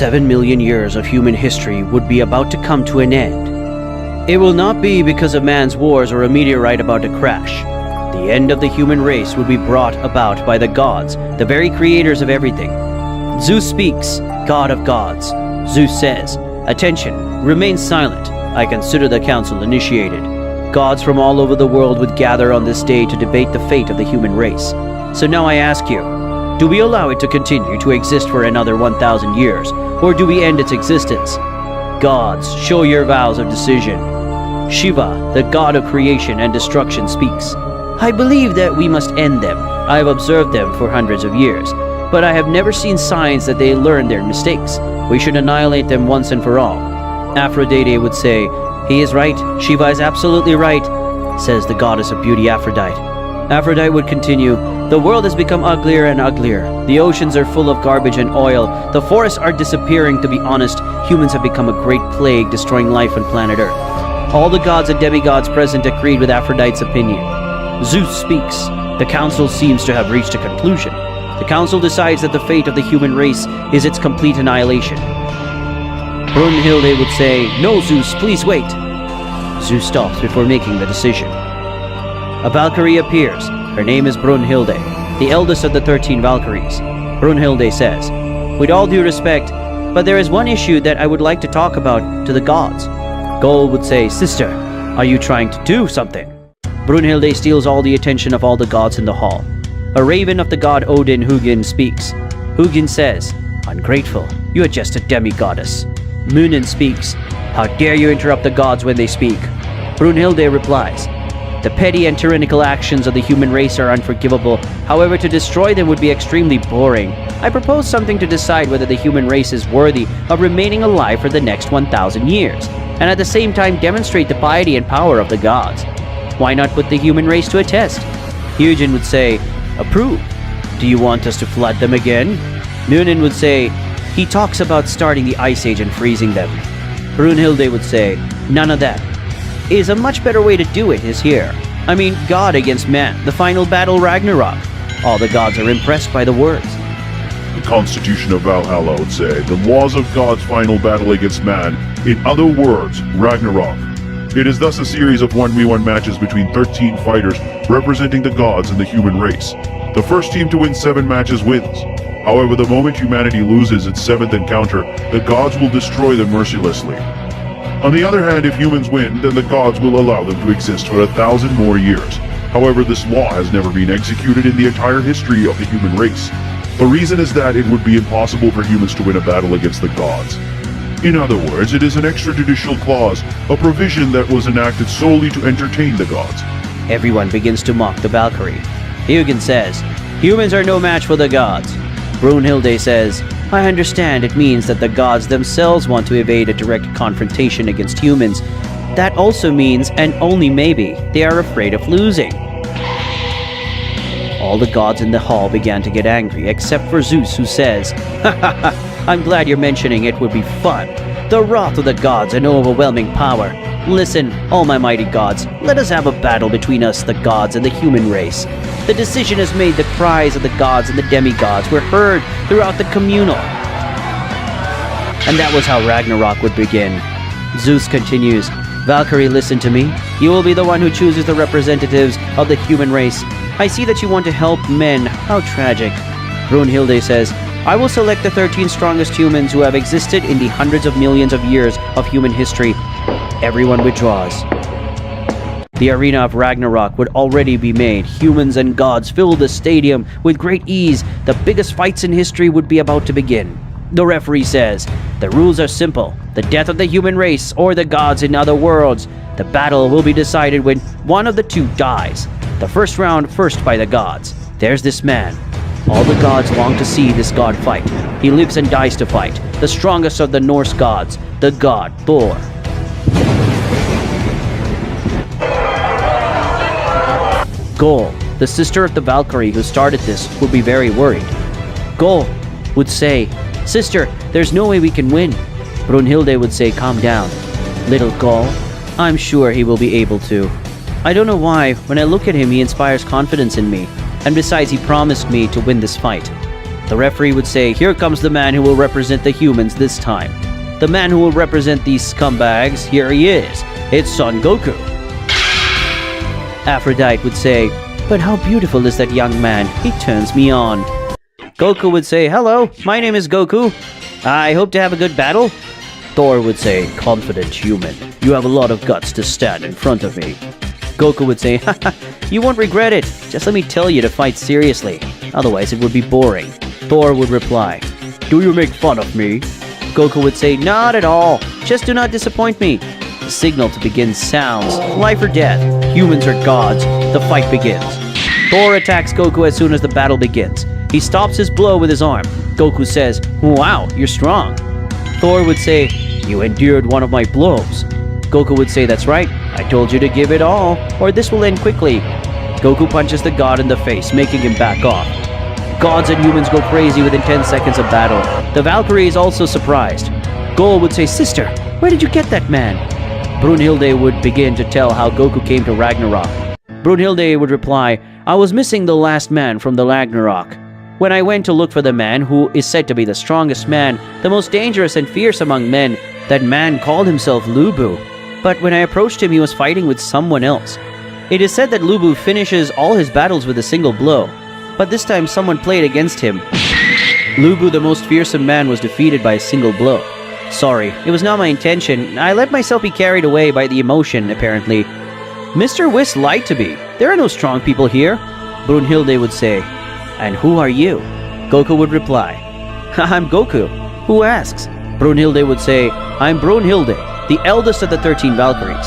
7 million years of human history would be about to come to an end. It will not be because of man's wars or a meteorite about to crash. The end of the human race would be brought about by the gods, the very creators of everything. Zeus speaks, god of gods. Zeus says, "Attention, remain silent. I consider the council initiated." Gods from all over the world would gather on this day to debate the fate of the human race. So now I ask you, do we allow it to continue to exist for another 1,000 years, or do we end its existence? Gods, show your vows of decision. Shiva, the god of creation and destruction, speaks. I believe that we must end them. I have observed them for hundreds of years, but I have never seen signs that they learn their mistakes. We should annihilate them once and for all. Aphrodite would say, "He is right, Shiva is absolutely right," says the goddess of beauty Aphrodite. Aphrodite would continue, "The world has become uglier and uglier. The oceans are full of garbage and oil. The forests are disappearing. To be honest, humans have become a great plague, destroying life on planet Earth." All the gods and demigods present agreed with Aphrodite's opinion. Zeus speaks. The council seems to have reached a conclusion. The council decides that the fate of the human race is its complete annihilation. Brunhilde would say, "No, Zeus, please wait." Zeus stops before making the decision. A Valkyrie appears. Her name is Brunhilde, the eldest of the 13 Valkyries. Brunhilde says, "With all due respect, but there is one issue that I would like to talk about to the gods." Gol would say, "Sister, are you trying to do something?" Brunhilde steals all the attention of all the gods in the hall. A raven of the god Odin, Hugin, speaks. Hugin says, "Ungrateful, you are just a demigoddess." Munin speaks. "How dare you interrupt the gods when they speak?" Brunhilde replies, "The petty and tyrannical actions of the human race are unforgivable. However, to destroy them would be extremely boring. I propose something to decide whether the human race is worthy of remaining alive for the next 1,000 years, and at the same time demonstrate the piety and power of the gods. Why not put the human race to a test?" Hugin would say, "Approve. Do you want us to flood them again?" Munin would say, "He talks about starting the Ice Age and freezing them." Brunhilde would say, "None of that. Is a much better way to do it is here. I mean, God against man, the final battle Ragnarok." All the gods are impressed by the words. The Constitution of Valhalla would say, "The laws of God's final battle against man, in other words, Ragnarok. It is thus a series of 1v1 matches between 13 fighters representing the gods and the human race. The first team to win 7 matches wins. However, the moment humanity loses its 7th encounter, the gods will destroy them mercilessly. On the other hand, if humans win, then the gods will allow them to exist for 1,000 more years. However, this law has never been executed in the entire history of the human race. The reason is that it would be impossible for humans to win a battle against the gods. In other words, it is an extrajudicial clause, a provision that was enacted solely to entertain the gods." Everyone begins to mock the Valkyrie. Hugin says, "Humans are no match for the gods." Brunhilde says, "I understand it means that the gods themselves want to evade a direct confrontation against humans. That also means, and only maybe, they are afraid of losing." All the gods in the hall began to get angry, except for Zeus, who says, "Ha ha ha, I'm glad you're mentioning it would be fun. The wrath of the gods and overwhelming power. Listen, all my mighty gods, let us have a battle between us, the gods, and the human race. The decision is made, the cries of the gods and the demigods were heard throughout the communal." And that was how Ragnarok would begin. Zeus continues, "Valkyrie, listen to me. You will be the one who chooses the representatives of the human race. I see that you want to help men. How tragic." Brunhilde says, "I will select the 13 strongest humans who have existed in the hundreds of millions of years of human history." Everyone withdraws. The arena of Ragnarok would already be made. Humans and gods fill the stadium with great ease. The biggest fights in history would be about to begin. The referee says, "The rules are simple. The death of the human race or the gods in other worlds. The battle will be decided when one of the two dies. The first round first by the gods. There's this man. All the gods long to see this god fight. He lives and dies to fight. The strongest of the Norse gods, the god Thor." Gol, the sister of the Valkyrie who started this, would be very worried. Gol would say, "Sister, there's no way we can win." Brunhilde would say, "Calm down. Little Gol, I'm sure he will be able to. I don't know why, when I look at him he inspires confidence in me. And besides, he promised me to win this fight." The referee would say, here comes the man who will represent the humans this time. The man who will represent these scumbags, here he is. It's Son Goku. Aphrodite would say, but how beautiful is that young man? He turns me on. Goku would say, hello, my name is Goku. I hope to have a good battle. Thor would say, confident human, you have a lot of guts to stand in front of me. Goku would say, haha, you won't regret it. Just let me tell you to fight seriously. Otherwise it would be boring. Thor would reply, do you make fun of me? Goku would say, not at all. Just do not disappoint me. The signal to begin sounds. Life or death. Humans or gods. The fight begins. Thor attacks Goku as soon as the battle begins. He stops his blow with his arm. Goku says, wow, you're strong. Thor would say, you endured one of my blows. Goku would say, that's right. I told you to give it all, or this will end quickly. Goku punches the god in the face, making him back off. Gods and humans go crazy within 10 seconds of battle. The Valkyrie is also surprised. Gol would say, sister, where did you get that man? Brunhilde would begin to tell how Goku came to Ragnarok. Brunhilde would reply, I was missing the last man from the Ragnarok. When I went to look for the man who is said to be the strongest man, the most dangerous and fierce among men, that man called himself Lubu. But when I approached him, he was fighting with someone else. It is said that Lubu finishes all his battles with a single blow. But this time someone played against him. Lubu, the most fearsome man, was defeated by a single blow. Sorry, it was not my intention. I let myself be carried away by the emotion, apparently. Mr. Whis lied to me. There are no strong people here. Brunhilde would say, and who are you? Goku would reply, I'm Goku. Who asks? Brunhilde would say, I'm Brunhilde, the eldest of the 13 Valkyries.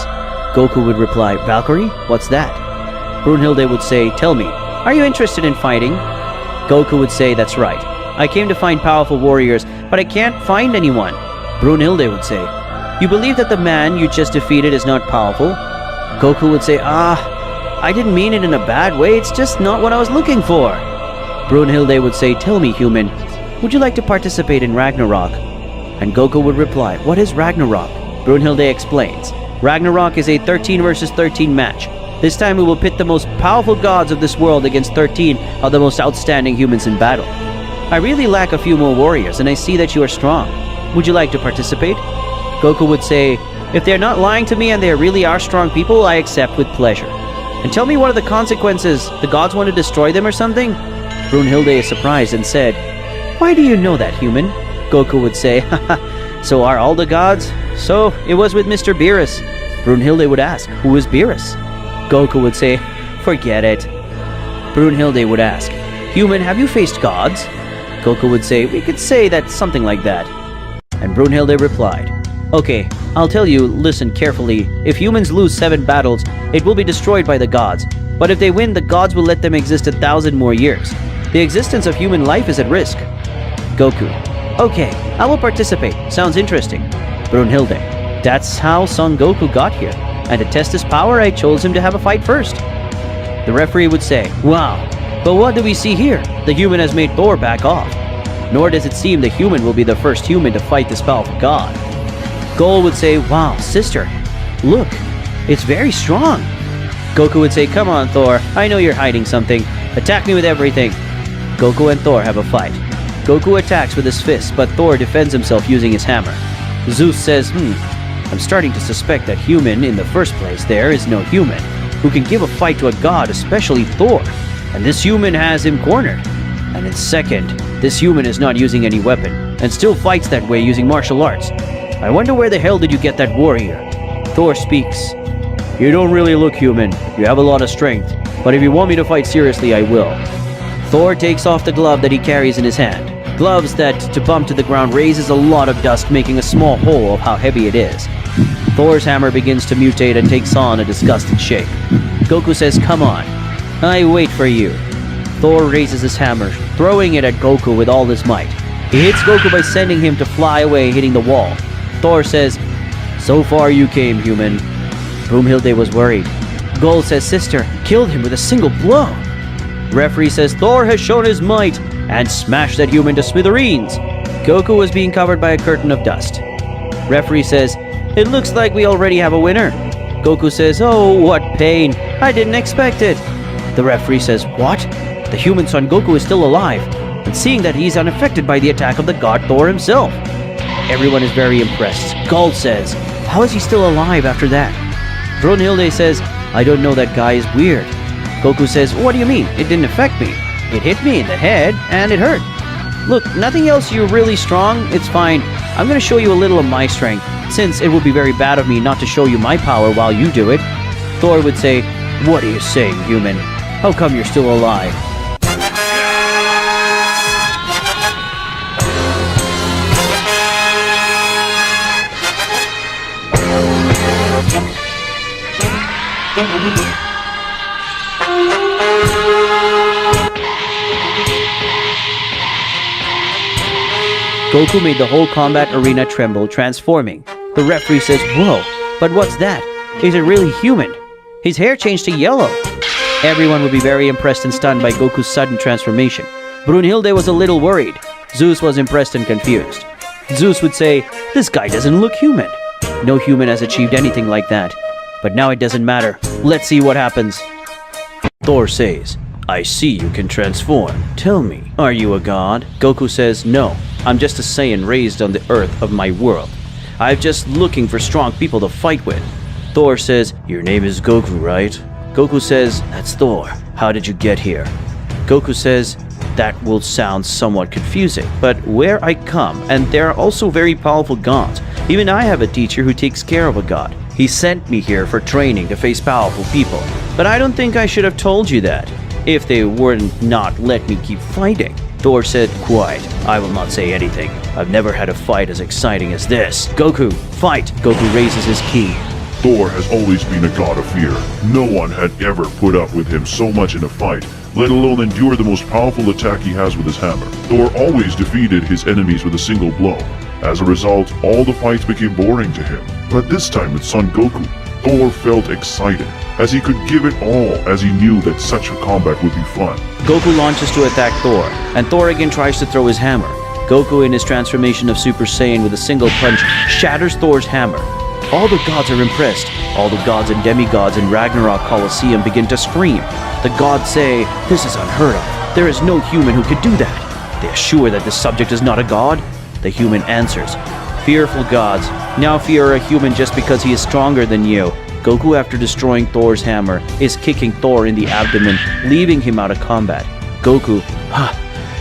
Goku would reply, Valkyrie? What's that? Brunhilde would say, tell me, are you interested in fighting? Goku would say, that's right. I came to find powerful warriors, but I can't find anyone. Brunhilde would say, you believe that the man you just defeated is not powerful? Goku would say, I didn't mean it in a bad way, it's just not what I was looking for. Brunhilde would say, tell me, human, would you like to participate in Ragnarok? And Goku would reply, what is Ragnarok? Brunhilde explains, Ragnarok is a 13 versus 13 match. This time we will pit the most powerful gods of this world against 13 of the most outstanding humans in battle. I really lack a few more warriors, and I see that you are strong. Would you like to participate? Goku would say, if they're not lying to me and they really are strong people, I accept with pleasure. And tell me what are the consequences? The gods want to destroy them or something? Brunhilde is surprised and said, why do you know that, human? Goku would say, haha, so are all the gods? So, it was with Mr. Beerus. Brunhilde would ask, who is Beerus? Goku would say, forget it. Brunhilde would ask, human, have you faced gods? Goku would say, we could say that something like that. And Brunhilde replied, okay, I'll tell you, listen carefully. If humans lose 7 battles, it will be destroyed by the gods. But if they win, the gods will let them exist 1,000 more years. The existence of human life is at risk. Goku, okay, I will participate. Sounds interesting. Brunhilde, that's how Son Goku got here. And to test his power, I chose him to have a fight first. The referee would say, wow, but what do we see here? The human has made Thor back off. Nor does it seem the human will be the first human to fight this powerful god. Gol would say, wow, sister, look, it's very strong. Goku would say, come on, Thor, I know you're hiding something. Attack me with everything. Goku and Thor have a fight. Goku attacks with his fists, but Thor defends himself using his hammer. Zeus says, I'm starting to suspect that human in the first place there is no human who can give a fight to a god, especially Thor. And this human has him cornered. And in second, this human is not using any weapon, and still fights that way using martial arts. I wonder where the hell did you get that warrior? Thor speaks. You don't really look human. You have a lot of strength. But if you want me to fight seriously, I will. Thor takes off the glove that he carries in his hand. Gloves that, to bump to the ground, raises a lot of dust, making a small hole of how heavy it is. Thor's hammer begins to mutate and takes on a disgusting shape. Goku says, come on. I wait for you. Thor raises his hammer, throwing it at Goku with all his might. He hits Goku by sending him to fly away, hitting the wall. Thor says, so far you came, human. Brunhilde was worried. Gol says, sister, killed him with a single blow. Referee says, Thor has shown his might and smashed that human to smithereens. Goku was being covered by a curtain of dust. Referee says, it looks like we already have a winner. Goku says, oh, what pain. I didn't expect it. The referee says, what? The human Son Goku is still alive. and seeing that he's unaffected by the attack of the god Thor himself. Everyone is very impressed. Gaul says, how is he still alive after that? Brunhilde says, I don't know, that guy is weird. Goku says, what do you mean? It didn't affect me. It hit me in the head, and it hurt. Look, nothing else, you're really strong, it's fine. I'm gonna show you a little of my strength, since it would be very bad of me not to show you my power while you do it. Thor would say, what are you saying, human? How come you're still alive? Goku made the whole combat arena tremble, transforming. The referee says, whoa, but what's that? Is it really human? His hair changed to yellow. Everyone would be very impressed and stunned by Goku's sudden transformation. Brunhilde was a little worried. Zeus was impressed and confused. Zeus would say, this guy doesn't look human. No human has achieved anything like that. But now it doesn't matter. Let's see what happens. Thor says, I see you can transform. Tell me, are you a god? Goku says, no, I'm just a Saiyan raised on the earth of my world. I'm just looking for strong people to fight with. Thor says, your name is Goku, right? Goku says, that's Thor. How did you get here? Goku says, that will sound somewhat confusing, but where I come, and there are also very powerful gods. Even I have a teacher who takes care of a god. He sent me here for training to face powerful people, but I don't think I should have told you that, if they wouldn't not let me keep fighting. Thor said, quiet, I will not say anything. I've never had a fight as exciting as this. Goku, fight! Goku raises his ki. Thor has always been a god of fear. No one had ever put up with him so much in a fight, let alone endure the most powerful attack he has with his hammer. Thor always defeated his enemies with a single blow. As a result, all the fights became boring to him. But this time with Son Goku, Thor felt excited, as he could give it all, as he knew that such a combat would be fun. Goku launches to attack Thor, and Thor again tries to throw his hammer. Goku, in his transformation of Super Saiyan with a single punch, shatters Thor's hammer. All the gods are impressed. All the gods and demigods in Ragnarok Colosseum begin to scream. The gods say, this is unheard of. There is no human who could do that. They are sure that this subject is not a god. The human answers, fearful gods, now fear a human just because he is stronger than you. Goku, after destroying Thor's hammer, is kicking Thor in the abdomen, leaving him out of combat. Goku,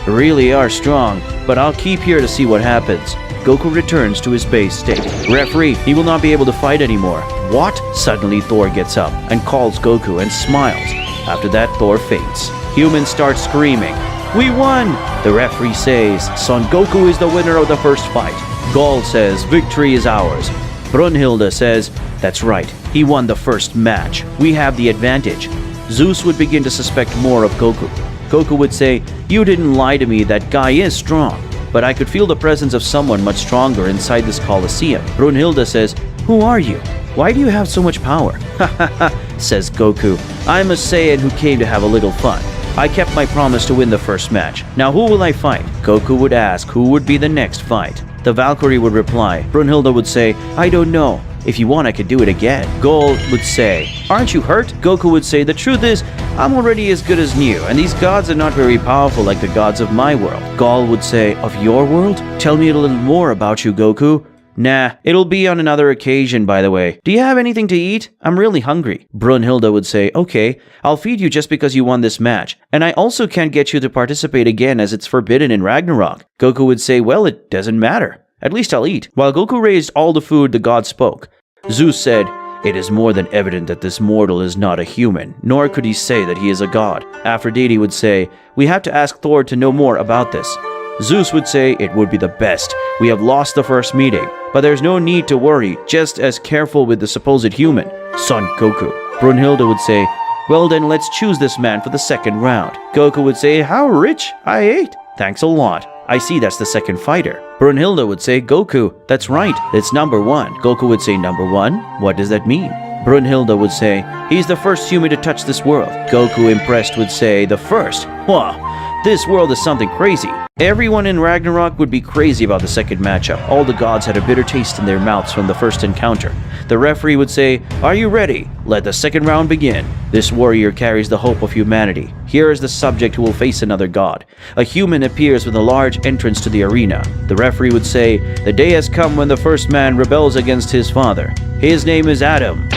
really are strong, but I'll keep here to see what happens. Goku returns to his base state. Referee, he will not be able to fight anymore. What? Suddenly Thor gets up and calls Goku and smiles. After that, Thor faints. Humans start screaming. We won! The referee says, Son Goku is the winner of the first fight. Gaul says, victory is ours. Brunhilde says, that's right, he won the first match. We have the advantage. Zeus would begin to suspect more of Goku. Goku would say, you didn't lie to me, that guy is strong. But I could feel the presence of someone much stronger inside this Colosseum. Brunhilde says, who are you? Why do you have so much power? Ha ha ha, says Goku. I'm a Saiyan who came to have a little fun. I kept my promise to win the first match. Now who will I fight? Goku would ask who would be the next fight. The Valkyrie would reply. Brunhilde would say, I don't know. If you want, I could do it again. Gaul would say, aren't you hurt? Goku would say, the truth is, I'm already as good as new, and these gods are not very powerful like the gods of my world. Gaul would say, of your world? Tell me a little more about you, Goku. Nah, it'll be on another occasion, by the way. Do you have anything to eat? I'm really hungry. Brunhilde would say, okay, I'll feed you just because you won this match. And I also can't get you to participate again as it's forbidden in Ragnarok. Goku would say, well, it doesn't matter. At least I'll eat. While Goku raised all the food, the gods spoke. Zeus said, it is more than evident that this mortal is not a human, nor could he say that he is a god. Aphrodite would say, we have to ask Thor to know more about this. Zeus would say, it would be the best. We have lost the first meeting, but there's no need to worry, just as careful with the supposed human, Son Goku. Brunhilde would say, well then let's choose this man for the second round. Goku would say, how rich, I ate. Thanks a lot. I see that's the second fighter. Brunhilde would say, Goku, that's right, it's number one. Goku would say, number one? What does that mean? Brunhilde would say, he's the first human to touch this world. Goku, impressed, would say, the first? Wow, this world is something crazy. Everyone in Ragnarok would be crazy about the second matchup. All the gods had a bitter taste in their mouths from the first encounter. The referee would say, "Are you ready? Let the second round begin." This warrior carries the hope of humanity. Here is the subject who will face another god. A human appears with a large entrance to the arena. The referee would say, "The day has come when the first man rebels against his father. His name is Adam."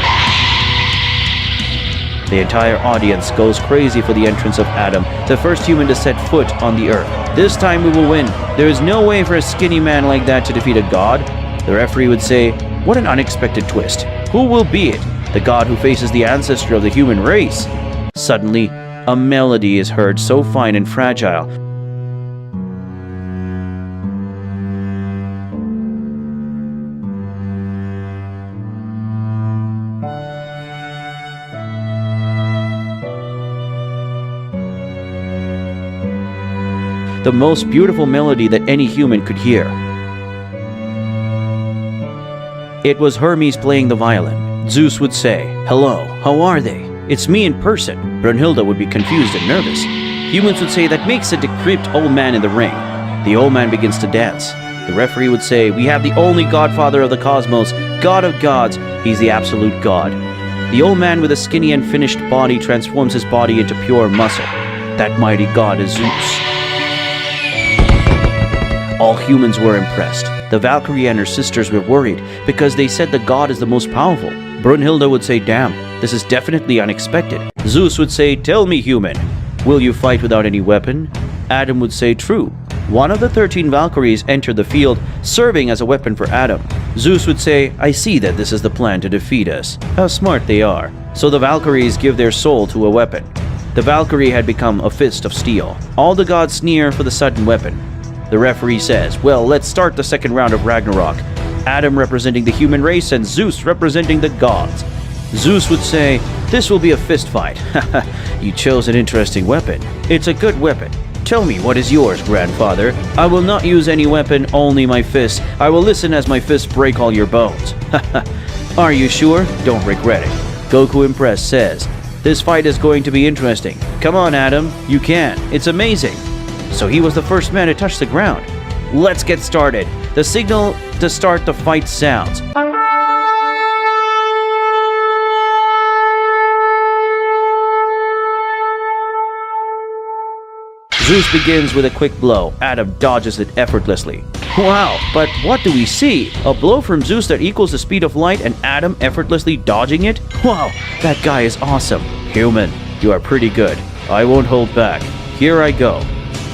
The entire audience goes crazy for the entrance of Adam, the first human to set foot on the earth. "This time we will win. There is no way for a skinny man like that to defeat a god." The referee would say, "What an unexpected twist. Who will be it? The god who faces the ancestor of the human race?" Suddenly, a melody is heard so fine and fragile. The most beautiful melody that any human could hear. It was Hermes playing the violin. Zeus would say, "Hello, how are they? It's me in person." Brunhilde would be confused and nervous. Humans would say, "That makes a decrepit old man in the ring." The old man begins to dance. The referee would say, "We have the only godfather of the cosmos, god of gods. He's the absolute god." The old man with a skinny and finished body transforms his body into pure muscle. That mighty god is Zeus. All humans were impressed. The Valkyrie and her sisters were worried because they said the god is the most powerful. Brunhilde would say, "Damn, this is definitely unexpected." Zeus would say, "Tell me, human, will you fight without any weapon?" Adam would say, "True." One of the 13 Valkyries entered the field, serving as a weapon for Adam. Zeus would say, "I see that this is the plan to defeat us." How smart they are. So the Valkyries give their soul to a weapon. The Valkyrie had become a fist of steel. All the gods sneer for the sudden weapon. The referee says, "Well, let's start the second round of Ragnarok. Adam representing the human race and Zeus representing the gods." Zeus would say, "This will be a fist fight." "You chose an interesting weapon." "It's a good weapon. Tell me, what is yours, grandfather?" "I will not use any weapon, only my fist. I will listen as my fists break all your bones." "Are you sure? Don't regret it." Goku, impressed, says, "This fight is going to be interesting. Come on, Adam. You can. It's amazing." So he was the first man to touch the ground. Let's get started. The signal to start the fight sounds. Zeus begins with a quick blow. Adam dodges it effortlessly. Wow, but what do we see? A blow from Zeus that equals the speed of light and Adam effortlessly dodging it? Wow, that guy is awesome. Human, you are pretty good. I won't hold back. Here I go.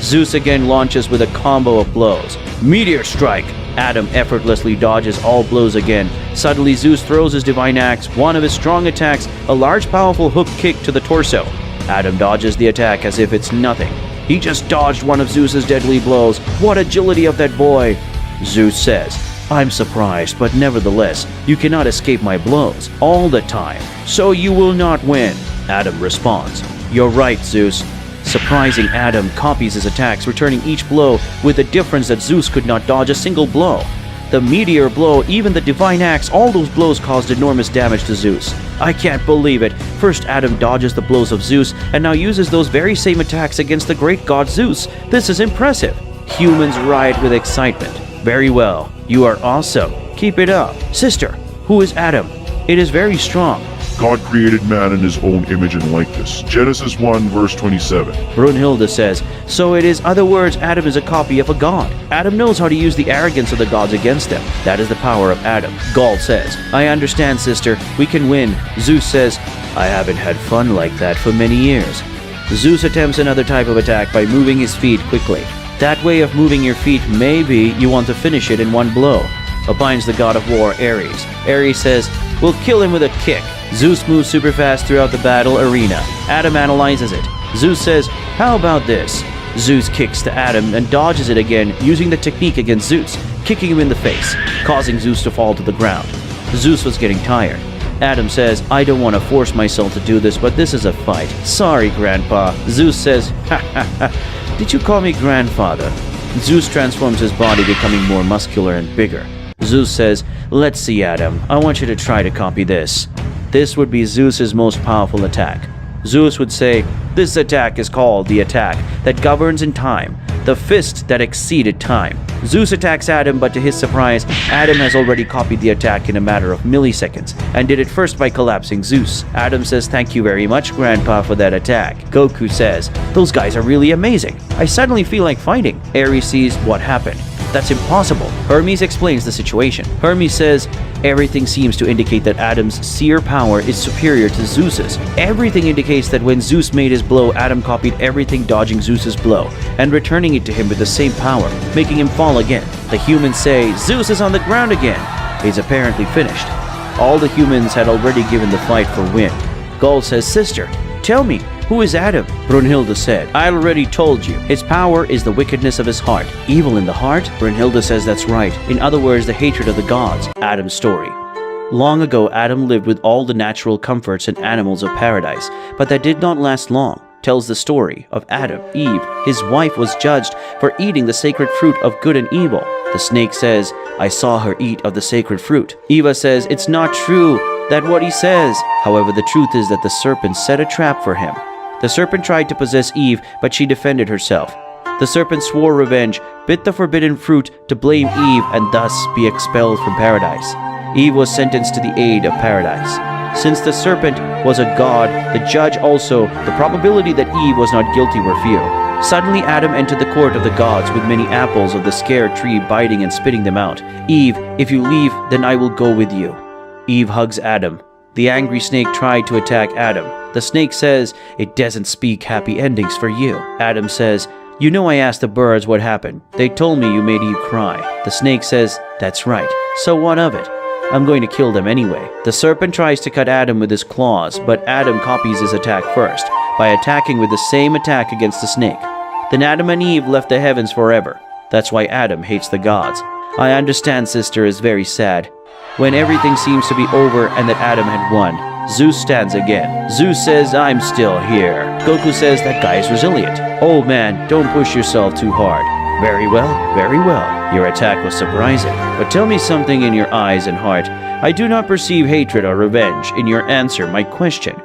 Zeus again launches with a combo of blows. Meteor strike! Adam effortlessly dodges all blows again. Suddenly Zeus throws his divine axe, one of his strong attacks, a large powerful hook kick to the torso. Adam dodges the attack as if it's nothing. He just dodged one of Zeus's deadly blows. What agility of that boy! Zeus says, "I'm surprised, but nevertheless, you cannot escape my blows all the time, so you will not win." Adam responds, "You're right, Zeus." Surprising Adam copies his attacks, returning each blow with the difference that Zeus could not dodge a single blow. The meteor blow, even the divine axe, all those blows caused enormous damage to Zeus. I can't believe it. First Adam dodges the blows of Zeus and now uses those very same attacks against the great god Zeus. This is impressive. Humans riot with excitement. Very well. You are awesome. Keep it up. Sister, who is Adam? It is very strong. God created man in his own image and likeness. Genesis 1 verse 27. Brunhilde says, "So it is other words, Adam is a copy of a god. Adam knows how to use the arrogance of the gods against them. That is the power of Adam." Gaul says, "I understand, sister. We can win." Zeus says, "I haven't had fun like that for many years." Zeus attempts another type of attack by moving his feet quickly. That way of moving your feet, maybe you want to finish it in one blow. Opines the god of war, Ares. Ares says, "We'll kill him with a kick." Zeus moves super fast throughout the battle arena. Adam analyzes it. Zeus says, "How about this?" Zeus kicks to Adam and dodges it again, using the technique against Zeus, kicking him in the face, causing Zeus to fall to the ground. Zeus was getting tired. Adam says, "I don't want to force myself to do this, but this is a fight. Sorry, Grandpa." Zeus says, "Ha ha ha, did you call me grandfather?" Zeus transforms his body, becoming more muscular and bigger. Zeus says, "Let's see, Adam. I want you to try to copy this." This would be Zeus's most powerful attack. Zeus would say, "This attack is called the attack that governs in time. the fist that exceeded time. Zeus attacks Adam, but to his surprise, Adam has already copied the attack in a matter of milliseconds, and did it first by collapsing Zeus. Adam says, "Thank you very much, Grandpa, for that attack." Goku says, "Those guys are really amazing. I suddenly feel like fighting." Ares sees what happened. "That's impossible." Hermes explains the situation. Hermes says, "Everything seems to indicate that Adam's seer power is superior to Zeus's. Everything indicates that when Zeus made his blow, Adam copied everything, dodging Zeus's blow and returning it to him with the same power, making him fall again. The humans say, 'Zeus is on the ground again.' He's apparently finished." All the humans had already given the fight for win. Gaul says, "Sister, tell me, who is Adam?" Brunhilde said, "I already told you. His power is the wickedness of his heart." Evil in the heart? Brunhilde says that's right. In other words, the hatred of the gods. Adam's story. Long ago, Adam lived with all the natural comforts and animals of paradise, but that did not last long. Tells the story of Adam, Eve. His wife was judged for eating the sacred fruit of good and evil. The snake says, "I saw her eat of the sacred fruit." Eva says, "It's not true that what he says." However, the truth is that the serpent set a trap for him. The serpent tried to possess Eve, but she defended herself. The serpent swore revenge, bit the forbidden fruit to blame Eve and thus be expelled from paradise. Eve was sentenced to the aid of paradise. Since the serpent was a god, the judge also, the probability that Eve was not guilty were few. Suddenly Adam entered the court of the gods with many apples of the scared tree, biting and spitting them out. "Eve, if you leave, then I will go with you." Eve hugs Adam. The angry snake tried to attack Adam. The snake says, "It doesn't speak happy endings for you." Adam says, "You know I asked the birds what happened. They told me you made Eve cry." The snake says, "That's right. So what of it? I'm going to kill them anyway." The serpent tries to cut Adam with his claws, but Adam copies his attack first, by attacking with the same attack against the snake. Then Adam and Eve left the heavens forever. That's why Adam hates the gods. "I understand, sister, is very sad." When everything seems to be over and that Adam had won, Zeus stands again. Zeus says, "I'm still here." Goku says, "That guy is resilient." "Oh man, don't push yourself too hard." "Very well, very well. Your attack was surprising. But tell me something in your eyes and heart. I do not perceive hatred or revenge in your answer my question.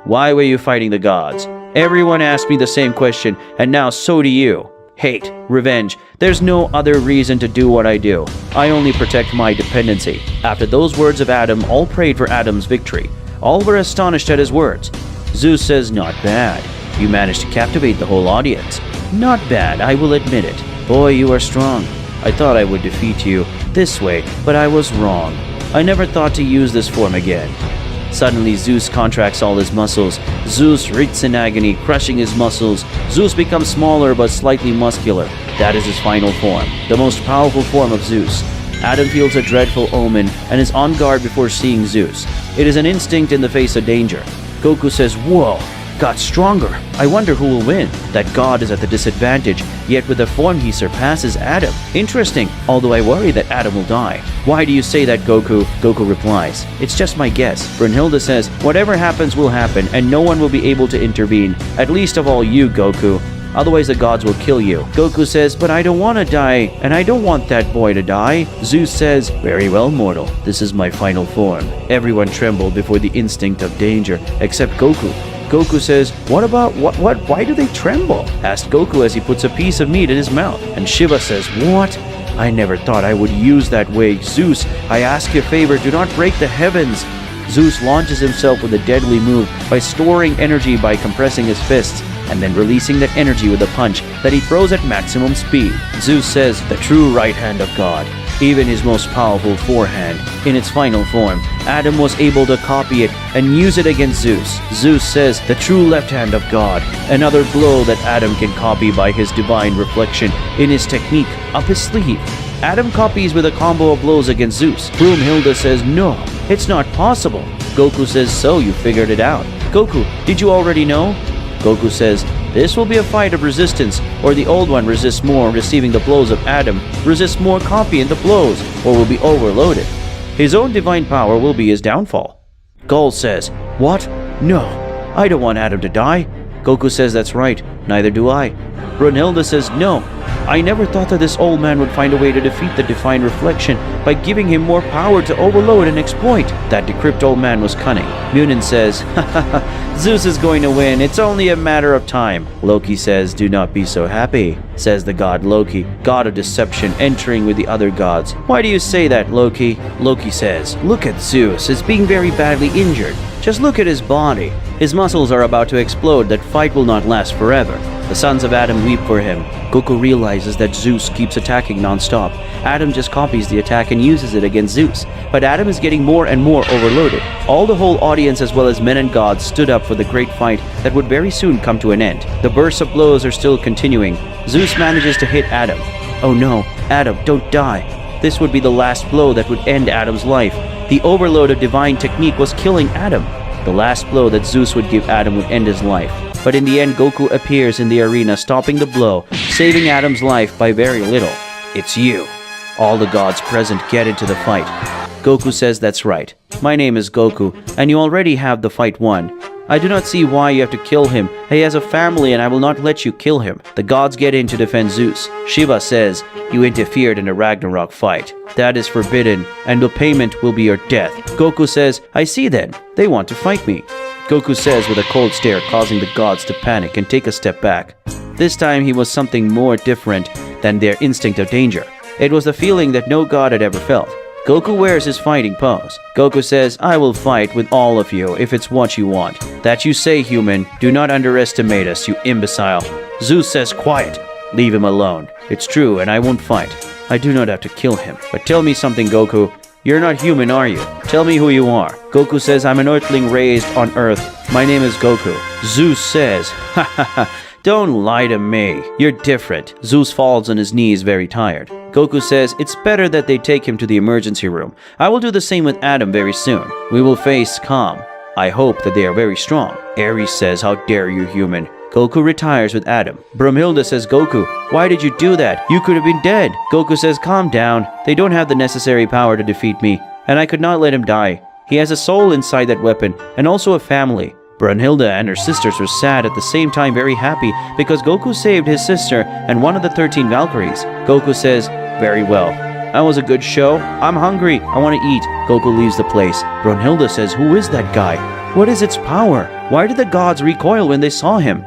Why were you fighting the gods? Everyone asked me the same question, and now so do you. Hate, revenge. There's no other reason to do what I do. I only protect my dependency." After those words of Adam, all prayed for Adam's victory. All were astonished at his words. Zeus says, "Not bad. You managed to captivate the whole audience." "Not bad, I will admit it. Boy, you are strong. I thought I would defeat you this way, but I was wrong. I never thought to use this form again." Suddenly Zeus contracts all his muscles. Zeus writhes in agony, crushing his muscles. Zeus becomes smaller but slightly muscular. That is his final form, the most powerful form of Zeus. Adam feels a dreadful omen and is on guard before seeing Zeus. It is an instinct in the face of danger. Goku says, "Whoa, got stronger. I wonder who will win. That god is at the disadvantage, yet with the form he surpasses Adam. Interesting, although I worry that Adam will die." "Why do you say that, Goku?" Goku replies, "It's just my guess." Brunhilde says, "Whatever happens will happen, and no one will be able to intervene, at least of all you, Goku. Otherwise the gods will kill you." Goku says, "But I don't want to die, and I don't want that boy to die." Zeus says, "Very well, mortal. This is my final form." Everyone trembled before the instinct of danger, except Goku. Goku says, Why do they tremble?" asked Goku as he puts a piece of meat in his mouth. And Shiva says, "What? I never thought I would use that way. Zeus, I ask you a favor, do not break the heavens." Zeus launches himself with a deadly move by storing energy by compressing his fists, and then releasing that energy with a punch that he throws at maximum speed. Zeus says, "The true right hand of God." Even his most powerful forehand, in its final form, Adam was able to copy it and use it against Zeus. Zeus says, "The true left hand of God." Another blow that Adam can copy by his divine reflection in his technique up his sleeve. Adam copies with a combo of blows against Zeus. Brunhilde says, "No, it's not possible." Goku says, "So you figured it out." "Goku, did you already know?" Goku says, "This will be a fight of resistance, or the old one resists more, receiving the blows of Adam, resists more copying the blows, or will be overloaded. His own divine power will be his downfall." Gaul says, "What? No, I don't want Adam to die. Goku says that's right, neither do I. Brunhilde says no. I never thought that this old man would find a way to defeat the Divine Reflection by giving him more power to overload and exploit. That decrepit old man was cunning. Munin says, Zeus is going to win, it's only a matter of time. Loki says, do not be so happy, says the god Loki, god of deception, entering with the other gods. Why do you say that, Loki? Loki says, look at Zeus, he's being very badly injured. Just look at his body. His muscles are about to explode, that fight will not last forever. The sons of Adam weep for him. Goku realizes that Zeus keeps attacking non-stop. Adam just copies the attack and uses it against Zeus. But Adam is getting more and more overloaded. All the whole audience as well as men and gods stood up for the great fight that would very soon come to an end. The bursts of blows are still continuing. Zeus manages to hit Adam. Oh no, Adam, don't die. This would be the last blow that would end Adam's life. The overload of divine technique was killing Adam. The last blow that Zeus would give Adam would end his life. But in the end, Goku appears in the arena, stopping the blow, saving Adam's life by very little. It's you. All the gods present get into the fight. Goku says that's right. My name is Goku, and you already have the fight won. I do not see why you have to kill him. He has a family and I will not let you kill him. The gods get in to defend Zeus. Shiva says, you interfered in a Ragnarok fight. That is forbidden, and the payment will be your death. Goku says, I see then. They want to fight me. Goku says with a cold stare, causing the gods to panic and take a step back. This time he was something more different than their instinct of danger. It was the feeling that no god had ever felt. Goku wears his fighting pose. Goku says, I will fight with all of you if it's what you want. That you say, human. Do not underestimate us, you imbecile. Zeus says, quiet. Leave him alone. It's true, and I won't fight. I do not have to kill him. But tell me something, Goku. You're not human, are you? Tell me who you are. Goku says, I'm an earthling raised on Earth. My name is Goku. Zeus says, ha ha ha, don't lie to me. You're different. Zeus falls on his knees, very tired. Goku says, it's better that they take him to the emergency room. I will do the same with Adam very soon. We will face Calm. I hope that they are very strong. Ares says, how dare you, human. Goku retires with Adam. Brumhilde says, Goku, why did you do that? You could have been dead. Goku says, calm down. They don't have the necessary power to defeat me, and I could not let him die. He has a soul inside that weapon, and also a family. Brunhilde and her sisters were sad at the same time very happy because Goku saved his sister and one of the 13 Valkyries. Goku says, very well. That was a good show. I'm hungry. I want to eat. Goku leaves the place. Brunhilde says, who is that guy? What is its power? Why did the gods recoil when they saw him?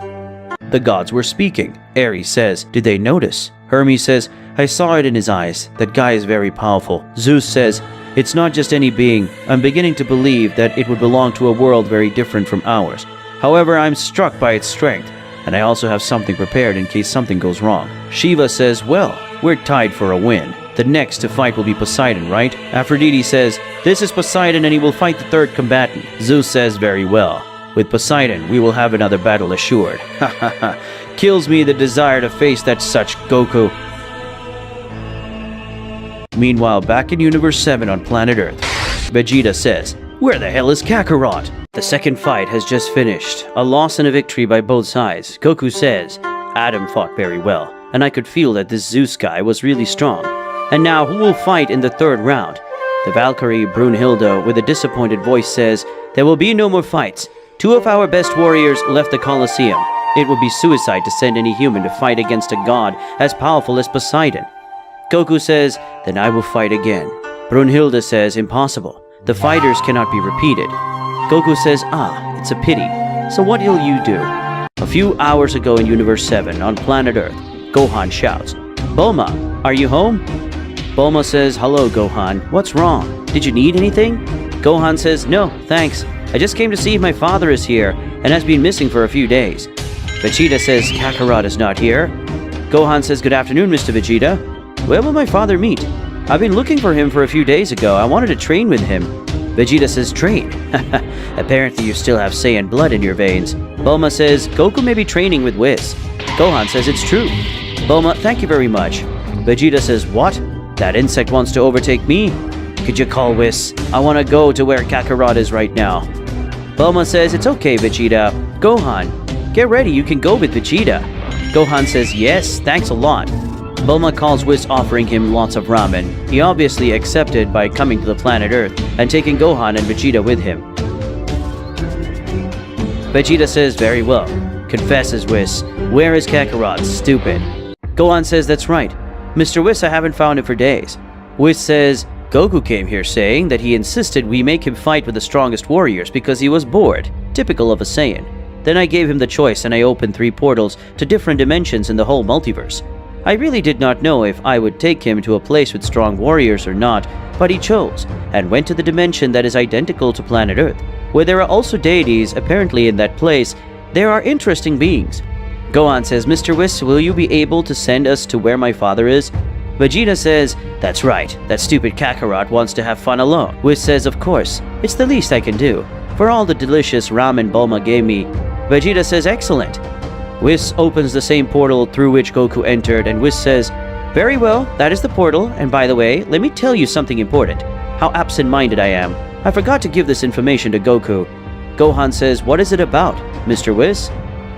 The gods were speaking. Ares says, did they notice? Hermes says, I saw it in his eyes. That guy is very powerful. Zeus says, it's not just any being. I'm beginning to believe that it would belong to a world very different from ours. However, I'm struck by its strength, and I also have something prepared in case something goes wrong. Shiva says, well, we're tied for a win. The next to fight will be Poseidon, right? Aphrodite says, this is Poseidon and he will fight the third combatant. Zeus says, very well. With Poseidon, we will have another battle assured. Ha ha ha. Kills me the desire to face that such Goku. Meanwhile, back in Universe 7 on planet Earth, Vegeta says, where the hell is Kakarot? The second fight has just finished. A loss and a victory by both sides. Goku says, Adam fought very well, and I could feel that this Zeus guy was really strong. And now, who will fight in the third round? The Valkyrie Brunhilde, with a disappointed voice, says, there will be no more fights. 2 of our best warriors left the Colosseum. It would be suicide to send any human to fight against a god as powerful as Poseidon. Goku says, then I will fight again. Brunhilde says, impossible. The fighters cannot be repeated. Goku says, it's a pity. So what will you do? A few hours ago in Universe 7 on planet Earth, Gohan shouts, Bulma, are you home? Bulma says, hello Gohan, what's wrong? Did you need anything? Gohan says, no, thanks. I just came to see if my father is here and has been missing for a few days. Vegeta says, Kakarot is not here. Gohan says, good afternoon, Mr. Vegeta. Where will my father meet? I've been looking for him for a few days ago. I wanted to train with him. Vegeta says, train? Apparently you still have Saiyan blood in your veins. Bulma says, Goku may be training with Whis. Gohan says, it's true. Bulma, thank you very much. Vegeta says, what? That insect wants to overtake me? Could you call Whis? I want to go to where Kakarot is right now. Bulma says, it's okay, Vegeta. Gohan, get ready, you can go with Vegeta. Gohan says, yes, thanks a lot. Bulma calls Whis, offering him lots of ramen. He obviously accepted by coming to the planet Earth and taking Gohan and Vegeta with him. Vegeta says, very well. confesses Whis. Where is Kakarot? Stupid. Gohan says that's right. Mr. Whis, I haven't found him for days. Whis says, Goku came here saying that he insisted we make him fight with the strongest warriors because he was bored, typical of a Saiyan. Then I gave him the choice and I opened 3 portals to different dimensions in the whole multiverse. I really did not know if I would take him to a place with strong warriors or not, but he chose, and went to the dimension that is identical to planet Earth, where there are also deities. Apparently in that place, there are interesting beings. Gohan says, Mr. Whis, will you be able to send us to where my father is? Vegeta says, that's right, that stupid Kakarot wants to have fun alone. Whis says, of course, it's the least I can do. For all the delicious ramen Bulma gave me. Vegeta says, excellent. Whis opens the same portal through which Goku entered, and Whis says, very well, that is the portal, and by the way, let me tell you something important. How absent-minded I am. I forgot to give this information to Goku. Gohan says, what is it about, Mr. Whis?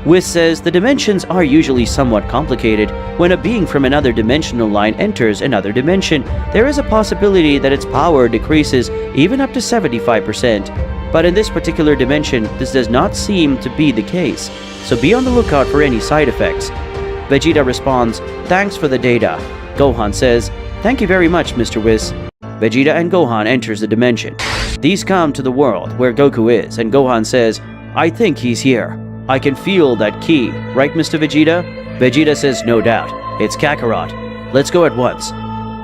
Whis says, the dimensions are usually somewhat complicated. When a being from another dimensional line enters another dimension, there is a possibility that its power decreases even up to 75%. But in this particular dimension, this does not seem to be the case, so be on the lookout for any side effects. Vegeta responds, thanks for the data. Gohan says, thank you very much, Mr. Whis. Vegeta and Gohan enters the dimension. These come to the world where Goku is, and Gohan says, I think he's here. I can feel that key, right, Mr. Vegeta? Vegeta says, no doubt. It's Kakarot. Let's go at once.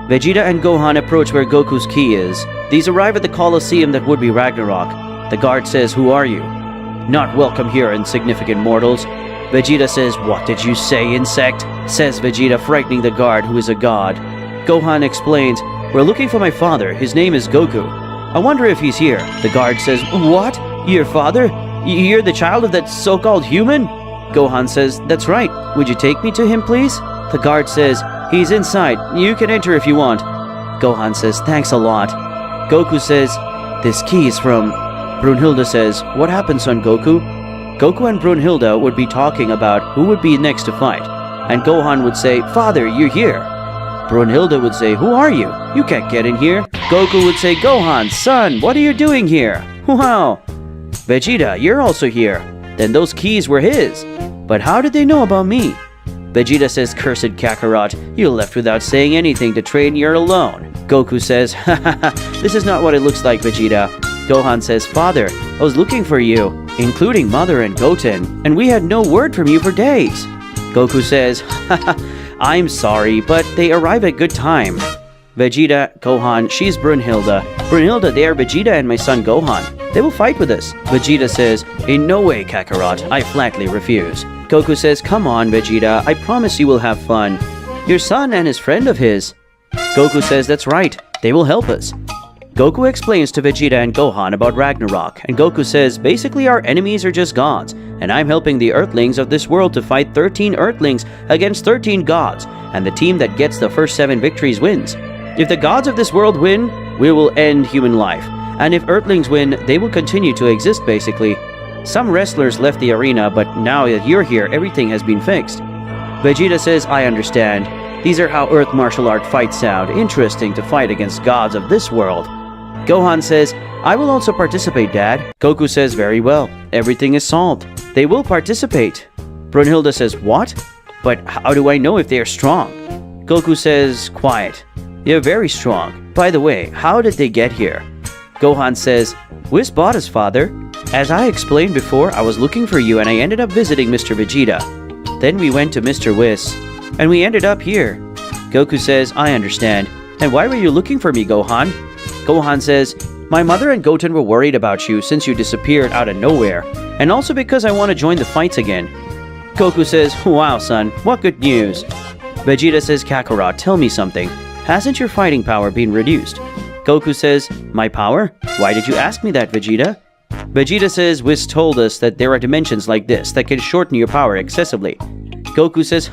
Vegeta and Gohan approach where Goku's key is. These arrive at the Colosseum that would be Ragnarok. The guard says, who are you? Not welcome here, insignificant mortals. Vegeta says, what did you say, insect? Says Vegeta, frightening the guard, who is a god. Gohan explains, we're looking for my father. His name is Goku. I wonder if he's here. The guard says, what? Your father? You're the child of that so-called human? Gohan says, that's right. Would you take me to him, please? The guard says, he's inside. You can enter if you want. Gohan says, thanks a lot. Goku says, this key is from... Brunhilde says, what happened, son Goku? Goku and Brunhilde would be talking about who would be next to fight. And Gohan would say, father, you're here. Brunhilde would say, who are you? You can't get in here. Goku would say, Gohan, son, what are you doing here? Wow. Vegeta, you're also here. Then those keys were his. But how did they know about me? Vegeta says, cursed Kakarot, you left without saying anything to train you're alone. Goku says, hahaha, this is not what it looks like, Vegeta. Gohan says, father, I was looking for you, including Mother and Goten, and we had no word from you for days. Goku says, haha, I'm sorry, but they arrive at good time. Vegeta, Gohan, she's Brunhilde. Brunhilde, they are Vegeta and my son Gohan. They will fight with us. Vegeta says, in no way, Kakarot, I flatly refuse. Goku says, come on, Vegeta, I promise you will have fun. Your son and his friend of his. Goku says, that's right, they will help us. Goku explains to Vegeta and Gohan about Ragnarok, and Goku says, basically our enemies are just gods, and I'm helping the Earthlings of this world to fight 13 Earthlings against 13 gods, and the team that gets the first 7 victories wins. If the gods of this world win, we will end human life, and if Earthlings win, they will continue to exist basically. Some wrestlers left the arena, but now that you're here, everything has been fixed. Vegeta says, I understand. These are how Earth martial art fights sound. Interesting to fight against gods of this world. Gohan says, I will also participate, Dad. Goku says, very well. Everything is solved. They will participate. Brunhilde says, what? But how do I know if they are strong? Goku says, quiet. You're very strong. By the way, how did they get here? Gohan says, Whis bought us, father. As I explained before, I was looking for you and I ended up visiting Mr. Vegeta. Then we went to Mr. Whis, and we ended up here. Goku says, I understand. And why were you looking for me, Gohan? Gohan says, my mother and Goten were worried about you since you disappeared out of nowhere, and also because I want to join the fights again. Goku says, wow, son, what good news. Vegeta says, Kakarot, tell me something. Hasn't your fighting power been reduced? Goku says, my power? Why did you ask me that, Vegeta? Vegeta says, Whis told us that there are dimensions like this that can shorten your power excessively. Goku says,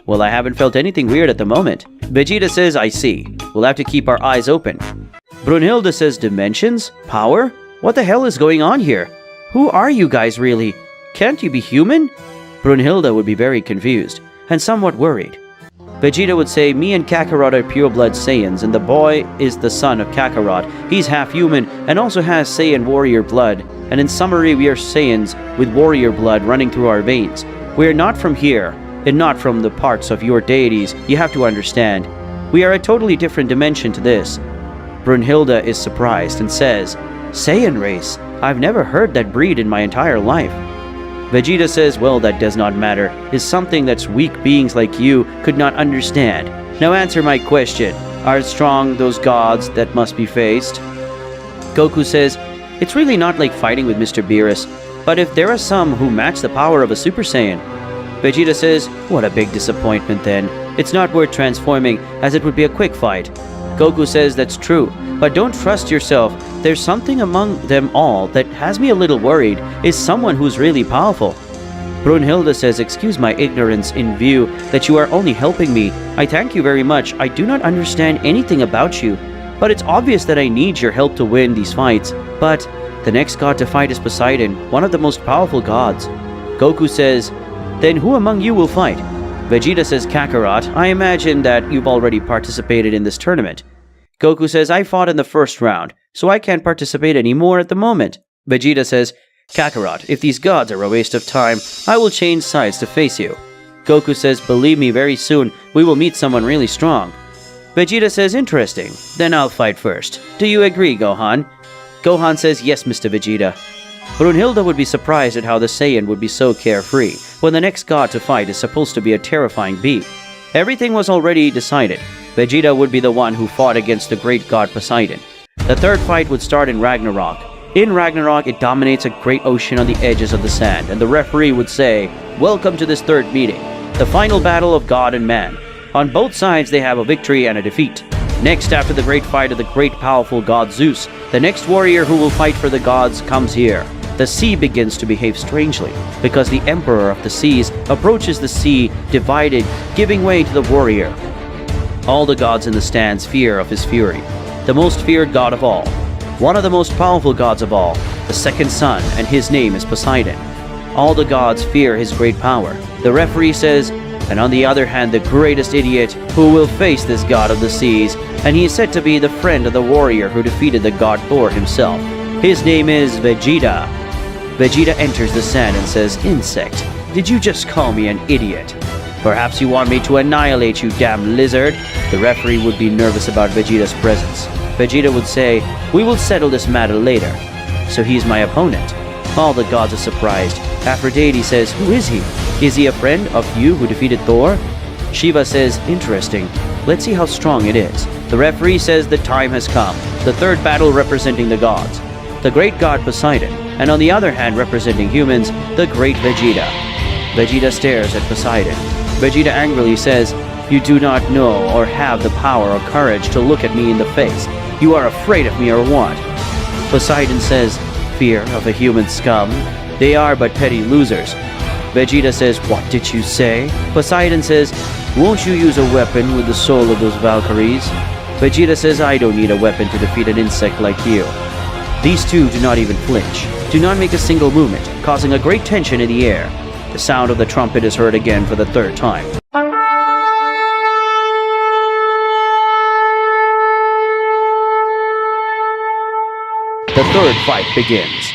well, I haven't felt anything weird at the moment. Vegeta says, I see. We'll have to keep our eyes open. Brunhilde says, dimensions? Power? What the hell is going on here? Who are you guys really? Can't you be human? Brunhilde would be very confused and somewhat worried. Vegeta would say, me and Kakarot are pure-blood Saiyans, and the boy is the son of Kakarot. He's half human and also has Saiyan warrior blood. And in summary, we are Saiyans with warrior blood running through our veins. We're not from here, and not from the parts of your deities, you have to understand. We are a totally different dimension to this. Brunhilde is surprised and says, Saiyan race? I've never heard that breed in my entire life. Vegeta says, well, that does not matter. It's something that weak beings like you could not understand. Now answer my question. Are strong those gods that must be faced? Goku says, it's really not like fighting with Mr. Beerus, but if there are some who match the power of a Super Saiyan. Vegeta says, what a big disappointment then. It's not worth transforming, as it would be a quick fight. Goku says that's true, but don't trust yourself. There's something among them all that has me a little worried, is someone who's really powerful. Brunhilde says, excuse my ignorance in view that you are only helping me. I thank you very much. I do not understand anything about you, but it's obvious that I need your help to win these fights. But the next god to fight is Poseidon, one of the most powerful gods. Goku says, then who among you will fight? Vegeta says, Kakarot, I imagine that you've already participated in this tournament. Goku says, I fought in the first round, so I can't participate anymore at the moment. Vegeta says, Kakarot, if these gods are a waste of time, I will change sides to face you. Goku says, believe me, very soon we will meet someone really strong. Vegeta says, interesting, then I'll fight first. Do you agree, Gohan? Gohan says, yes, Mr. Vegeta. Brunhilde would be surprised at how the Saiyan would be so carefree when the next god to fight is supposed to be a terrifying beast. Everything was already decided. Vegeta would be the one who fought against the great god Poseidon. The third fight would start in Ragnarok. In Ragnarok, it dominates a great ocean on the edges of the sand, and the referee would say, welcome to this third meeting, the final battle of God and man. On both sides, they have a victory and a defeat. Next, after the great fight of the great powerful god Zeus, the next warrior who will fight for the gods comes here. The sea begins to behave strangely, because the Emperor of the Seas approaches the sea, divided, giving way to the warrior. All the gods in the stands fear of his fury. The most feared god of all, one of the most powerful gods of all, the second son, and his name is Poseidon. All the gods fear his great power. The referee says, and on the other hand, the greatest idiot who will face this god of the seas, and he is said to be the friend of the warrior who defeated the god Thor himself. His name is Vegeta. Vegeta enters the sand and says, insect, did you just call me an idiot? Perhaps you want me to annihilate you, damn lizard? The referee would be nervous about Vegeta's presence. Vegeta would say, we will settle this matter later. So he's my opponent. All the gods are surprised. Aphrodite says, who is he? Is he a friend of you who defeated Thor? Shiva says, interesting. Let's see how strong it is. The referee says the time has come. The third battle representing the gods. The great god Poseidon, and on the other hand representing humans, the great Vegeta. Vegeta stares at Poseidon. Vegeta angrily says, you do not know or have the power or courage to look at me in the face. You are afraid of me or what? Poseidon says, fear of a human scum? They are but petty losers. Vegeta says, what did you say? Poseidon says, won't you use a weapon with the soul of those Valkyries? Vegeta says, I don't need a weapon to defeat an insect like you. These two do not even flinch, do not make a single movement, causing a great tension in the air. The sound of the trumpet is heard again for the third time. The third fight begins.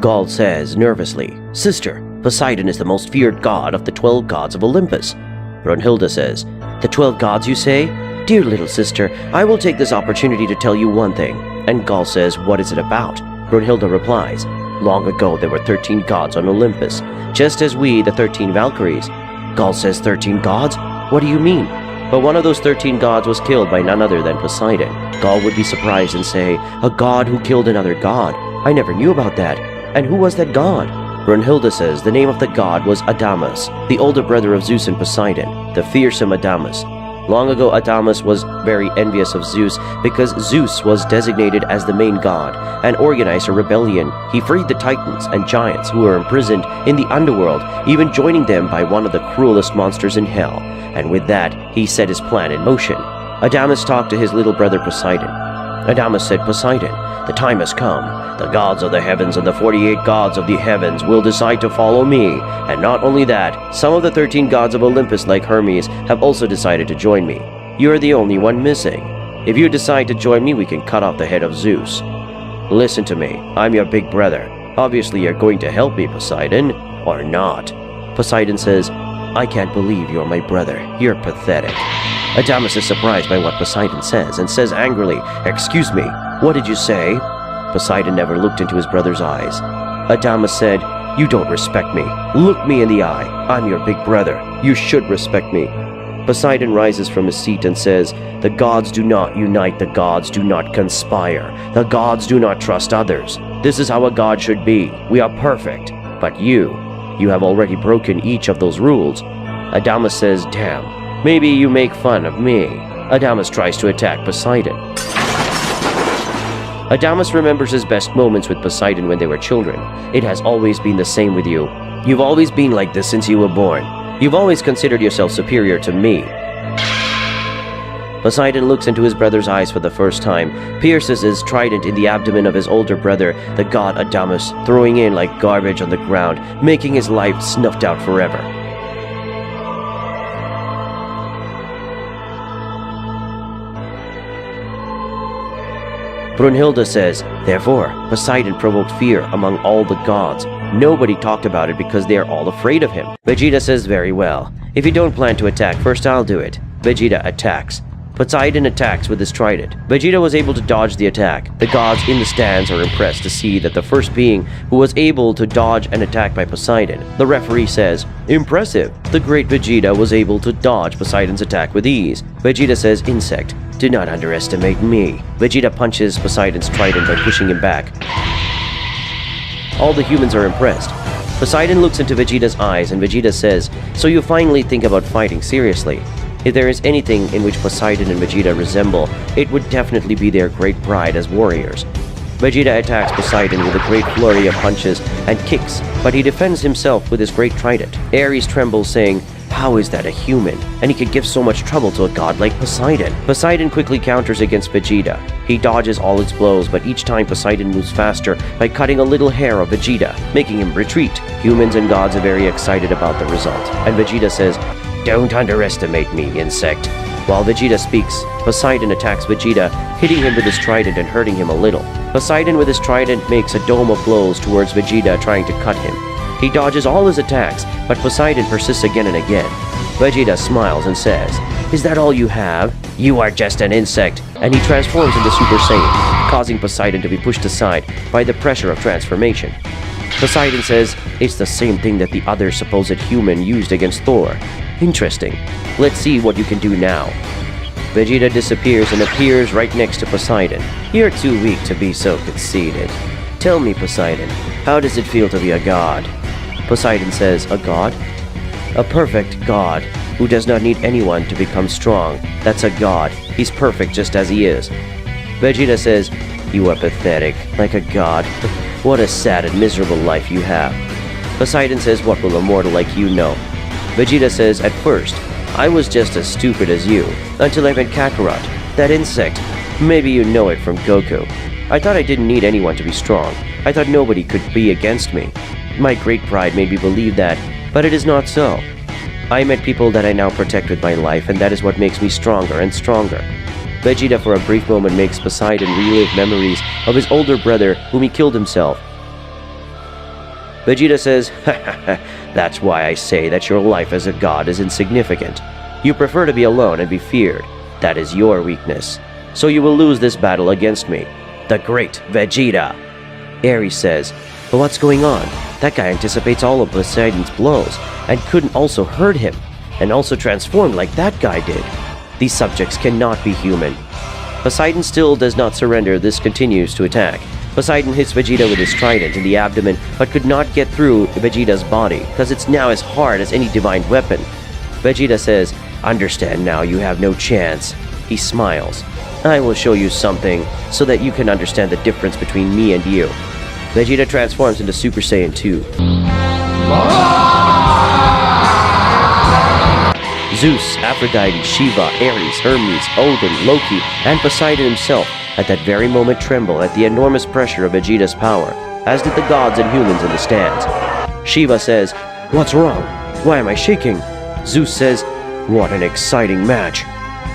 Gaul says nervously, sister, Poseidon is the most feared god of the 12 gods of Olympus. Brunhilde says, the 12 gods you say? Dear little sister, I will take this opportunity to tell you one thing. And Gaul says, what is it about? Brunhilde replies, long ago there were 13 gods on Olympus, just as we, the 13 Valkyries. Gaul says 13 gods? What do you mean? But one of those 13 gods was killed by none other than Poseidon. Gaul would be surprised and say, a god who killed another god? I never knew about that. And who was that god? Brunhilde says the name of the god was Adamas, the older brother of Zeus and Poseidon, the fearsome Adamas. Long ago, Adamas was very envious of Zeus because Zeus was designated as the main god and organized a rebellion. He freed the Titans and giants who were imprisoned in the underworld, even joining them by one of the cruelest monsters in hell. And with that, he set his plan in motion. Adamas talked to his little brother Poseidon. Adamas said, Poseidon, the time has come. The gods of the heavens and the 48 gods of the heavens will decide to follow me. And not only that, some of the 13 gods of Olympus like Hermes have also decided to join me. You are the only one missing. If you decide to join me, we can cut off the head of Zeus. Listen to me, I'm your big brother. Obviously you're going to help me, Poseidon, or not. Poseidon says, "I can't believe you're my brother. You're pathetic." Adamas is surprised by what Poseidon says and says angrily, "Excuse me, what did you say?" Poseidon never looked into his brother's eyes. Adamas said, "You don't respect me. Look me in the eye. I'm your big brother. You should respect me." Poseidon rises from his seat and says, "The gods do not unite, the gods do not conspire, the gods do not trust others. This is how a god should be. We are perfect. But you have already broken each of those rules." Adamas says, "Damn, maybe you make fun of me." Adamas tries to attack Poseidon. Adamas remembers his best moments with Poseidon when they were children. "It has always been the same with you. You've always been like this since you were born. You've always considered yourself superior to me." Poseidon looks into his brother's eyes for the first time, pierces his trident in the abdomen of his older brother, the god Adamas, throwing in like garbage on the ground, making his life snuffed out forever. Brunhilde says, "Therefore, Poseidon provoked fear among all the gods. Nobody talked about it because they are all afraid of him." Vegeta says, "Very well. If you don't plan to attack first, I'll do it." Vegeta attacks. Poseidon attacks with his trident. Vegeta was able to dodge the attack. The gods in the stands are impressed to see that the first being who was able to dodge an attack by Poseidon. The referee says, "Impressive. The great Vegeta was able to dodge Poseidon's attack with ease." Vegeta says, "Insect, do not underestimate me." Vegeta punches Poseidon's trident by pushing him back. All the humans are impressed. Poseidon looks into Vegeta's eyes and Vegeta says, "So you finally think about fighting seriously." If there is anything in which Poseidon and Vegeta resemble, it would definitely be their great pride as warriors. Vegeta attacks Poseidon with a great flurry of punches and kicks, but he defends himself with his great trident. Ares trembles, saying, "How is that a human? And he could give so much trouble to a god like Poseidon." Poseidon quickly counters against Vegeta. He dodges all its blows, but each time Poseidon moves faster by cutting a little hair of Vegeta, making him retreat. Humans and gods are very excited about the result, and Vegeta says, "Don't underestimate me, insect." While Vegeta speaks, Poseidon attacks Vegeta, hitting him with his trident and hurting him a little. Poseidon with his trident makes a dome of blows towards Vegeta, trying to cut him. He dodges all his attacks, but Poseidon persists again and again. Vegeta smiles and says, "Is that all you have? You are just an insect." And he transforms into Super Saiyan, causing Poseidon to be pushed aside by the pressure of transformation. Poseidon says, "It's the same thing that the other supposed human used against Thor. Interesting. Let's see what you can do now." Vegeta disappears and appears right next to Poseidon. "You're too weak to be so conceited. Tell me, Poseidon, how does it feel to be a god?" Poseidon says, "A god? A perfect god who does not need anyone to become strong. That's a god. He's perfect just as he is." Vegeta says, "You are pathetic, like a god. What a sad and miserable life you have." Poseidon says, "What will a mortal like you know?" Vegeta says, "At first, I was just as stupid as you, until I met Kakarot, that insect. Maybe you know it from Goku. I thought I didn't need anyone to be strong. I thought nobody could be against me. My great pride made me believe that, but it is not so. I met people that I now protect with my life, and that is what makes me stronger and stronger." Vegeta for a brief moment makes Poseidon relive memories of his older brother whom he killed himself. Vegeta says, "Ha ha ha, that's why I say that your life as a god is insignificant. You prefer to be alone and be feared. That is your weakness. So you will lose this battle against me, the great Vegeta." Ares says, "But what's going on? That guy anticipates all of Poseidon's blows, and couldn't also hurt him, and also transformed like that guy did. These subjects cannot be human." Poseidon still does not surrender. This continues to attack. Poseidon hits Vegeta with his trident in the abdomen, but could not get through Vegeta's body, because it's now as hard as any divine weapon. Vegeta says, "Understand now, you have no chance." He smiles. "I will show you something, so that you can understand the difference between me and you." Vegeta transforms into Super Saiyan 2. Zeus, Aphrodite, Shiva, Ares, Hermes, Odin, Loki, and Poseidon himself at that very moment tremble at the enormous pressure of Vegeta's power, as did the gods and humans in the stands. Shiva says, "What's wrong? Why am I shaking?" Zeus says, "What an exciting match."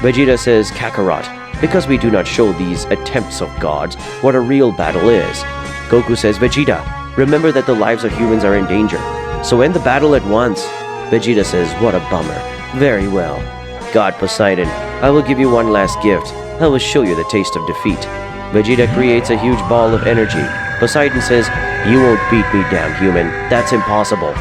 Vegeta says, "Kakarot, because we do not show these attempts of gods what a real battle is." Goku says, "Vegeta, remember that the lives of humans are in danger. So end the battle at once. Vegeta says, what a bummer. Very well. God Poseidon, I will give you one last gift. I will show you the taste of defeat. Vegeta creates a huge ball of energy. Poseidon says, you won't beat me down, human. That's impossible.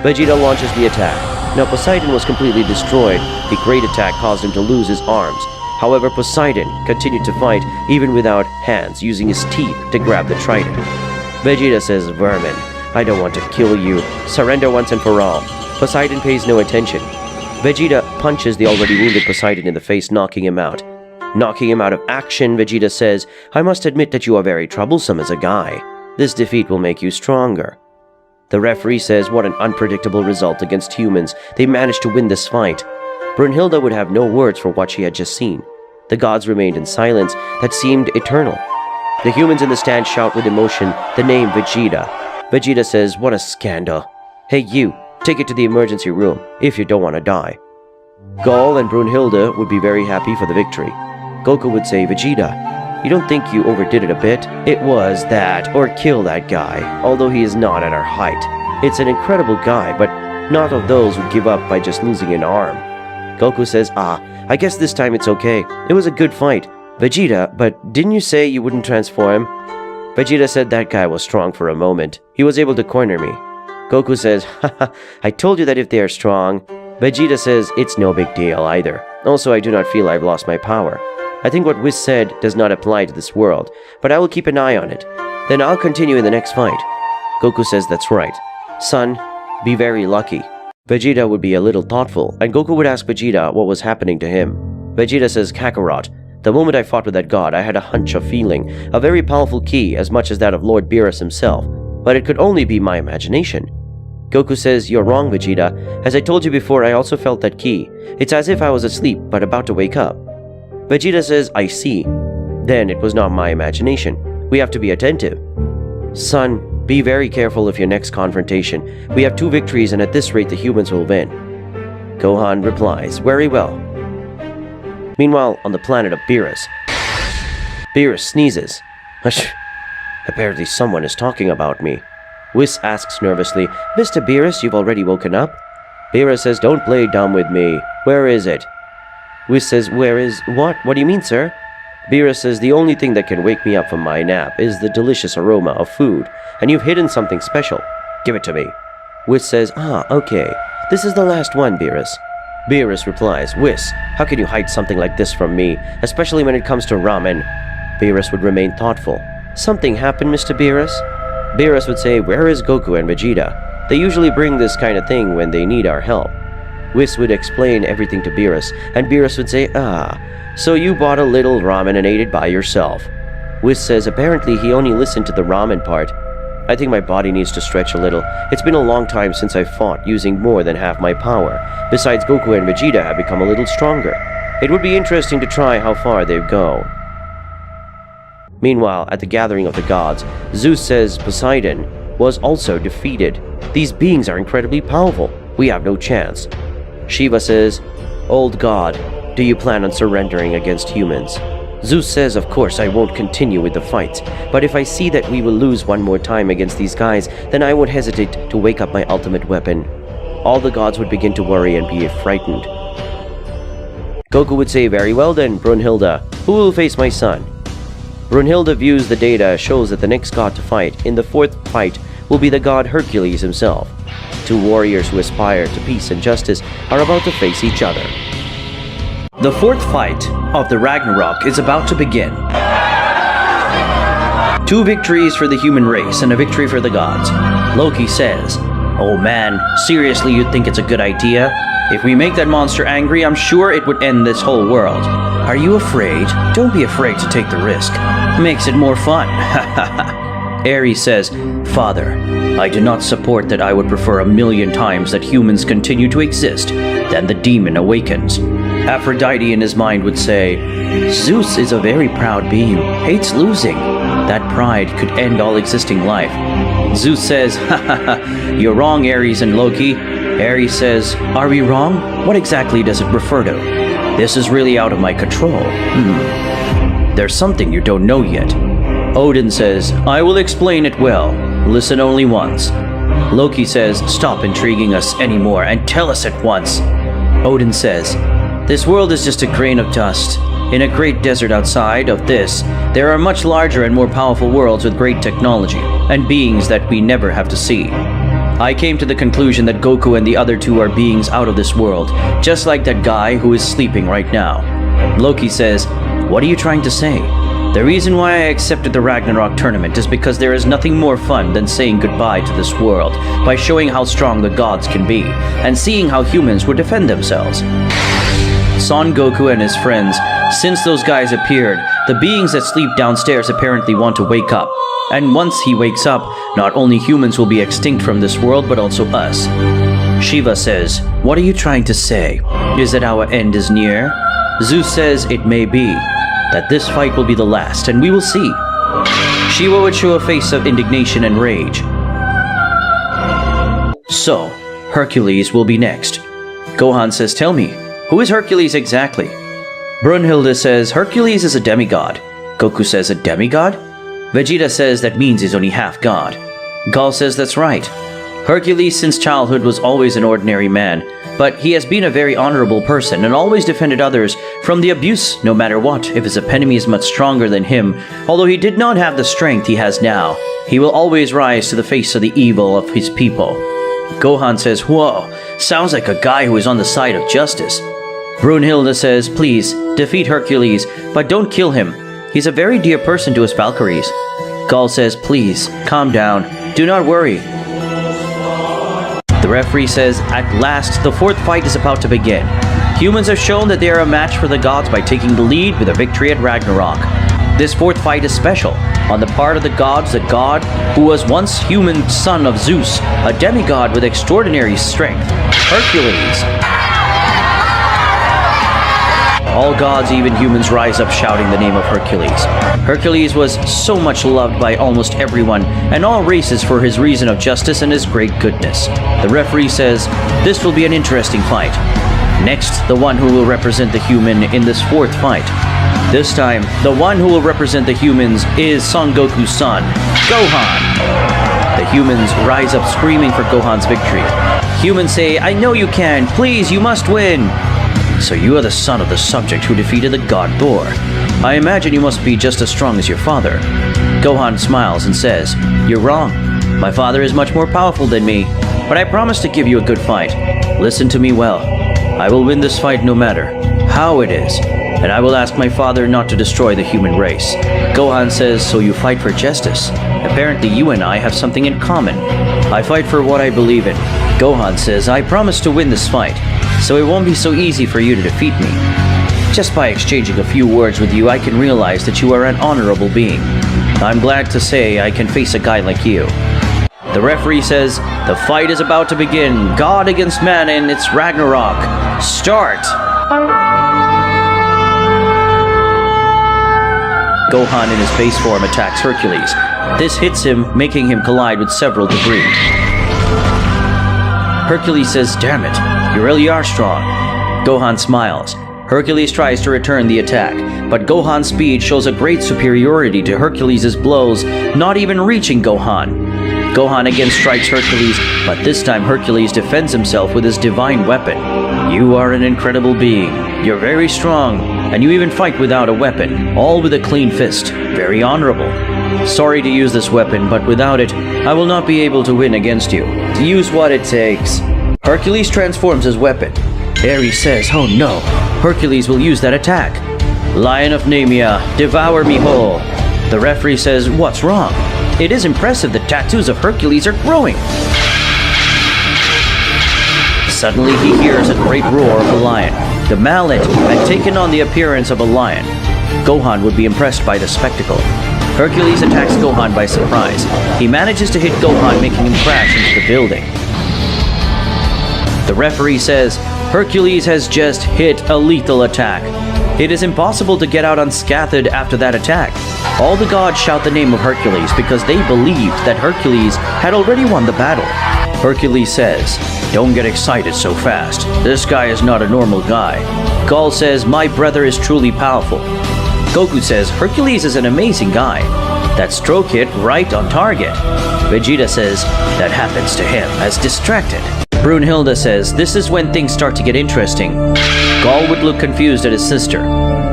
Vegeta launches the attack. Now Poseidon was completely destroyed. The great attack caused him to lose his arms. However, Poseidon continued to fight even without hands, using his teeth to grab the trident. Vegeta says, vermin, I don't want to kill you. Surrender once and for all. Poseidon pays no attention. Vegeta punches the already wounded Poseidon in the face, knocking him out. Knocking him out of action, Vegeta says, I must admit that you are very troublesome as a guy. This defeat will make you stronger. The referee says, what an unpredictable result against humans. They managed to win this fight. Brunhilde would have no words for what she had just seen. The gods remained in silence that seemed eternal. The humans in the stand shout with emotion the name Vegeta. Vegeta says, what a scandal. Hey you, take it to the emergency room if you don't want to die. Gaul and Brunhilde would be very happy for the victory. Goku would say, Vegeta, you don't think you overdid it a bit? It was that, or kill that guy, although he is not at our height. It's an incredible guy, but not of those who give up by just losing an arm. Goku says, I guess this time it's okay. It was a good fight. Vegeta, but didn't you say you wouldn't transform? Vegeta said that guy was strong for a moment. He was able to corner me. Goku says, haha, I told you that if they are strong. Vegeta says, it's no big deal either. Also, I do not feel I've lost my power. I think what Whis said does not apply to this world, but I will keep an eye on it. Then I'll continue in the next fight. Goku says that's right. Son, be very lucky. Vegeta would be a little thoughtful, and Goku would ask Vegeta what was happening to him. Vegeta says, Kakarot, the moment I fought with that god, I had a hunch of feeling, a very powerful ki as much as that of Lord Beerus himself, but it could only be my imagination. Goku says, you're wrong, Vegeta. As I told you before, I also felt that ki. It's as if I was asleep, but about to wake up. Vegeta says, I see. Then it was not my imagination. We have to be attentive. Son, be very careful of your next confrontation. We have 2 victories, and at this rate the humans will win. Gohan replies, very well. Meanwhile, on the planet of Beerus, Beerus sneezes. Apparently someone is talking about me. Whis asks nervously, Mr. Beerus, you've already woken up? Beerus says, don't play dumb with me. Where is it? Whis says, where is... What? What do you mean, sir? Beerus says, the only thing that can wake me up from my nap is the delicious aroma of food, and you've hidden something special. Give it to me. Whis says, okay. This is the last one, Beerus. Beerus replies, Whis, how can you hide something like this from me, especially when it comes to ramen? Beerus would remain thoughtful. Something happened, Mr. Beerus? Beerus would say, where is Goku and Vegeta? They usually bring this kind of thing when they need our help. Whis would explain everything to Beerus, and Beerus would say, so you bought a little ramen and ate it by yourself. Whis says, apparently he only listened to the ramen part. I think my body needs to stretch a little. It's been a long time since I fought using more than half my power. Besides, Goku and Vegeta have become a little stronger. It would be interesting to try how far they've gone. Meanwhile, at the gathering of the gods, Zeus says Poseidon was also defeated. These beings are incredibly powerful. We have no chance. Shiva says, Old God, do you plan on surrendering against humans? Zeus says, of course I won't continue with the fights, but if I see that we will lose one more time against these guys, then I won't hesitate to wake up my ultimate weapon. All the gods would begin to worry and be frightened. Goku would say, very well then, Brunhilde, who will face my son? Brunhilde views the data, shows that the next god to fight in the 4th fight will be the god Hercules himself. 2 warriors who aspire to peace and justice are about to face each other. The 4th fight of the Ragnarok is about to begin. 2 victories for the human race and a victory for the gods. Loki says, oh man, seriously you think it's a good idea? If we make that monster angry, I'm sure it would end this whole world. Are you afraid? Don't be afraid to take the risk. Makes it more fun. Ares says, Father, I do not support that. I would prefer 1,000,000 times that humans continue to exist than the demon awakens. Aphrodite in his mind would say, Zeus is a very proud being, hates losing. That pride could end all existing life. Zeus says, you're wrong, Ares and Loki. Ares says, are we wrong? What exactly does it refer to? This is really out of my control. There's something you don't know yet. Odin says, I will explain it well. Listen only once. Loki says, "Stop intriguing us anymore and tell us at once." Odin says, "This world is just a grain of dust. In a great desert outside of this, there are much larger and more powerful worlds with great technology, and beings that we never have to see. I came to the conclusion that Goku and the other two are beings out of this world, just like that guy who is sleeping right now." Loki says, "What are you trying to say?" "The reason why I accepted the Ragnarok tournament is because there is nothing more fun than saying goodbye to this world by showing how strong the gods can be, and seeing how humans would defend themselves." Son Goku and his friends, since those guys appeared, the beings that sleep downstairs apparently want to wake up. And once he wakes up, not only humans will be extinct from this world, but also us. Shiva says, "What are you trying to say? Is that our end is near?" Zeus says it may be, that this fight will be the last, and we will see. Shiva would show a face of indignation and rage. So, Hercules will be next. Gohan says, "Tell me, who is Hercules exactly?" Brunhilde says, "Hercules is a demigod." Goku says, "A demigod?" Vegeta says that means he's only half god. Gal says that's right. Hercules since childhood was always an ordinary man, but he has been a very honorable person and always defended others from the abuse no matter what if his enemy is much stronger than him. Although he did not have the strength he has now, he will always rise to the face of the evil of his people. Gohan says, "Whoa, sounds like a guy who is on the side of justice." Brunhilde says, "Please, defeat Hercules, but don't kill him. He's a very dear person to us Valkyries." Gal says, "Please, calm down. Do not worry." The referee says, "At last, the fourth fight is about to begin. Humans have shown that they are a match for the gods by taking the lead with a victory at Ragnarok. This fourth fight is special. On the part of the gods, the god who was once human son of Zeus, a demigod with extraordinary strength, Hercules." All gods, even humans, rise up shouting the name of Hercules. Hercules was so much loved by almost everyone and all races for his reason of justice and his great goodness. The referee says, "This will be an interesting fight." Next, the one who will represent the human in this fourth fight. This time, the one who will represent the humans is Son Goku's son, Gohan. The humans rise up screaming for Gohan's victory. Humans say, "I know you can. Please, you must win." "So you are the son of the subject who defeated the god Thor. I imagine you must be just as strong as your father." Gohan smiles and says, "You're wrong. My father is much more powerful than me, but I promise to give you a good fight. Listen to me well. I will win this fight no matter how it is, and I will ask my father not to destroy the human race." Gohan says, "So you fight for justice? Apparently you and I have something in common." "I fight for what I believe in." Gohan says, "I promise to win this fight, so it won't be so easy for you to defeat me. Just by exchanging a few words with you, I can realize that you are an honorable being. I'm glad to say I can face a guy like you." The referee says, "The fight is about to begin. God against man, and it's Ragnarok. Start!" Gohan in his base form attacks Hercules. This hits him, making him collide with several debris. Hercules says, "Damn it, you really are strong." Gohan smiles. Hercules tries to return the attack, but Gohan's speed shows a great superiority to Hercules' blows, not even reaching Gohan. Gohan again strikes Hercules, but this time Hercules defends himself with his divine weapon. "You are an incredible being. You're very strong, and you even fight without a weapon, all with a clean fist. Very honorable. Sorry to use this weapon, but without it, I will not be able to win against you. Use what it takes." Hercules transforms his weapon. Ares says, "Oh no, Hercules will use that attack." "Lion of Nemea, devour me whole." The referee says, "What's wrong? It is impressive the tattoos of Hercules are growing." Suddenly he hears a great roar of a lion. The mallet had taken on the appearance of a lion. Gohan would be impressed by the spectacle. Hercules attacks Gohan by surprise. He manages to hit Gohan, making him crash into the building. The referee says, "Hercules has just hit a lethal attack. It is impossible to get out unscathed after that attack." All the gods shout the name of Hercules because they believed that Hercules had already won the battle. Hercules says, "Don't get excited so fast. This guy is not a normal guy." Gaul says, "My brother is truly powerful." Goku says, "Hercules is an amazing guy." That stroke hit right on target. Vegeta says that happens to him as distracted. Brunhilde says this is when things start to get interesting. Gaul would look confused at his sister.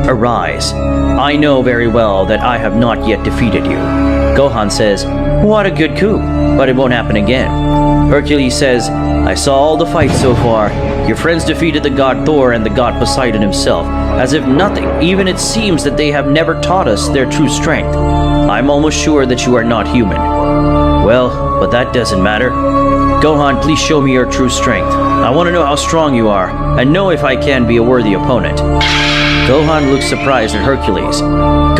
Arise. I know very well that I have not yet defeated you. Gohan says, what a good coup, but it won't happen again. Hercules says, I saw all the fights so far. Your friends defeated the god Thor and the god Poseidon himself, as if nothing, even it seems that they have never taught us their true strength. I'm almost sure that you are not human. Well, but that doesn't matter. Gohan, please show me your true strength. I want to know how strong you are, and know if I can be a worthy opponent. Gohan looks surprised at Hercules.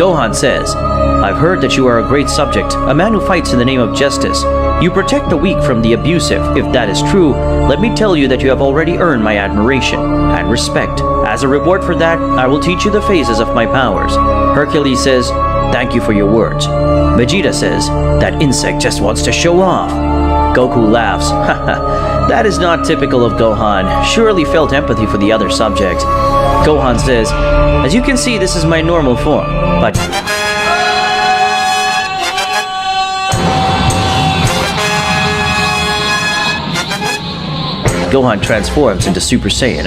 Gohan says, I've heard that you are a great subject, a man who fights in the name of justice. You protect the weak from the abusive. If that is true, let me tell you that you have already earned my admiration and respect. As a reward for that, I will teach you the phases of my powers. Hercules says, thank you for your words. Vegeta says, that insect just wants to show off. Goku laughs. Haha, that is not typical of Gohan. Surely felt empathy for the other subject. Gohan says, as you can see, this is my normal form, but... Gohan transforms into Super Saiyan.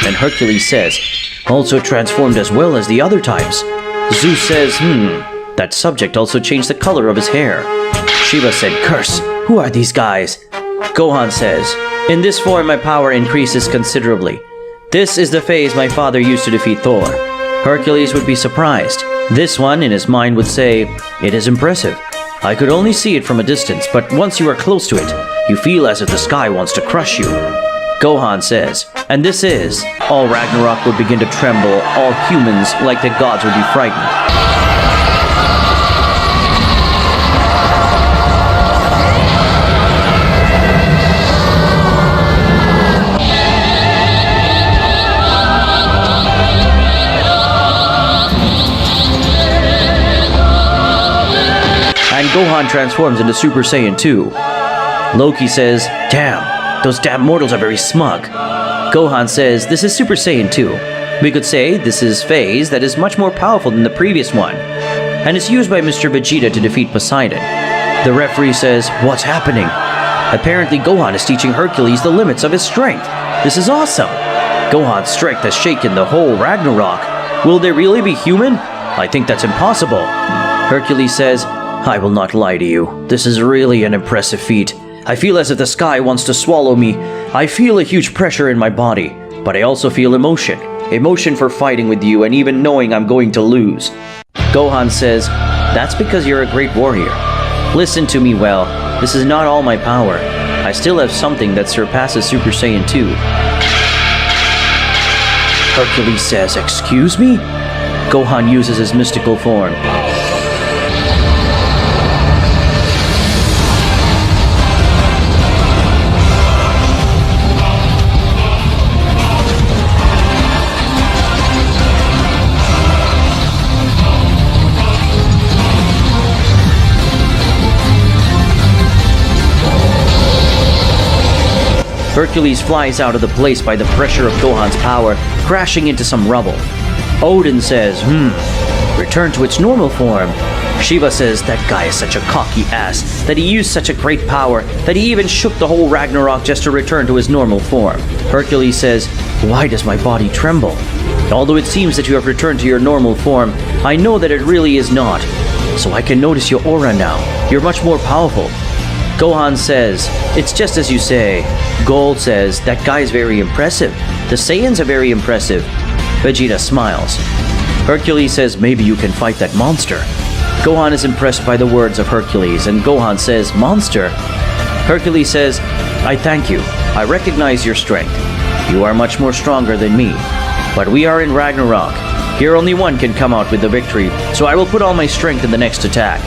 And Hercules says, also transformed as well as the other types. Zeus says, that subject also changed the color of his hair. Shiva said, curse, who are these guys? Gohan says, in this form my power increases considerably. This is the phase my father used to defeat Thor. Hercules would be surprised. This one, in his mind, would say, it is impressive. I could only see it from a distance, but once you are close to it, you feel as if the sky wants to crush you. Gohan says, and this is, all Ragnarok would begin to tremble, all humans, like the gods, would be frightened. And Gohan transforms into Super Saiyan 2. Loki says, damn, those damn mortals are very smug. Gohan says, this is Super Saiyan 2. We could say this is phase that is much more powerful than the previous one, and it's used by Mr. Vegeta to defeat Poseidon. The referee says, what's happening? Apparently Gohan is teaching Hercules the limits of his strength. This is awesome. Gohan's strength has shaken the whole Ragnarok. Will they really be human? I think that's impossible. Hercules says, I will not lie to you. This is really an impressive feat. I feel as if the sky wants to swallow me. I feel a huge pressure in my body, but I also feel emotion. Emotion for fighting with you and even knowing I'm going to lose. Gohan says, that's because you're a great warrior. Listen to me well. This is not all my power. I still have something that surpasses Super Saiyan 2. Hercules says, excuse me? Gohan uses his mystical form. Hercules flies out of the place by the pressure of Gohan's power, crashing into some rubble. Odin says, return to its normal form. Shiva says that guy is such a cocky ass, that he used such a great power, that he even shook the whole Ragnarok just to return to his normal form. Hercules says, why does my body tremble? Although it seems that you have returned to your normal form, I know that it really is not. So I can notice your aura now. You're much more powerful. Gohan says, it's just as you say. Gold says, that guy is very impressive. The Saiyans are very impressive. Vegeta smiles. Hercules says, maybe you can fight that monster. Gohan is impressed by the words of Hercules, and Gohan says, monster? Hercules says, I thank you. I recognize your strength. You are much more stronger than me. But we are in Ragnarok. Here only one can come out with the victory, so I will put all my strength in the next attack.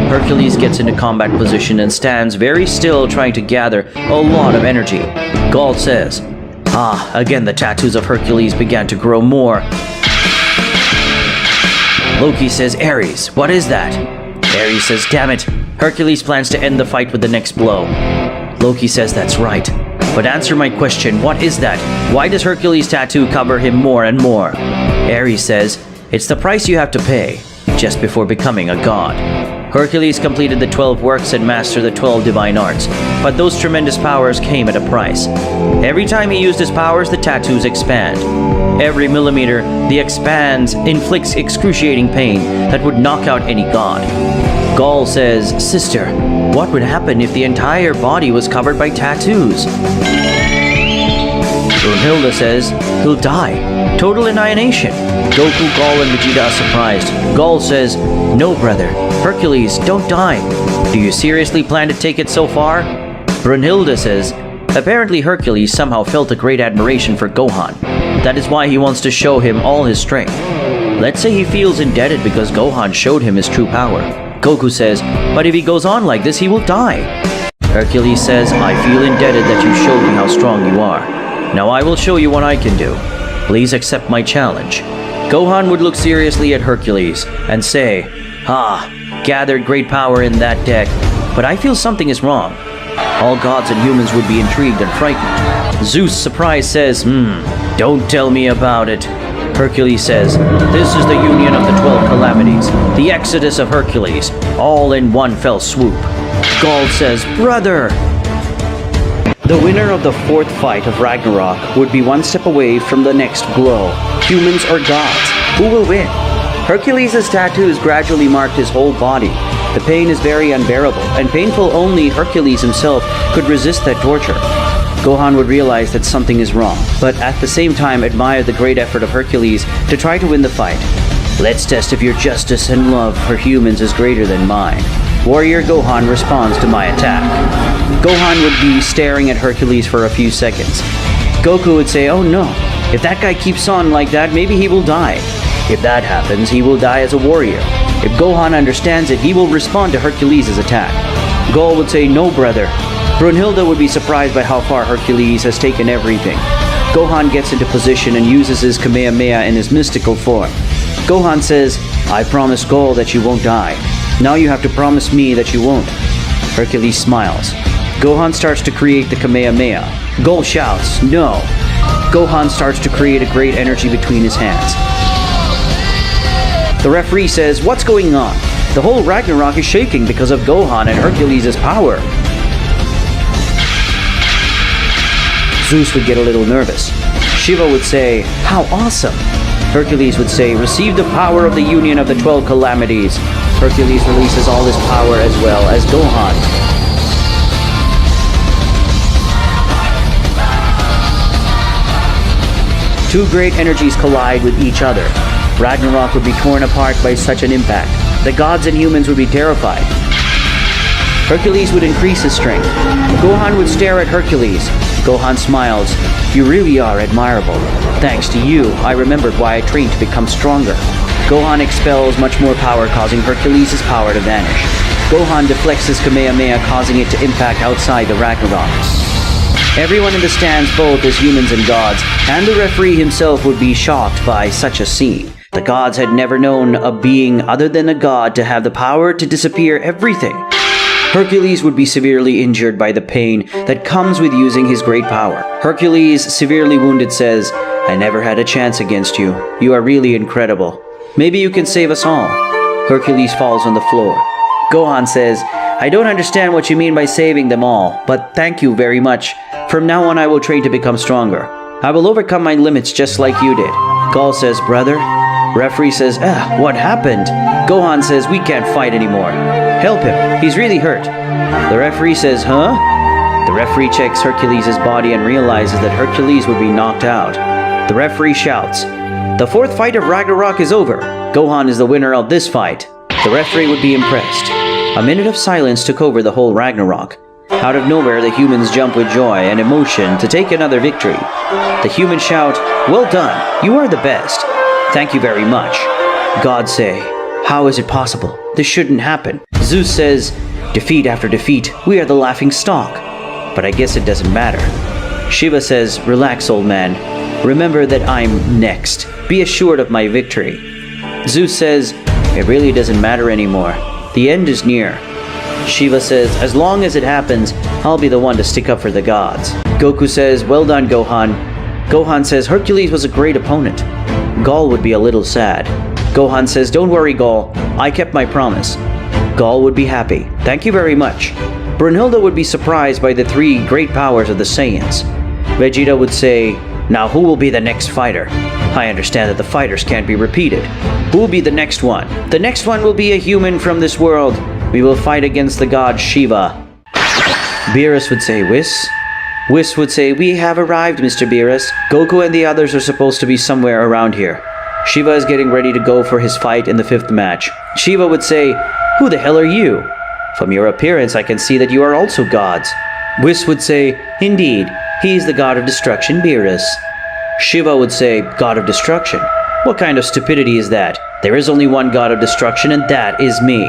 Hercules gets into combat position and stands very still, trying to gather a lot of energy. Gaul says, again the tattoos of Hercules began to grow more. Loki says, Ares, what is that? Ares says, damn it. Hercules plans to end the fight with the next blow. Loki says, that's right. But answer my question, what is that? Why does Hercules' tattoo cover him more and more? Ares says, it's the price you have to pay. just before becoming a god. Hercules completed the 12 works and mastered the 12 divine arts, but those tremendous powers came at a price. Every time he used his powers, the tattoos expand. Every millimeter the expands inflicts excruciating pain that would knock out any god. Gaul says, "Sister, what would happen if the entire body was covered by tattoos?" Brunhilde says, "He'll die. Total annihilation." Goku, Gaul, and Vegeta are surprised. Gaul says, "No, brother. Hercules, don't die. Do you seriously plan to take it so far?" Brunhilde says, apparently Hercules somehow felt a great admiration for Gohan. That is why he wants to show him all his strength. Let's say he feels indebted because Gohan showed him his true power. Goku says, "But if he goes on like this, he will die." Hercules says, "I feel indebted that you showed me how strong you are. Now I will show you what I can do. Please accept my challenge." Gohan would look seriously at Hercules and say, gathered great power in that deck, but I feel something is wrong. All gods and humans would be intrigued and frightened. Zeus, surprised, says, "Don't tell me about it." Hercules says, "This is the union of the 12 calamities, the exodus of Hercules, all in one fell swoop." Gaul says, "Brother!" The winner of the 4th fight of Ragnarok would be one step away from the next blow. Humans or gods? Who will win? Hercules' tattoos gradually marked his whole body. The pain is very unbearable, and painful only Hercules himself could resist that torture. Gohan would realize that something is wrong, but at the same time admire the great effort of Hercules to try to win the fight. "Let's test if your justice and love for humans is greater than mine." Warrior Gohan responds to my attack. Gohan would be staring at Hercules for a few seconds. Goku would say, "Oh no, if that guy keeps on like that, maybe he will die. If that happens, he will die as a warrior. If Gohan understands it, he will respond to Hercules' attack." Gaul would say, "No, brother." Brunhilde would be surprised by how far Hercules has taken everything. Gohan gets into position and uses his Kamehameha in his mystical form. Gohan says, "I promise Gaul that you won't die. Now you have to promise me that you won't." Hercules smiles. Gohan starts to create the Kamehameha. Gaul shouts, "No." Gohan starts to create a great energy between his hands. The referee says, "What's going on? The whole Ragnarok is shaking because of Gohan and Hercules' power." Zeus would get a little nervous. Shiva would say, "How awesome." Hercules would say, "Receive the power of the union of the 12 calamities." Hercules releases all his power as well as Gohan. Two great energies collide with each other. Ragnarok would be torn apart by such an impact. The gods and humans would be terrified. Hercules would increase his strength. Gohan would stare at Hercules. Gohan smiles. "You really are admirable. Thanks to you, I remembered why I trained to become stronger." Gohan expels much more power, causing Hercules' power to vanish. Gohan deflects his Kamehameha, causing it to impact outside the Ragnarok. Everyone in the stands, both as humans and gods, and the referee himself would be shocked by such a scene. The gods had never known a being other than a god to have the power to disappear everything. Hercules would be severely injured by the pain that comes with using his great power. Hercules, severely wounded, says, "I never had a chance against you. You are really incredible. Maybe you can save us all." Hercules falls on the floor. Gohan says, "I don't understand what you mean by saving them all, but thank you very much. From now on I will train to become stronger. I will overcome my limits just like you did." Gaul says, "Brother?" Referee says, "What happened?" Gohan says, "We can't fight anymore. Help him. He's really hurt." The referee says, "Huh?" The referee checks Hercules' body and realizes that Hercules would be knocked out. The referee shouts, "The 4th fight of Ragnarok is over. Gohan is the winner of this fight." The referee would be impressed. A minute of silence took over the whole Ragnarok. Out of nowhere, the humans jump with joy and emotion to take another victory. The humans shout, "Well done. You are the best. Thank you very much." Gods say, "How is it possible? This shouldn't happen." Zeus says, "Defeat after defeat, we are the laughing stock." But I guess it doesn't matter. Shiva says, "Relax, old man. Remember that I'm next. Be assured of my victory." Zeus says, "It really doesn't matter anymore. The end is near." Shiva says, "As long as it happens, I'll be the one to stick up for the gods." Goku says, "Well done, Gohan." Gohan says, "Hercules was a great opponent." Gaul would be a little sad. Gohan says, "Don't worry, Gaul. I kept my promise." Gaul would be happy. "Thank you very much." Brunhilde would be surprised by the three great powers of the Saiyans. Vegeta would say, "Now who will be the next fighter? I understand that the fighters can't be repeated. Who will be the next one?" "The next one will be a human from this world. We will fight against the god Shiva." Beerus would say, "Whis?" Whis would say, "We have arrived, Mr. Beerus. Goku and the others are supposed to be somewhere around here. Shiva is getting ready to go for his fight in the 5th match." Shiva would say, "Who the hell are you? From your appearance, I can see that you are also gods." Whis would say, "Indeed, he is the god of destruction, Beerus." Shiva would say, "God of destruction? What kind of stupidity is that? There is only one god of destruction, and that is me.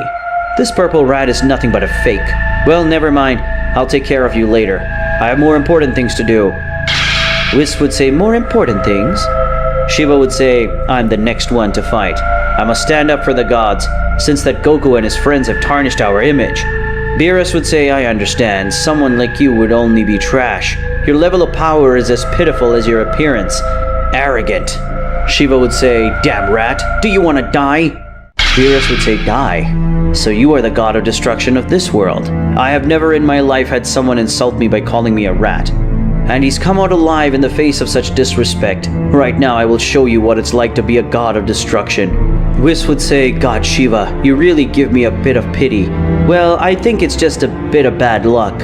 This purple rat is nothing but a fake. Well, never mind. I'll take care of you later. I have more important things to do." Whis would say, "More important things?" Shiva would say, "I'm the next one to fight. I must stand up for the gods, since that Goku and his friends have tarnished our image." Beerus would say, "I understand. Someone like you would only be trash. Your level of power is as pitiful as your appearance. Arrogant." Shiva would say, "Damn rat, do you want to die?" Beerus would say, "Die? So you are the god of destruction of this world. I have never in my life had someone insult me by calling me a rat. And he's come out alive in the face of such disrespect. Right now I will show you what it's like to be a god of destruction." Whis would say, "God Shiva, you really give me a bit of pity. Well, I think it's just a bit of bad luck."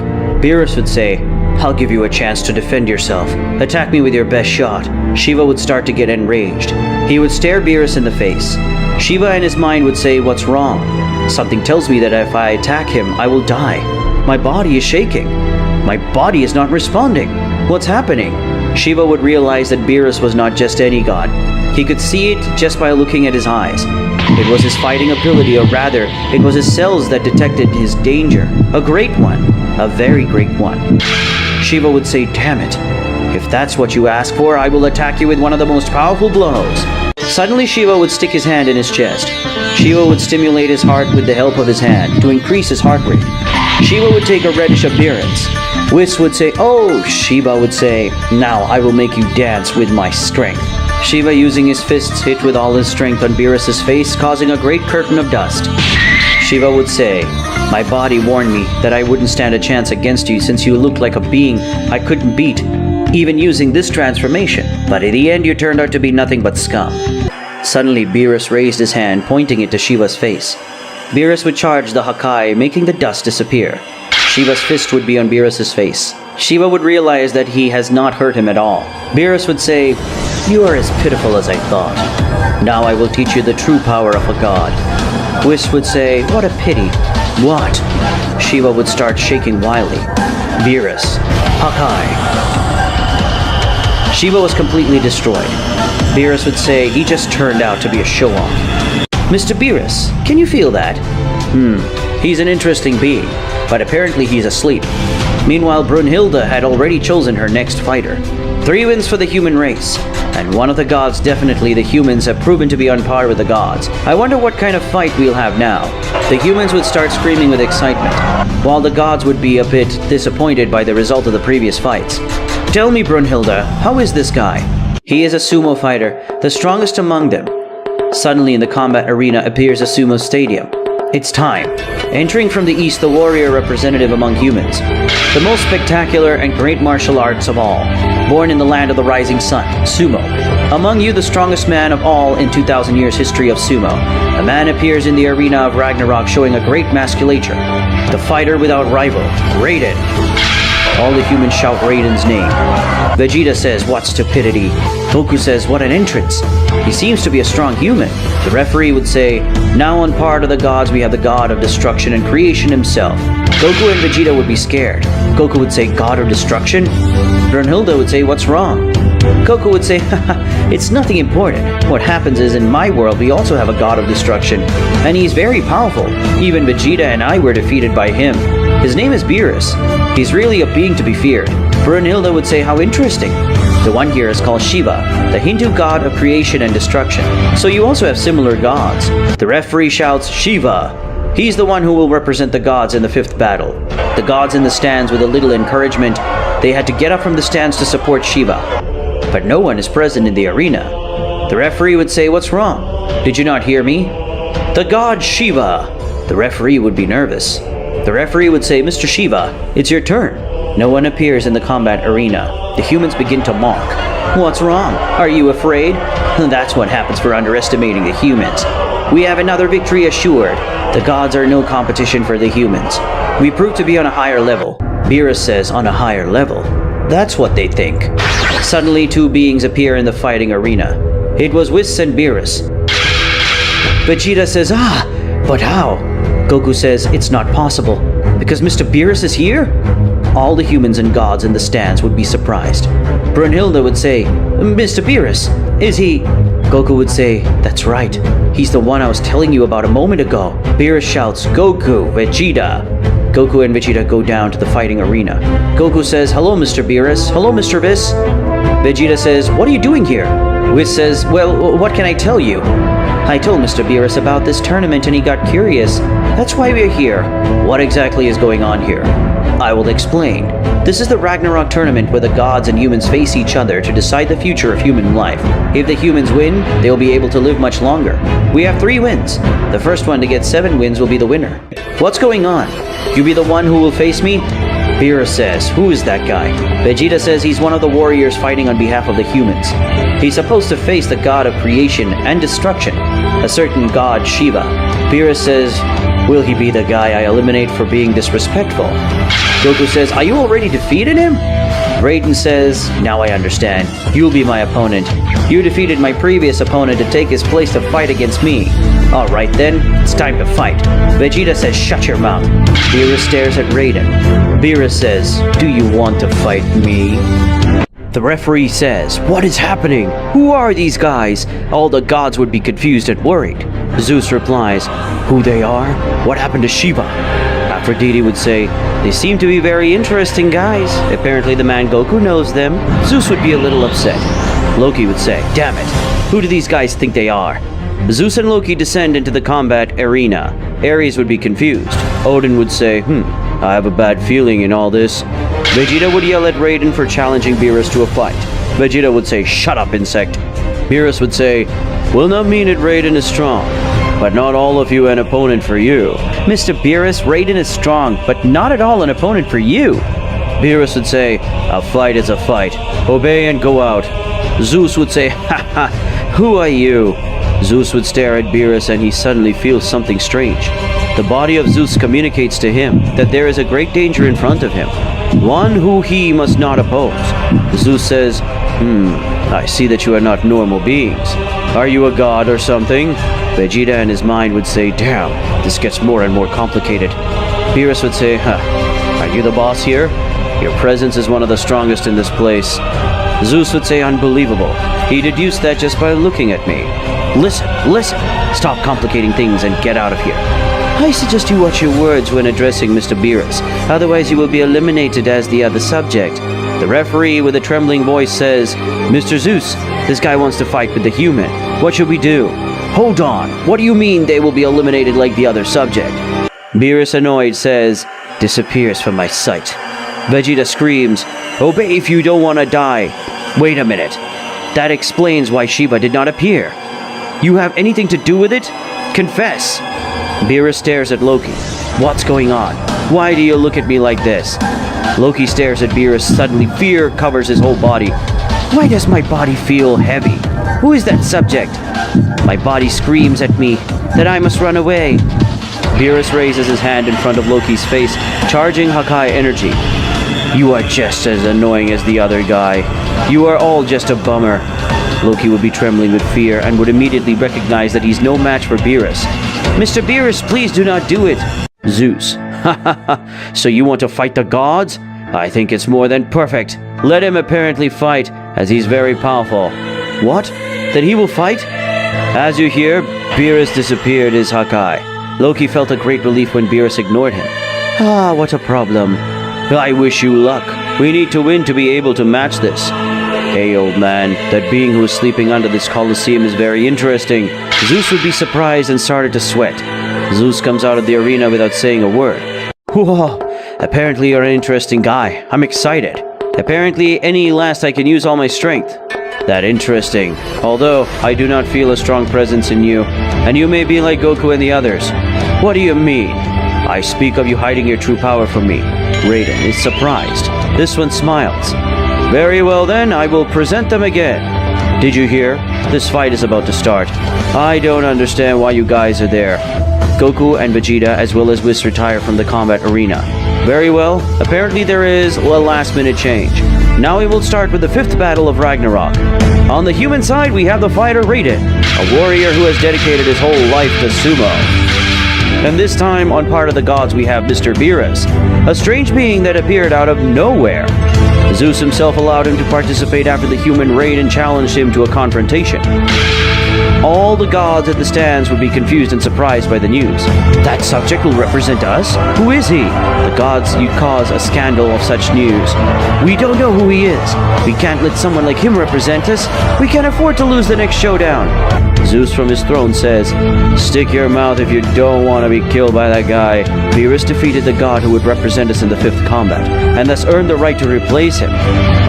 Beerus would say, "I'll give you a chance to defend yourself. Attack me with your best shot." Shiva would start to get enraged. He would stare Beerus in the face. Shiva in his mind would say, "What's wrong? Something tells me that if I attack him, I will die. My body is shaking. My body is not responding. What's happening?" Shiva would realize that Beerus was not just any god. He could see it just by looking at his eyes. It was his fighting ability, or rather, it was his cells that detected his danger. A great one. A very great one. Shiva would say, "Damn it. If that's what you ask for, I will attack you with one of the most powerful blows." Suddenly Shiva would stick his hand in his chest. Shiva would stimulate his heart with the help of his hand to increase his heart rate. Shiva would take a reddish appearance. Whis would say, "Oh," Shiva would say, "Now I will make you dance with my strength." Shiva, using his fists, hit with all his strength on Beerus's face, causing a great curtain of dust. Shiva would say, "My body warned me that I wouldn't stand a chance against you since you looked like a being I couldn't beat, even using this transformation. But in the end you turned out to be nothing but scum." Suddenly Beerus raised his hand, pointing it to Shiva's face. Beerus would charge the Hakai, making the dust disappear. Shiva's fist would be on Beerus's face. Shiva would realize that he has not hurt him at all. Beerus would say, "You are as pitiful as I thought. Now I will teach you the true power of a god." Whis would say, "What a pity." "What?" Shiva would start shaking wildly. Beerus. Hakai. Shiva was completely destroyed. Beerus would say he just turned out to be a show-off. "Mr. Beerus, can you feel that?" He's an interesting being, but apparently he's asleep." Meanwhile, Brunhilde had already chosen her next fighter. 3 wins for the human race, and one of the gods. Definitely the humans have proven to be on par with the gods. I wonder what kind of fight we'll have now. The humans would start screaming with excitement, while the gods would be a bit disappointed by the result of the previous fights. "Tell me, Brunhilde, how is this guy?" "He is a sumo fighter, the strongest among them." Suddenly in the combat arena appears a sumo stadium. It's time. Entering from the east, the warrior representative among humans. The most spectacular and great martial arts of all. Born in the land of the rising sun, sumo. Among you, the strongest man of all in 2,000 years history of sumo. A man appears in the arena of Ragnarok showing a great musculature. The fighter without rival, Raiden. All the humans shout Raiden's name. Vegeta says, "What stupidity." Goku says, "What an entrance. He seems to be a strong human." The referee would say, "Now on par to the gods we have the god of destruction and creation himself." Goku and Vegeta would be scared. Goku would say, "God of destruction?" Brunhilde would say, "What's wrong?" Goku would say, "Haha, it's nothing important. What happens is in my world we also have a god of destruction, and he's very powerful. Even Vegeta and I were defeated by him. His name is Beerus. He's really a being to be feared." Brunhilde would say, "How interesting. The one here is called Shiva, the Hindu god of creation and destruction. So you also have similar gods." The referee shouts, "Shiva! He's the one who will represent the gods in the 5th battle." The gods in the stands, with a little encouragement, they had to get up from the stands to support Shiva. But no one is present in the arena. The referee would say, "What's wrong?" Did you not hear me? The god Shiva! The referee would be nervous. The referee would say, Mr. Shiva, it's your turn. No one appears in the combat arena. The humans begin to mock. What's wrong? Are you afraid? That's what happens for underestimating the humans. We have another victory assured. The gods are no competition for the humans. We prove to be on a higher level. Beerus says, on a higher level. That's what they think. Suddenly, two beings appear in the fighting arena. It was Whis and Beerus. Vegeta says, but how? Goku says, it's not possible. Because Mr. Beerus is here? All the humans and gods in the stands would be surprised. Brunhilde would say, Mr. Beerus, is he? Goku would say, that's right. He's the one I was telling you about a moment ago. Beerus shouts, Goku, Vegeta. Goku and Vegeta go down to the fighting arena. Goku says, hello, Mr. Beerus. Hello, Mr. Whis. Vegeta says, what are you doing here? Whis says, well, what can I tell you? I told Mr. Beerus about this tournament and he got curious. That's why we're here. What exactly is going on here? I will explain. This is the Ragnarok tournament where the gods and humans face each other to decide the future of human life. If the humans win, they'll be able to live much longer. We have 3 wins. The first one to get 7 wins will be the winner. What's going on? You be the one who will face me? Beerus says, who is that guy? Vegeta says he's one of the warriors fighting on behalf of the humans. He's supposed to face the god of creation and destruction, a certain god Shiva. Beerus says, will he be the guy I eliminate for being disrespectful? Goku says, are you already defeated him? Raiden says, now I understand. You'll be my opponent. You defeated my previous opponent to take his place to fight against me. Alright then, it's time to fight. Vegeta says, shut your mouth. Beerus stares at Raiden. Beerus says, do you want to fight me? The referee says, what is happening? Who are these guys? All the gods would be confused and worried. Zeus replies, who they are? What happened to Shiva? Aphrodite would say, they seem to be very interesting guys. Apparently the man Goku knows them. Zeus would be a little upset. Loki would say, damn it, who do these guys think they are? Zeus and Loki descend into the combat arena. Ares would be confused. Odin would say, I have a bad feeling in all this. Vegeta would yell at Raiden for challenging Beerus to a fight. Vegeta would say, shut up, insect. Beerus would say, will not mean it, Raiden is strong, but not all of you an opponent for you. Mr. Beerus, Raiden is strong, but not at all an opponent for you. Beerus would say, a fight is a fight. Obey and go out. Zeus would say, who are you? Zeus would stare at Beerus and he suddenly feels something strange. The body of Zeus communicates to him that there is a great danger in front of him, one who he must not oppose. Zeus says, I see that you are not normal beings. Are you a god or something? Vegeta in his mind would say, damn, this gets more and more complicated. Beerus would say, are you the boss here? Your presence is one of the strongest in this place. Zeus would say, unbelievable. He deduced that just by looking at me. Listen, stop complicating things and get out of here. I suggest you watch your words when addressing Mr. Beerus, otherwise you will be eliminated as the other subject. The referee with a trembling voice says, Mr. Zeus, this guy wants to fight with the human. What should we do? Hold on, what do you mean they will be eliminated like the other subject? Beerus, annoyed, says, disappears from my sight. Vegeta screams, obey if you don't want to die. Wait a minute. That explains why Shiva did not appear. You have anything to do with it? Confess. Beerus stares at Loki. What's going on? Why do you look at me like this? Loki stares at Beerus. Suddenly fear covers his whole body. Why does my body feel heavy? Who is that subject? My body screams at me that I must run away. Beerus raises his hand in front of Loki's face, charging Hakai energy. You are just as annoying as the other guy. You are all just a bummer. Loki would be trembling with fear and would immediately recognize that he's no match for Beerus. Mr. Beerus, please do not do it. Zeus. So you want to fight the gods? I think it's more than perfect. Let him apparently fight, as he's very powerful. What? Then he will fight? As you hear, Beerus disappeared as Hakai. Loki felt a great relief when Beerus ignored him. What a problem. I wish you luck. We need to win to be able to match this. Hey, old man, that being who is sleeping under this Colosseum is very interesting. Zeus would be surprised and started to sweat. Zeus comes out of the arena without saying a word. Whoa, apparently you're an interesting guy. I'm excited. Apparently any last I can use all my strength. That interesting. Although, I do not feel a strong presence in you, and you may be like Goku and the others. What do you mean? I speak of you hiding your true power from me. Raiden is surprised. This one smiles. Very well then, I will present them again. Did you hear? This fight is about to start. I don't understand why you guys are there. Goku and Vegeta as well as Whis retire from the combat arena. Very well, apparently there is a last-minute change. Now we will start with the 5th battle of Ragnarok. On the human side, we have the fighter Raiden, a warrior who has dedicated his whole life to sumo. And this time, on part of the gods, we have Mr. Beerus, a strange being that appeared out of nowhere. Zeus himself allowed him to participate after the human Raiden challenged him to a confrontation. All the gods at the stands would be confused and surprised by the news. That subject will represent us? Who is he? The gods you'd cause a scandal of such news. We don't know who he is. We can't let someone like him represent us. We can't afford to lose the next showdown. Zeus from his throne says, "Stick your mouth if you don't want to be killed by that guy." Beerus defeated the god who would represent us in the 5th combat, and thus earned the right to replace him.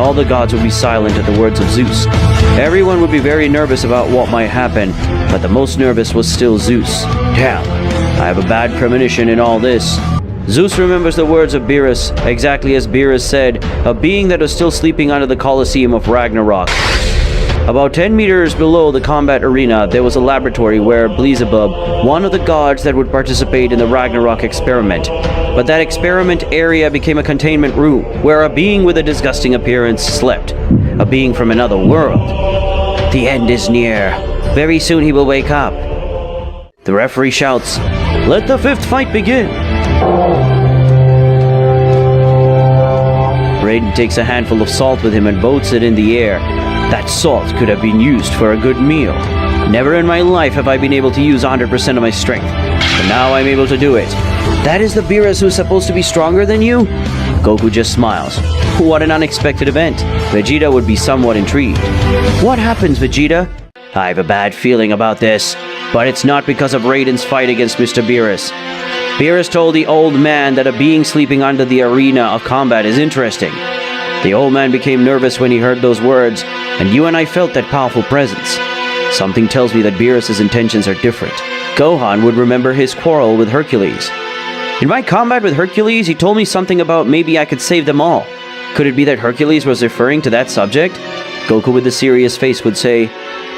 All the gods would be silent at the words of Zeus. Everyone would be very nervous about what might happen, but the most nervous was still Zeus. Damn, I have a bad premonition in all this. Zeus remembers the words of Beerus, exactly as Beerus said, a being that was still sleeping under the Colosseum of Ragnarok. About 10 meters below the combat arena, there was a laboratory where Beelzebub, one of the gods that would participate in the Ragnarok experiment. But that experiment area became a containment room, where a being with a disgusting appearance slept. A being from another world. The end is near. Very soon he will wake up. The referee shouts, "Let the 5th fight begin!" Raiden takes a handful of salt with him and boats it in the air. That salt could have been used for a good meal. Never in my life have I been able to use 100% of my strength, but now I'm able to do it. That is the Beerus who's supposed to be stronger than you? Goku just smiles. What an unexpected event. Vegeta would be somewhat intrigued. What happens, Vegeta? I have a bad feeling about this, but it's not because of Raiden's fight against Mr. Beerus. Beerus told the old man that a being sleeping under the arena of combat is interesting. The old man became nervous when he heard those words, and you and I felt that powerful presence. Something tells me that Beerus' intentions are different. Gohan would remember his quarrel with Hercules. In my combat with Hercules, he told me something about maybe I could save them all. Could it be that Hercules was referring to that subject? Goku with a serious face would say,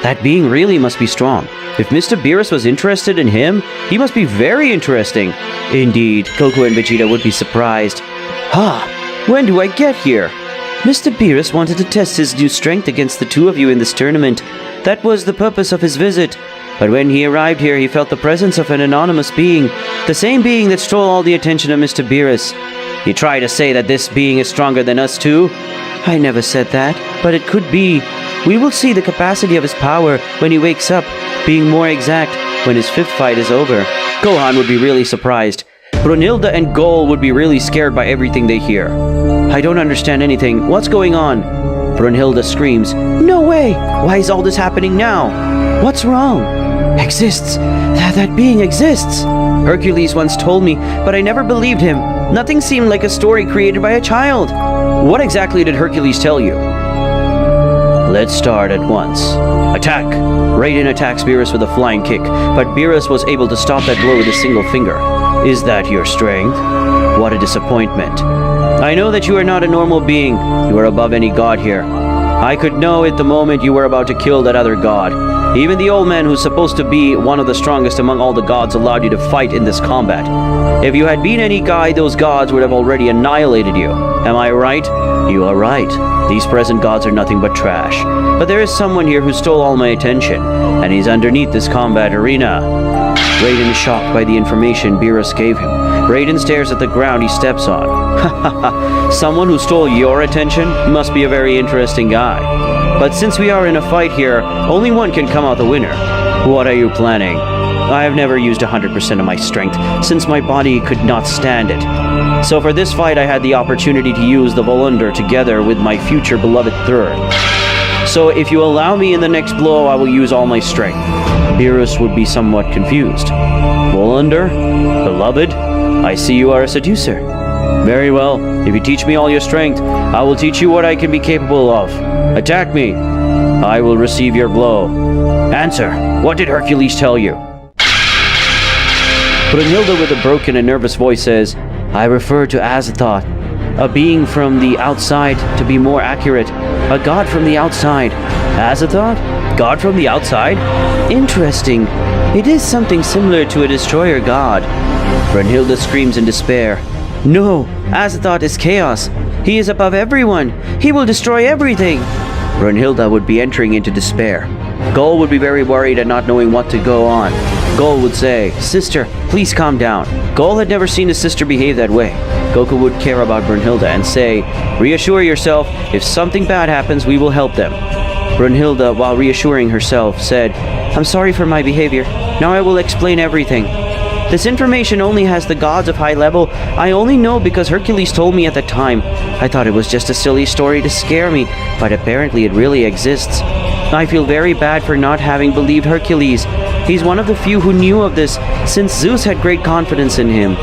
"That being really must be strong. If Mr. Beerus was interested in him, he must be very interesting." Indeed, Goku and Vegeta would be surprised. When do I get here? Mr. Beerus wanted to test his new strength against the two of you in this tournament. That was the purpose of his visit. But when he arrived here, he felt the presence of an anonymous being, the same being that stole all the attention of Mr. Beerus. You try to say that this being is stronger than us too? I never said that, but it could be. We will see the capacity of his power when he wakes up, being more exact, when his 5th fight is over. Gohan would be really surprised. Brunhilde and Gol would be really scared by everything they hear. I don't understand anything. What's going on? Brunhilde screams, "No way! Why is all this happening now? What's wrong?" Exists. That being exists. Hercules once told me, but I never believed him. Nothing seemed like a story created by a child. What exactly did Hercules tell you? Let's start at once. Attack! Raiden attacks Beerus with a flying kick, but Beerus was able to stop that blow with a single finger. Is that your strength? What a disappointment. I know that you are not a normal being. You are above any god here. I could know at the moment you were about to kill that other god. Even the old man who's supposed to be one of the strongest among all the gods allowed you to fight in this combat. If you had been any guy, those gods would have already annihilated you. Am I right? You are right. These present gods are nothing but trash. But there is someone here who stole all my attention, and he's underneath this combat arena. Raiden is shocked by the information Beerus gave him. Raiden stares at the ground he steps on. Someone who stole your attention must be a very interesting guy. But since we are in a fight here, only one can come out the winner. What are you planning? I have never used 100% of my strength, since my body could not stand it. So for this fight I had the opportunity to use the Volunder together with my future beloved Thor. So if you allow me in the next blow, I will use all my strength. Beerus would be somewhat confused. Volunder? Beloved? I see you are a seducer. Very well. If you teach me all your strength, I will teach you what I can be capable of. Attack me. I will receive your blow. Answer. What did Hercules tell you? Brunhilde with a broken and nervous voice says, I refer to Azathoth, a being from the outside, to be more accurate, a god from the outside. Azathoth? God from the outside? Interesting. It is something similar to a destroyer god. Brunhilde screams in despair. No, Azathoth is chaos. He is above everyone. He will destroy everything. Brunhilde would be entering into despair. Gull would be very worried and not knowing what to go on. Gull would say, Sister, please calm down. Gull had never seen his sister behave that way. Goku would care about Brunhilde and say, Reassure yourself, if something bad happens, we will help them. Brunhilde, while reassuring herself, said, I'm sorry for my behavior. Now I will explain everything. This information only has the gods of high level. I only know because Hercules told me at the time. I thought it was just a silly story to scare me, but apparently it really exists. I feel very bad for not having believed Hercules. He's one of the few who knew of this, since Zeus had great confidence in him.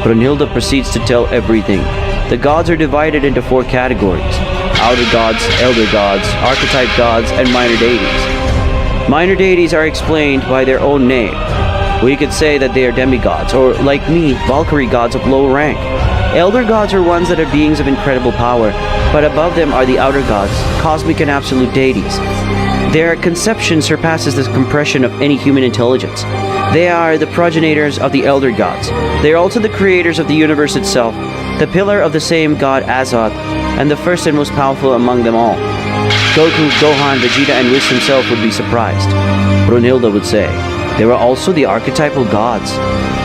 Brunhilde proceeds to tell everything. The gods are divided into 4 categories: outer gods, elder gods, archetype gods, and minor deities. Minor deities are explained by their own name. We could say that they are demigods, or like me, Valkyrie gods of low rank. Elder gods are ones that are beings of incredible power, but above them are the outer gods, cosmic and absolute deities. Their conception surpasses the compression of any human intelligence. They are the progenitors of the elder gods. They are also the creators of the universe itself, the pillar of the same god Azathoth, and the first and most powerful among them all. Goku, Gohan, Vegeta, and Whis himself would be surprised. Brunhilde would say, there are also the archetypal gods.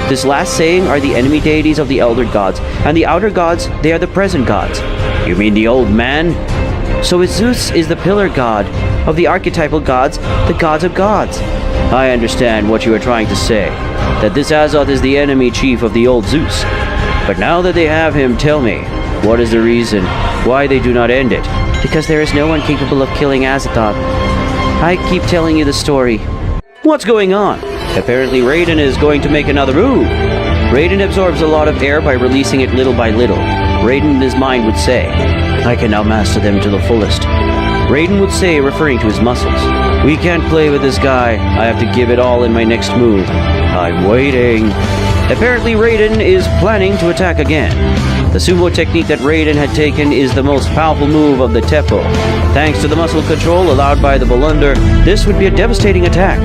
This last saying are the enemy deities of the elder gods, and the outer gods, they are the present gods. You mean the old man? So Zeus is the pillar god of the archetypal gods, the gods of gods. I understand what you are trying to say, that this Azathoth is the enemy chief of the old Zeus. But now that they have him, tell me, what is the reason why they do not end it? Because there is no one capable of killing Azathoth. I keep telling you the story. What's going on? Apparently Raiden is going to make another move. Raiden absorbs a lot of air by releasing it little by little. Raiden in his mind would say, I can now master them to the fullest. Raiden would say, referring to his muscles, we can't play with this guy. I have to give it all in my next move. I'm waiting. Apparently Raiden is planning to attack again. The sumo technique that Raiden had taken is the most powerful move of the Teppo. Thanks to the muscle control allowed by the Bolunder, this would be a devastating attack.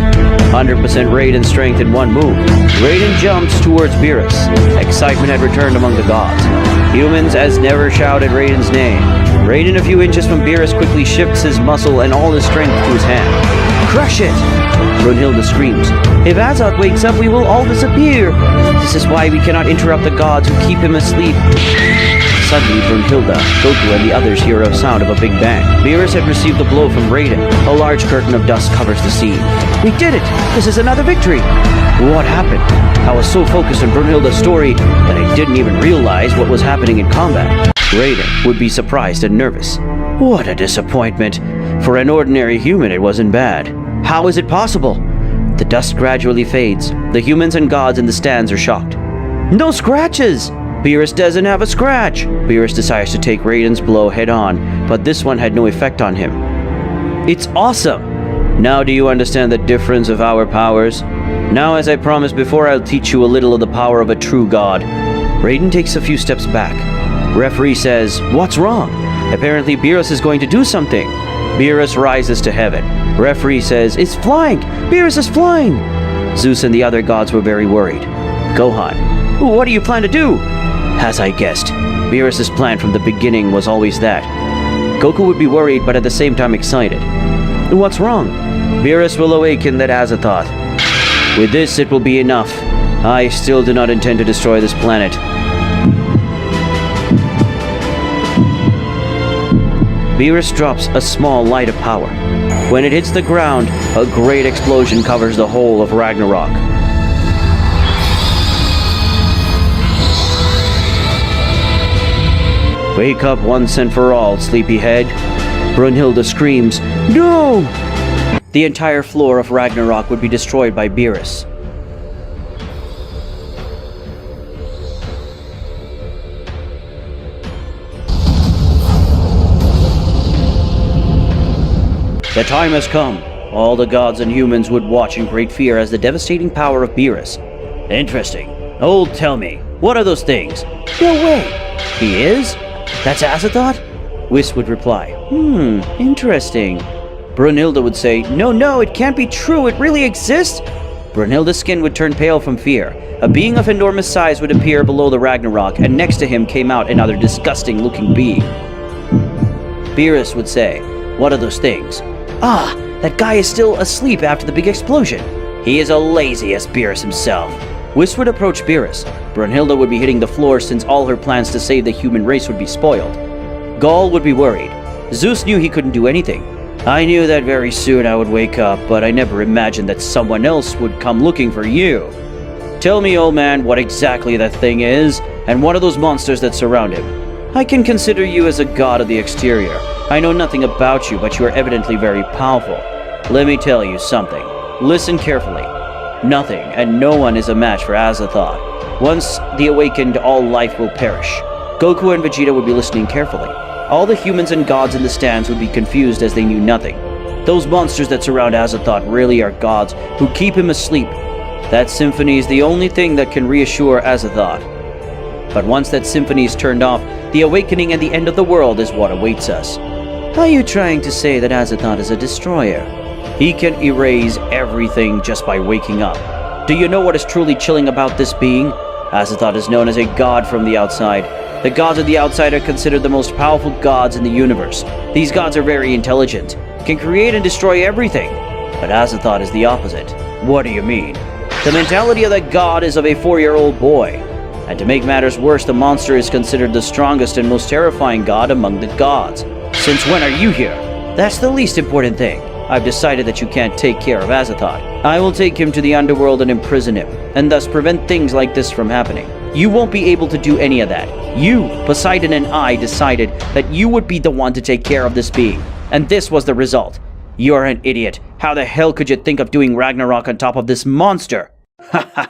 100% Raiden strength in one move. Raiden jumps towards Beerus. Excitement had returned among the gods. Humans as never shouted Raiden's name. Raiden, a few inches from Beerus, quickly shifts his muscle and all his strength to his hand. Crush it! Brunhilde screams. If Azathoth wakes up, we will all disappear. This is why we cannot interrupt the gods who keep him asleep. Suddenly, Brunhilde, Goku, and the others hear a sound of a big bang. Beerus had received the blow from Raiden. A large curtain of dust covers the scene. We did it! This is another victory! What happened? I was so focused on Brunhilde's story that I didn't even realize what was happening in combat. Raiden would be surprised and nervous. What a disappointment. For an ordinary human, it wasn't bad. How is it possible? The dust gradually fades. The humans and gods in the stands are shocked. No scratches! Beerus doesn't have a scratch! Beerus decides to take Raiden's blow head on, but this one had no effect on him. It's awesome! Now do you understand the difference of our powers? Now, as I promised before, I'll teach you a little of the power of a true god. Raiden takes a few steps back. Referee says, what's wrong? Apparently Beerus is going to do something. Beerus rises to heaven. Referee says, it's flying! Beerus is flying! Zeus and the other gods were very worried. Gohan, what do you plan to do? As I guessed, Beerus' plan from the beginning was always that. Goku would be worried, but at the same time excited. What's wrong? Beerus will awaken that Azathoth. With this, it will be enough. I still do not intend to destroy this planet. Beerus drops a small light of power. When it hits the ground, a great explosion covers the whole of Ragnarok. Wake up once and for all, sleepyhead. Brunhilde screams, no! The entire floor of Ragnarok would be destroyed by Beerus. The time has come. All the gods and humans would watch in great fear as the devastating power of Beerus. Interesting. Oh, tell me, what are those things? No way. He is? That's Azathoth? Whis would reply, interesting. Brunhilde would say, no, it can't be true, it really exists? Brunhilde's skin would turn pale from fear. A being of enormous size would appear below the Ragnarok, and next to him came out another disgusting-looking being. Beerus would say, what are those things? Ah, that guy is still asleep after the big explosion. He is as lazy as Beerus himself. Whis would approach Beerus. Brunhilde would be hitting the floor since all her plans to save the human race would be spoiled. Gaul would be worried. Zeus knew he couldn't do anything. I knew that very soon I would wake up, but I never imagined that someone else would come looking for you. Tell me, old man, what exactly that thing is, and what are those monsters that surround him? I can consider you as a god of the exterior. I know nothing about you, but you are evidently very powerful. Let me tell you something. Listen carefully. Nothing and no one is a match for Azathoth. Once the awakened, all life will perish. Goku and Vegeta would be listening carefully. All the humans and gods in the stands would be confused as they knew nothing. Those monsters that surround Azathoth really are gods who keep him asleep. That symphony is the only thing that can reassure Azathoth. But once that symphony is turned off, the awakening and the end of the world is what awaits us. Are you trying to say that Azathoth is a destroyer? He can erase everything just by waking up. Do you know what is truly chilling about this being? Azathoth is known as a god from the outside. The gods of the outside are considered the most powerful gods in the universe. These gods are very intelligent, can create and destroy everything. But Azathoth is the opposite. What do you mean? The mentality of that god is of a 4-year-old boy. And to make matters worse, the monster is considered the strongest and most terrifying god among the gods. Since when are you here? That's the least important thing. I've decided that you can't take care of Azathoth. I will take him to the underworld and imprison him, and thus prevent things like this from happening. You won't be able to do any of that. You, Poseidon, and I decided that you would be the one to take care of this being, and this was the result. You're an idiot. How the hell could you think of doing Ragnarok on top of this monster? Haha.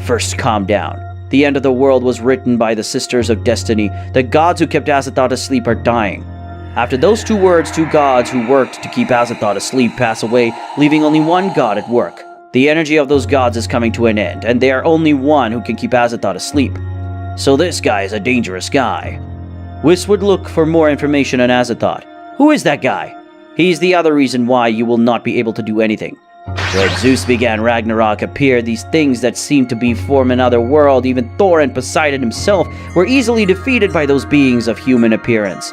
First, calm down. The end of the world was written by the Sisters of Destiny. The gods who kept Azathoth asleep are dying. After those 2 words, 2 gods who worked to keep Azathoth asleep pass away, leaving only one god at work. The energy of those gods is coming to an end, and they are only one who can keep Azathoth asleep. So this guy is a dangerous guy. Whis would look for more information on Azathoth. Who is that guy? He's the other reason why you will not be able to do anything. When Zeus began Ragnarok appeared these things that seemed to be from another world. Even Thor and Poseidon himself were easily defeated by those beings of human appearance.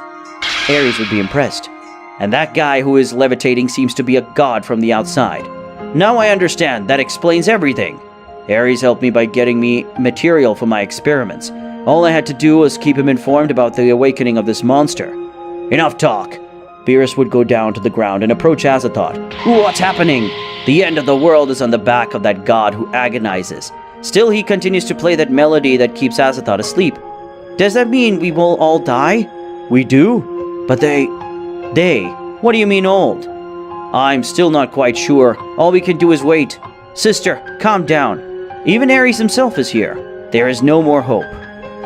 Ares would be impressed. And that guy who is levitating seems to be a god from the outside. Now I understand. That explains everything. Ares helped me by getting me material for my experiments. All I had to do was keep him informed about the awakening of this monster. Enough talk. Beerus would go down to the ground and approach Azathoth. What's happening? The end of the world is on the back of that god who agonizes. Still, he continues to play that melody that keeps Azathoth asleep. Does that mean we will all die? We do? But they, what do you mean old? I'm still not quite sure. All we can do is wait. Sister, calm down. Even Ares himself is here. There is no more hope.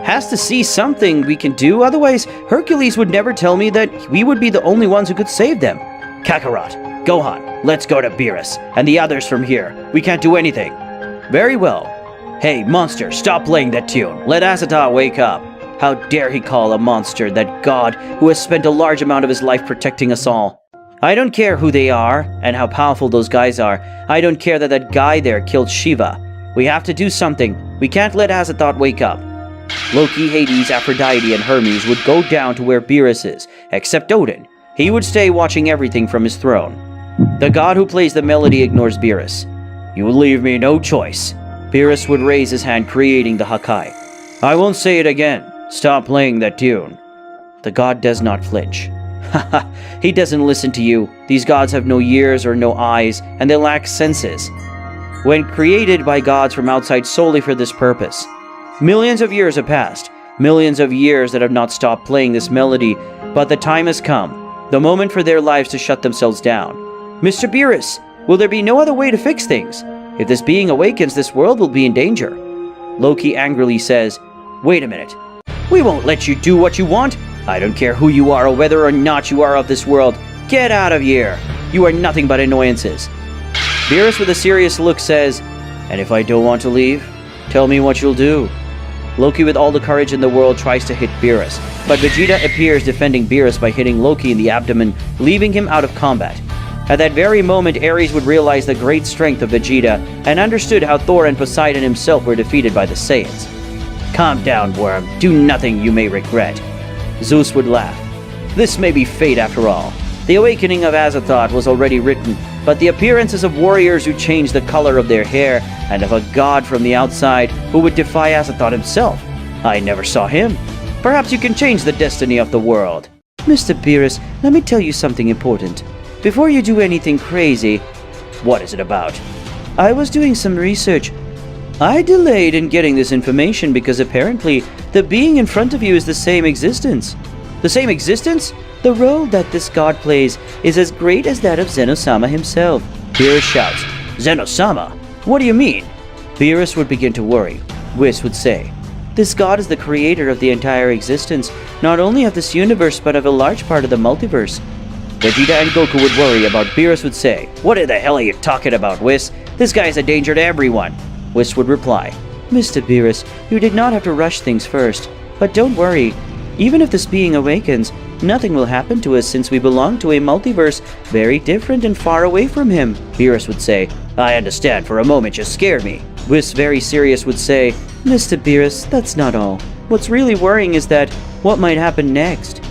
Has to see something we can do, otherwise Hercules would never tell me that we would be the only ones who could save them. Kakarot, Gohan, let's go to Beerus, and the others from here. We can't do anything. Very well. Hey, monster, stop playing that tune. Let Azathoth wake up. How dare he call a monster that god who has spent a large amount of his life protecting us all. I don't care who they are and how powerful those guys are. I don't care that that guy there killed Shiva. We have to do something. We can't let Azathoth wake up. Loki, Hades, Aphrodite, and Hermes would go down to where Beerus is, except Odin. He would stay watching everything from his throne. The god who plays the melody ignores Beerus. You will leave me no choice. Beerus would raise his hand, creating the Hakai. I won't say it again. Stop playing that tune. The god does not flinch. Haha, he doesn't listen to you. These gods have no ears or no eyes, and they lack senses. When created by gods from outside solely for this purpose. Millions of years have passed. Millions of years that have not stopped playing this melody, but the time has come. The moment for their lives to shut themselves down. Mr. Beerus, will there be no other way to fix things? If this being awakens, this world will be in danger. Loki angrily says, wait a minute. We won't let you do what you want. I don't care who you are or whether or not you are of this world. Get out of here. You are nothing but annoyances. Beerus with a serious look says, and if I don't want to leave, tell me what you'll do. Loki with all the courage in the world tries to hit Beerus, but Vegeta appears defending Beerus by hitting Loki in the abdomen, leaving him out of combat. At that very moment, Ares would realize the great strength of Vegeta and understood how Thor and Poseidon himself were defeated by the Saiyans. Calm down, worm. Do nothing you may regret. Zeus would laugh. This may be fate after all. The awakening of Azathoth was already written, but the appearances of warriors who changed the color of their hair and of a god from the outside who would defy Azathoth himself. I never saw him. Perhaps you can change the destiny of the world. Mr. Beerus, let me tell you something important. Before you do anything crazy... What is it about? I was doing some research. I delayed in getting this information because apparently the being in front of you is the same existence. The same existence? The role that this god plays is as great as that of Zeno-sama himself. Beerus shouts, Zeno-sama? What do you mean? Beerus would begin to worry. Whis would say, this god is the creator of the entire existence, not only of this universe but of a large part of the multiverse. Vegeta and Goku would worry about. Beerus would say, what the hell are you talking about, Whis? This guy is a danger to everyone. Whis would reply, Mr. Beerus, you did not have to rush things first. But don't worry, even if this being awakens, nothing will happen to us since we belong to a multiverse very different and far away from him. Beerus would say, I understand, for a moment you scared me. Whis, very serious, would say, Mr. Beerus, that's not all. What's really worrying is that what might happen next.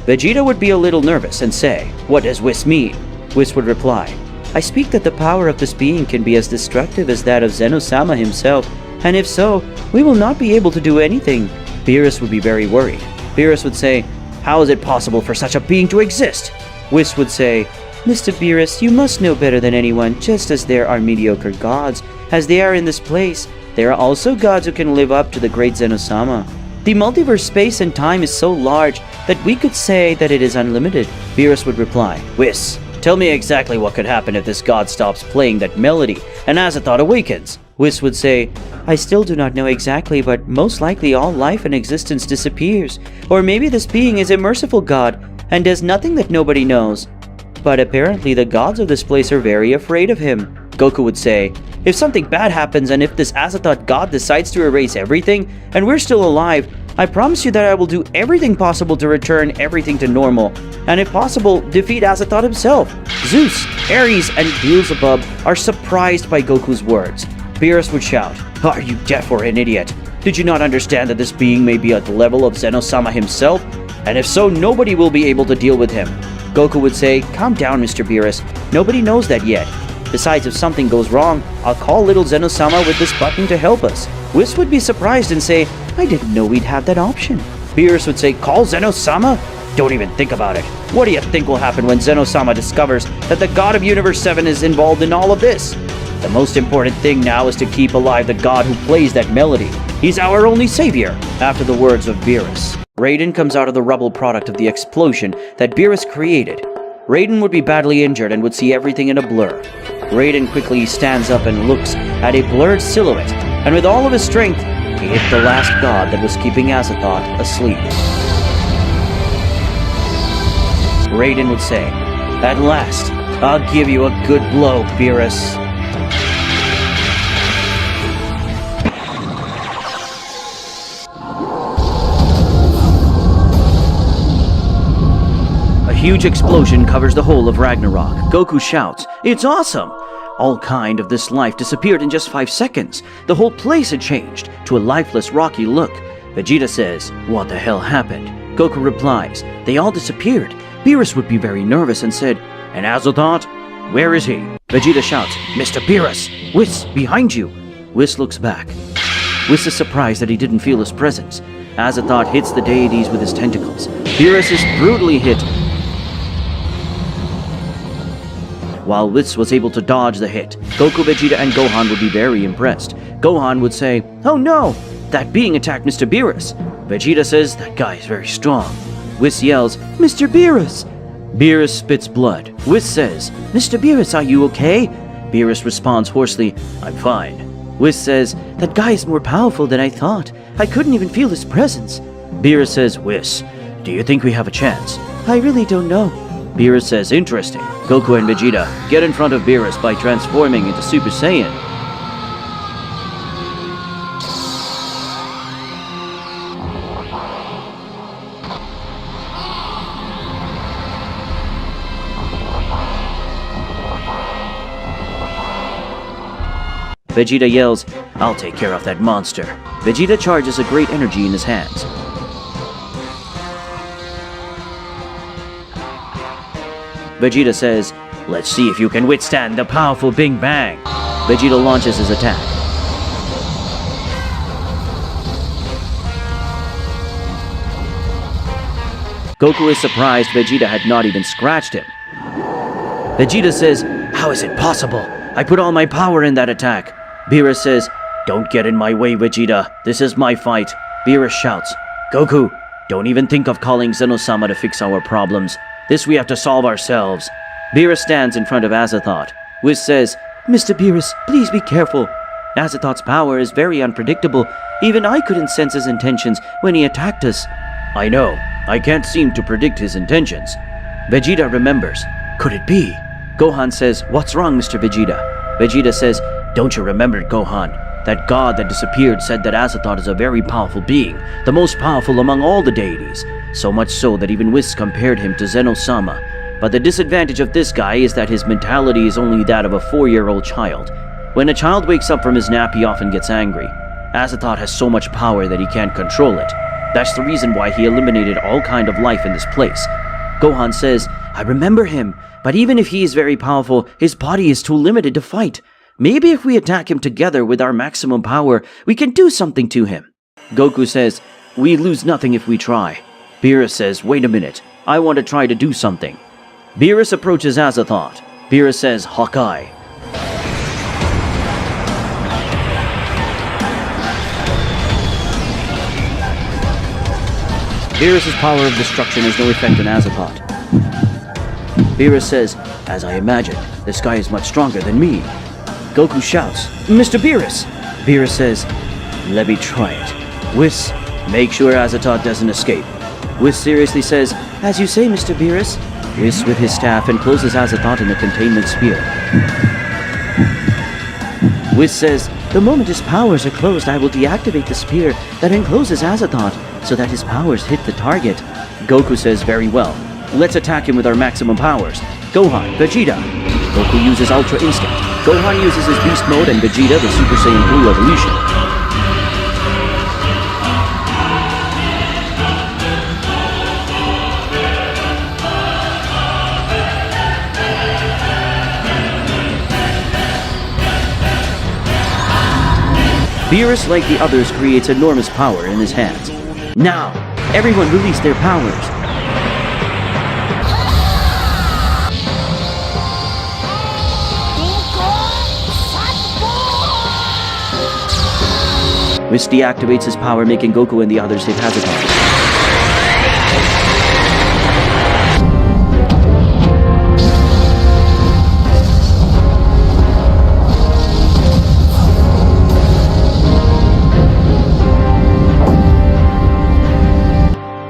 Vegeta would be a little nervous and say, what does Whis mean? Whis would reply, I speak that the power of this being can be as destructive as that of Zeno-sama himself, and if so, we will not be able to do anything. Beerus would be very worried. Beerus would say, how is it possible for such a being to exist? Whis would say, Mr. Beerus, you must know better than anyone, just as there are mediocre gods, as they are in this place, there are also gods who can live up to the great Zeno-sama. The multiverse space and time is so large that we could say that it is unlimited. Beerus would reply, Whis, tell me exactly what could happen if this god stops playing that melody and Azathoth awakens. Whis would say, I still do not know exactly, but most likely all life and existence disappears. Or maybe this being is a merciful god and does nothing that nobody knows. But apparently the gods of this place are very afraid of him. Goku would say, if something bad happens and if this Azathoth god decides to erase everything and we're still alive, I promise you that I will do everything possible to return everything to normal, and if possible, defeat Azathoth himself. Zeus, Ares, and Beelzebub are surprised by Goku's words. Beerus would shout, are you deaf or an idiot? Did you not understand that this being may be at the level of Zeno-sama himself? And if so, nobody will be able to deal with him. Goku would say, calm down, Mr. Beerus. Nobody knows that yet. Besides, if something goes wrong, I'll call little Zeno-sama with this button to help us. Whis would be surprised and say, I didn't know we'd have that option. Beerus would say, call Zeno-sama? Don't even think about it. What do you think will happen when Zeno-sama discovers that the god of Universe 7 is involved in all of this? The most important thing now is to keep alive the god who plays that melody. He's our only savior. After the words of Beerus, Raiden comes out of the rubble product of the explosion that Beerus created. Raiden would be badly injured and would see everything in a blur. Raiden quickly stands up and looks at a blurred silhouette, and with all of his strength, he hit the last god that was keeping Azathoth asleep. Raiden would say, at last, I'll give you a good blow, Beerus. A huge explosion covers the whole of Ragnarok. Goku shouts, it's awesome! All kind of this life disappeared in just 5 seconds. The whole place had changed to a lifeless, rocky look. Vegeta says, what the hell happened? Goku replies, they all disappeared. Beerus would be very nervous and said, and Azathoth? Where is he? Vegeta shouts, Mr. Beerus! Whis, behind you! Whis looks back. Whis is surprised that he didn't feel his presence. Azathoth hits the deities with his tentacles. Beerus is brutally hit, while Whis was able to dodge the hit. Goku, Vegeta, and Gohan would be very impressed. Gohan would say, oh no! That being attacked Mr. Beerus. Vegeta says, that guy is very strong. Whis yells, Mr. Beerus! Beerus spits blood. Whis says, Mr. Beerus, are you okay? Beerus responds hoarsely, I'm fine. Whis says, that guy is more powerful than I thought. I couldn't even feel his presence. Beerus says, Whis, do you think we have a chance? I really don't know. Beerus says, interesting. Goku and Vegeta get in front of Beerus by transforming into Super Saiyan. Vegeta yells, I'll take care of that monster. Vegeta charges a great energy in his hands. Vegeta says, let's see if you can withstand the powerful Big Bang. Vegeta launches his attack. Goku is surprised Vegeta had not even scratched him. Vegeta says, how is it possible? I put all my power in that attack. Beerus says, don't get in my way, Vegeta. This is my fight. Beerus shouts, Goku, don't even think of calling Zeno-sama to fix our problems. This we have to solve ourselves. Beerus stands in front of Azathoth. Whis says, Mr. Beerus, please be careful. Azathoth's power is very unpredictable. Even I couldn't sense his intentions when he attacked us. I know. I can't seem to predict his intentions. Vegeta remembers. Could it be? Gohan says, what's wrong, Mr. Vegeta? Vegeta says, don't you remember, Gohan? That god that disappeared said that Azathoth is a very powerful being, the most powerful among all the deities. So much so that even Whis compared him to Zeno-sama. But the disadvantage of this guy is that his mentality is only that of a 4-year-old child. When a child wakes up from his nap, he often gets angry. Azathoth has so much power that he can't control it. That's the reason why he eliminated all kind of life in this place. Gohan says, I remember him, but even if he is very powerful, his body is too limited to fight. Maybe if we attack him together with our maximum power, we can do something to him. Goku says, we lose nothing if we try. Beerus says, wait a minute, I want to try to do something. Beerus approaches Azathoth. Beerus says, Hawkeye. Beerus' power of destruction has no effect on Azathoth. Beerus says, as I imagined, this guy is much stronger than me. Goku shouts, Mr. Beerus! Beerus says, let me try it. Whis, make sure Azathoth doesn't escape. Whis seriously says, as you say, Mr. Beerus. Whis with his staff encloses Azathoth in the containment sphere. Whis says, the moment his powers are closed, I will deactivate the spear that encloses Azathoth so that his powers hit the target. Goku says, very well. Let's attack him with our maximum powers. Gohan, Vegeta. Goku uses Ultra Instinct. Gohan uses his Beast Mode and Vegeta the Super Saiyan Blue Evolution. Beerus, like the others, creates enormous power in his hands. Now, everyone release their powers. Whis deactivates his power, making Goku and the others hit Azathoth.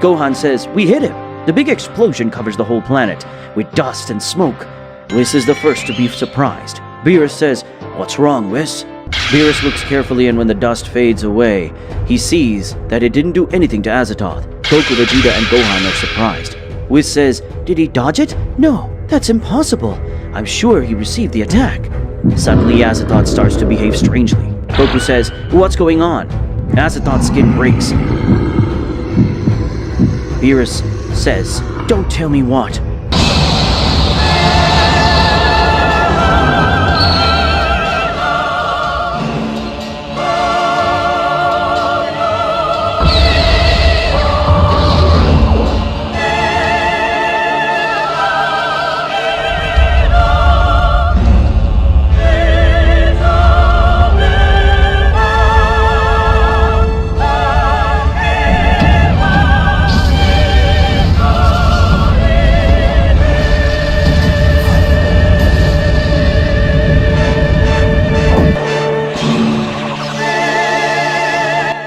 Gohan says, we hit him! The big explosion covers the whole planet, with dust and smoke. Whis is the first to be surprised. Beerus says, what's wrong, Whis? Beerus looks carefully, and when the dust fades away, he sees that it didn't do anything to Azathoth. Goku, Vegeta, and Gohan are surprised. Whis says, did he dodge it? No, that's impossible. I'm sure he received the attack. Suddenly, Azathoth starts to behave strangely. Goku says, what's going on? Azathoth's skin breaks. Beerus says, don't tell me what.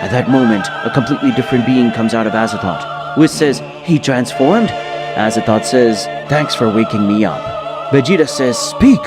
At that moment, a completely different being comes out of Azathoth. Whis says, he transformed? Azathoth says, "Thanks for waking me up." Vegeta says, "Speak!"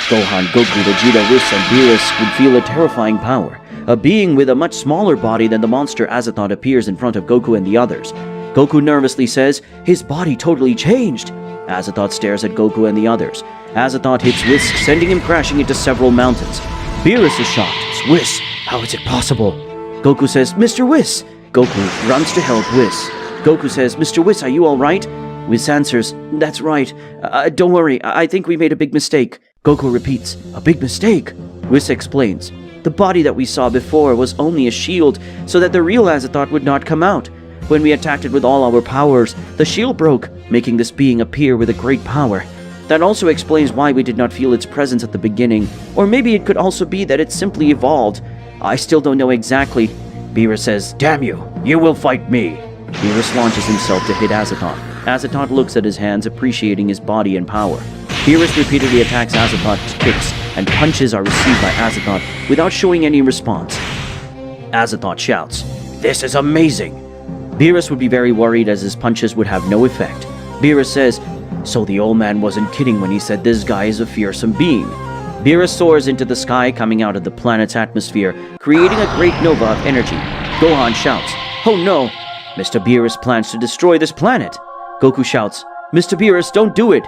Gohan, Goku, Vegeta, Whis, and Beerus would feel a terrifying power. A being with a much smaller body than the monster Azathoth appears in front of Goku and the others. Goku nervously says, "His body totally changed." Azathoth stares at Goku and the others. Azathoth hits Whis, sending him crashing into several mountains. Beerus is shocked. "It's Whis! How is it possible?" Goku says, "Mr. Whis!" Goku runs to help Whis. Goku says, "Mr. Whis, are you alright?" Whis answers, "That's right. Don't worry, I think we made a big mistake." Goku repeats, "A big mistake?" Whis explains, "The body that we saw before was only a shield so that the real Azathoth would not come out. When we attacked it with all our powers, the shield broke, making this being appear with a great power. That also explains why we did not feel its presence at the beginning. Or maybe it could also be that it simply evolved. I still don't know exactly." Beerus says, "Damn you! You will fight me!" Beerus launches himself to hit Azathoth. Azathoth looks at his hands, appreciating his body and power. Beerus repeatedly attacks Azathoth's kicks, and punches are received by Azathoth without showing any response. Azathoth shouts, "This is amazing!" Beerus would be very worried as his punches would have no effect. Beerus says, "So the old man wasn't kidding when he said this guy is a fearsome being." Beerus soars into the sky, coming out of the planet's atmosphere, creating a great nova of energy. Gohan shouts, "Oh no! Mr. Beerus plans to destroy this planet!" Goku shouts, "Mr. Beerus, don't do it!"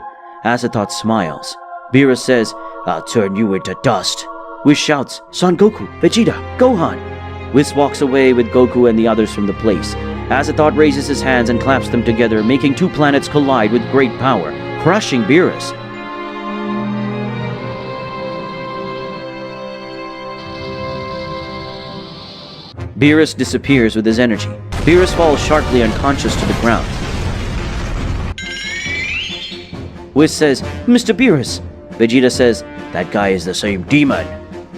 Azathoth smiles. Beerus says, "I'll turn you into dust." Whis shouts, "Son Goku, Vegeta, Gohan!" Whis walks away with Goku and the others from the place. Azathoth raises his hands and claps them together, making two planets collide with great power, crushing Beerus. Beerus disappears with his energy. Beerus falls sharply unconscious to the ground. Whis says, "Mr. Beerus." Vegeta says, "That guy is the same demon."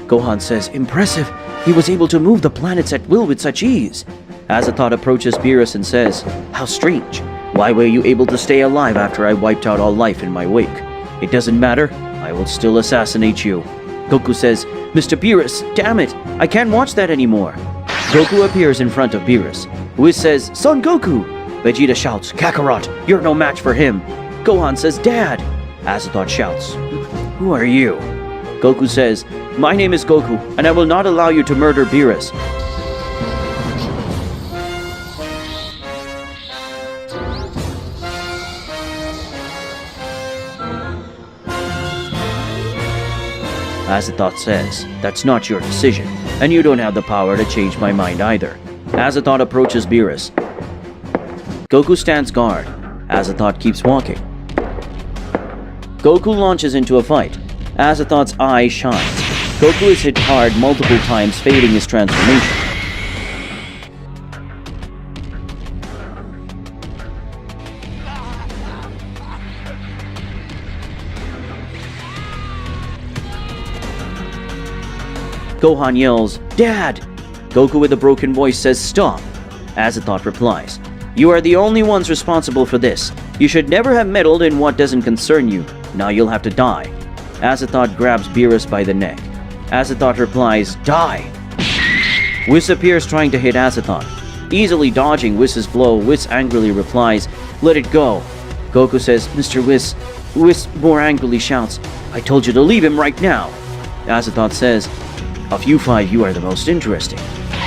Gohan says, "Impressive. He was able to move the planets at will with such ease." Azathoth approaches Beerus and says, "How strange. Why were you able to stay alive after I wiped out all life in my wake? It doesn't matter. I will still assassinate you." Goku says, "Mr. Beerus, damn it. I can't watch that anymore." Goku appears in front of Beerus. Whis says, "Son Goku!" Vegeta shouts, "Kakarot, you're no match for him." Gohan says, "Dad!" Azathoth shouts, "Who are you?" Goku says, "My name is Goku, and I will not allow you to murder Beerus." Azathoth says, "That's not your decision, and you don't have the power to change my mind either." Azathoth approaches Beerus. Goku stands guard. Azathoth keeps walking. Goku launches into a fight. Azathoth's eye shines. Goku is hit hard multiple times, fading his transformation. Gohan yells, "Dad!" Goku with a broken voice says, "Stop!" Azathoth replies, "You are the only ones responsible for this. You should never have meddled in what doesn't concern you. Now you'll have to die." Azathoth grabs Beerus by the neck. Azathoth replies, "Die!" Whis appears trying to hit Azathoth. Easily dodging Whis' blow, Whis angrily replies, "Let it go." Goku says, "Mr. Whis." Whis more angrily shouts, "I told you to leave him right now." Azathoth says, "Of you five, you are the most interesting."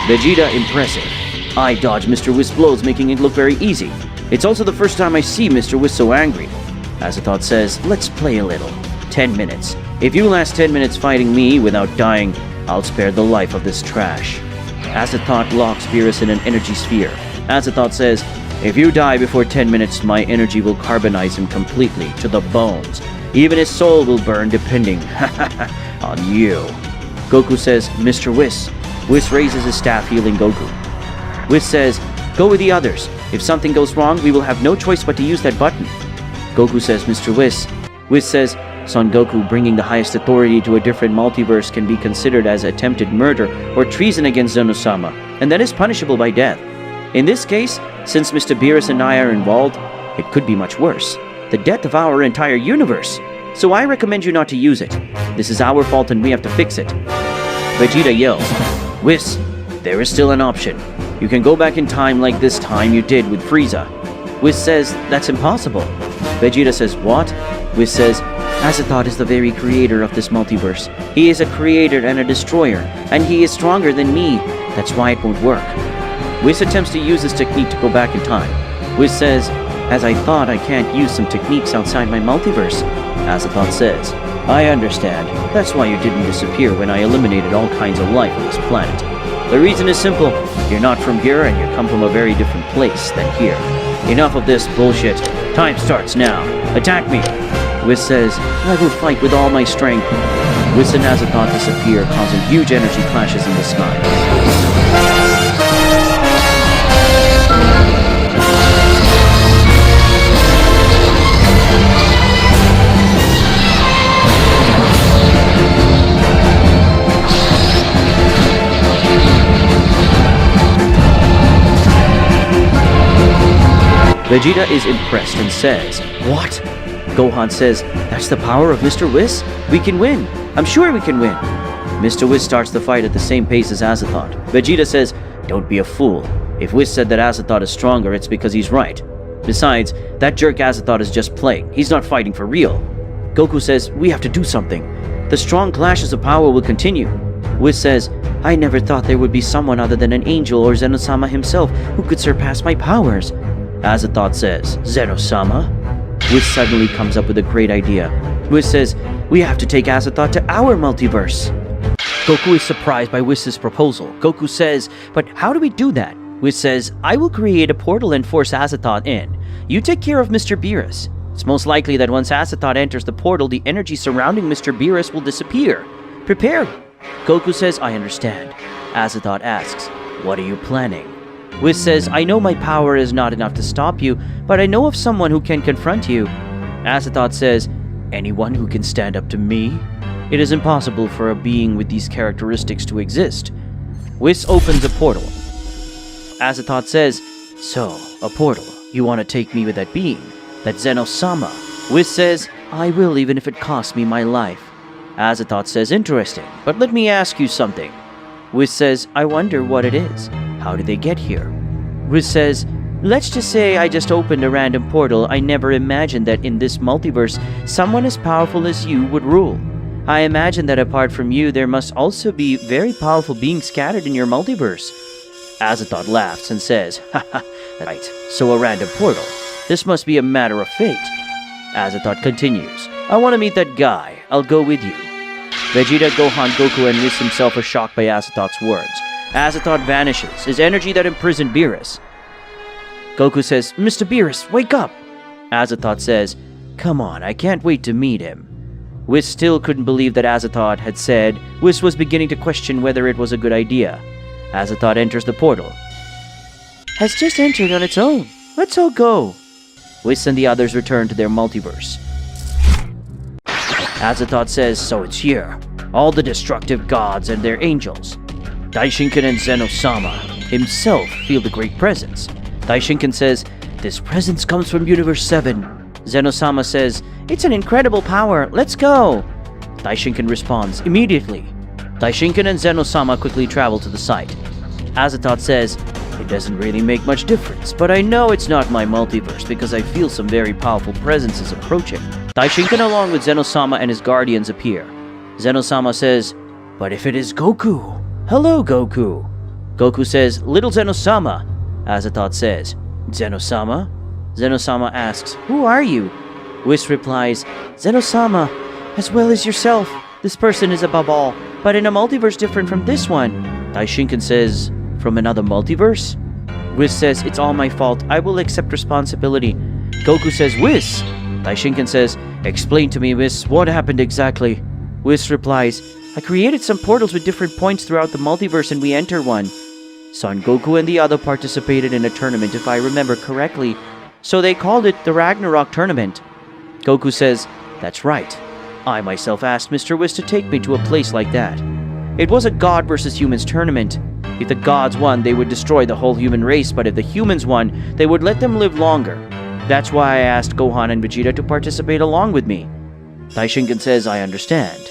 Vegeta, impressive. I dodge Mr. Whis' blows, making it look very easy. It's also the first time I see Mr. Whis so angry. Azathoth says, "Let's play a little. 10 minutes. If you last 10 minutes fighting me without dying, I'll spare the life of this trash." Azathoth locks Beerus in an energy sphere. Azathoth says, "If you die before 10 minutes, my energy will carbonize him completely to the bones. Even his soul will burn depending on you." Goku says, "Mr. Whis." Whis raises his staff, healing Goku. Whis says, "Go with the others. If something goes wrong, we will have no choice but to use that button." Goku says, "Mr. Whis." Whis says, "Son Goku, bringing the highest authority to a different multiverse can be considered as attempted murder or treason against Zeno-sama, and that is punishable by death. In this case, since Mr. Beerus and I are involved, it could be much worse. The death of our entire universe. So I recommend you not to use it. This is our fault and we have to fix it." Vegeta yells, "Whis, there is still an option. You can go back in time like this time you did with Frieza." Whis says, that's impossible. Vegeta says, what? Whis says, Azathoth is the very creator of this multiverse. He is a creator and a destroyer, and he is stronger than me. That's why it won't work. Whis attempts to use this technique to go back in time. Whis says, as I thought, I can't use some techniques outside my multiverse. Azathoth says, I understand. That's why you didn't disappear when I eliminated all kinds of life on this planet. The reason is simple. You're not from here and you come from a very different place than here. Enough of this bullshit. Time starts now. Attack me. Whis says, I will fight with all my strength. Whis and Azathoth disappear, causing huge energy clashes in the sky. Vegeta is impressed and says, what? Gohan says, that's the power of Mr. Whis? We can win. I'm sure we can win. Mr. Whis starts the fight at the same pace as Azathoth. Vegeta says, don't be a fool. If Whis said that Azathoth is stronger, it's because he's right. Besides, that jerk Azathoth is just playing. He's not fighting for real. Goku says, we have to do something. The strong clashes of power will continue. Whis says, I never thought there would be someone other than an angel or Zeno-sama himself who could surpass my powers. Azathoth says, Zeno-sama? Whis suddenly comes up with a great idea. Whis says, we have to take Azathoth to our multiverse. Goku is surprised by Whis' proposal. Goku says, but how do we do that? Whis says, I will create a portal and force Azathoth in. You take care of Mr. Beerus. It's most likely that once Azathoth enters the portal, the energy surrounding Mr. Beerus will disappear. Prepare. Goku says, I understand. Azathoth asks, what are you planning? Whis says, I know my power is not enough to stop you, but I know of someone who can confront you. Azathoth says, anyone who can stand up to me? It is impossible for a being with these characteristics to exist. Whis opens a portal. Azathoth says, so, a portal. You want to take me with that being? That Zeno-sama? Whis says, I will even if it costs me my life. Azathoth says, interesting, but let me ask you something. Whis says, I wonder what it is. How did they get here? Whis says, let's just say I just opened a random portal. I never imagined that in this multiverse, someone as powerful as you would rule. I imagine that apart from you, there must also be very powerful beings scattered in your multiverse. Azathoth laughs and says, haha, right, so a random portal. This must be a matter of fate. Azathoth continues, I want to meet that guy. I'll go with you. Vegeta, Gohan, Goku, and Whis himself are shocked by Azathoth's words. Azathoth vanishes, his energy that imprisoned Beerus. Goku says, Mr. Beerus, wake up! Azathoth says, come on, I can't wait to meet him. Whis still couldn't believe that Azathoth had said. Whis was beginning to question whether it was a good idea. Azathoth enters the portal. Has just entered on its own. Let's all go. Whis and the others return to their multiverse. Azathoth says, so it's here. All the destructive gods and their angels. Daishinkan and Zeno-sama himself feel the great presence. Daishinkan says, this presence comes from Universe 7. Zeno-sama says, it's an incredible power, let's go. Daishinkan responds, immediately. Daishinkan and Zeno-sama quickly travel to the site. Azathoth says, it doesn't really make much difference, but I know it's not my multiverse because I feel some very powerful presences approaching. Daishinkan along with Zeno-sama and his guardians appear. Zeno-sama says, but if it is Goku? Hello, Goku. Goku says, little Zeno-sama. Azathoth says, Zeno-sama? Zeno-sama asks, who are you? Whis replies, Zeno-sama, as well as yourself. This person is above all, but in a multiverse different from this one. Daishinkan says, from another multiverse? Whis says, it's all my fault. I will accept responsibility. Goku says, Whis. Daishinkan says, explain to me, Whis, what happened exactly? Whis replies, I created some portals with different points throughout the multiverse and we enter one. Son Goku and the other participated in a tournament, if I remember correctly. So they called it the Ragnarok Tournament. Goku says, that's right. I myself asked Mr. Whis to take me to a place like that. It was a god versus humans tournament. If the gods won, they would destroy the whole human race, but if the humans won, they would let them live longer. That's why I asked Gohan and Vegeta to participate along with me. Daishinkan says, I understand.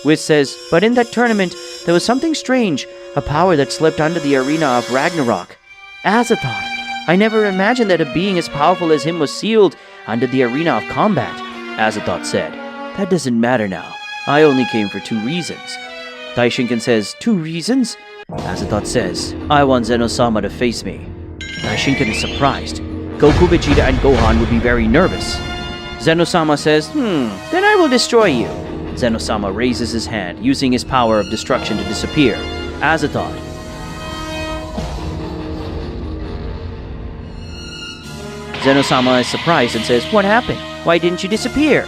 Whis says, but in that tournament, there was something strange, a power that slipped under the arena of Ragnarok. Azathoth. I never imagined that a being as powerful as him was sealed under the arena of combat, Azathoth said. That doesn't matter now. I only came for 2 reasons. Daishinkan says, 2 reasons? Azathoth says, I want Zeno-sama to face me. Daishinkan is surprised. Goku, Vegeta, and Gohan would be very nervous. Zeno-sama says, then I will destroy you. Zeno-sama raises his hand, using his power of destruction to disappear. Azathoth. Zeno-sama is surprised and says, what happened? Why didn't you disappear?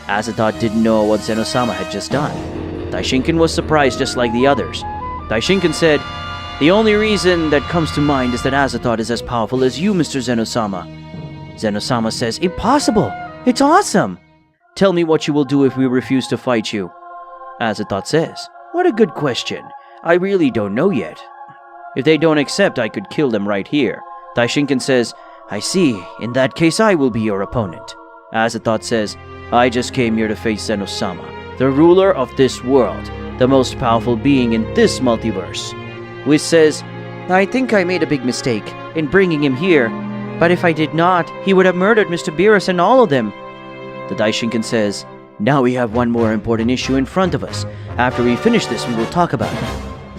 Azathoth didn't know what Zeno-sama had just done. Daishinkan was surprised just like the others. Daishinkan said, the only reason that comes to mind is that Azathoth is as powerful as you, Mr. Zeno-sama. Zeno-sama says, impossible! It's awesome! Tell me what you will do if we refuse to fight you. Azathoth says, what a good question. I really don't know yet. If they don't accept, I could kill them right here. Daishinkan says, I see. In that case, I will be your opponent. Azathoth says, I just came here to face Zeno-sama, the ruler of this world, the most powerful being in this multiverse. Whis says, I think I made a big mistake in bringing him here, but if I did not, he would have murdered Mr. Beerus and all of them. The Daishinkan says, now we have one more important issue in front of us. After we finish this, we will talk about it.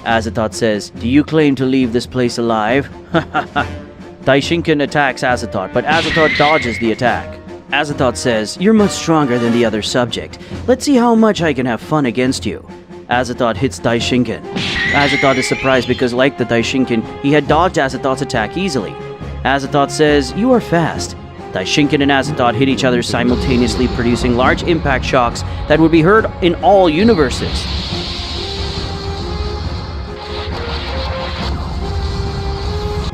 Azathoth says, do you claim to leave this place alive? Daishinkan attacks Azathoth, but Azathoth dodges the attack. Azathoth says, you're much stronger than the other subject. Let's see how much I can have fun against you. Azathoth hits Daishinkan. Azathoth is surprised because, like the Daishinkan, he had dodged Azathoth's attack easily. Azathoth says, you are fast. Daishinkan and Azathoth hit each other simultaneously, producing large impact shocks that would be heard in all universes.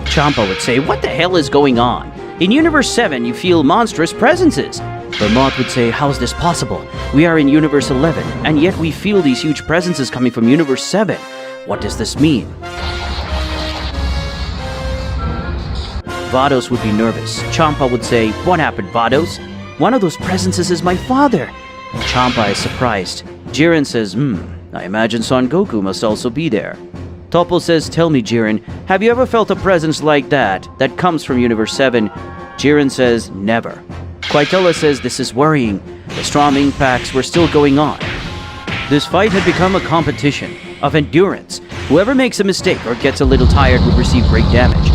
Champa would say, what the hell is going on? In Universe 7, you feel monstrous presences. Vermont would say, how is this possible? We are in Universe 11, and yet we feel these huge presences coming from Universe 7. What does this mean? Vados would be nervous. Champa would say, what happened, Vados? One of those presences is my father. Champa is surprised. Jiren says, I imagine Son Goku must also be there. Toppo says, tell me, Jiren, have you ever felt a presence like that comes from Universe 7? Jiren says, never. Quaitella says, this is worrying. The strong impacts were still going on. This fight had become a competition of endurance. Whoever makes a mistake or gets a little tired would receive great damage.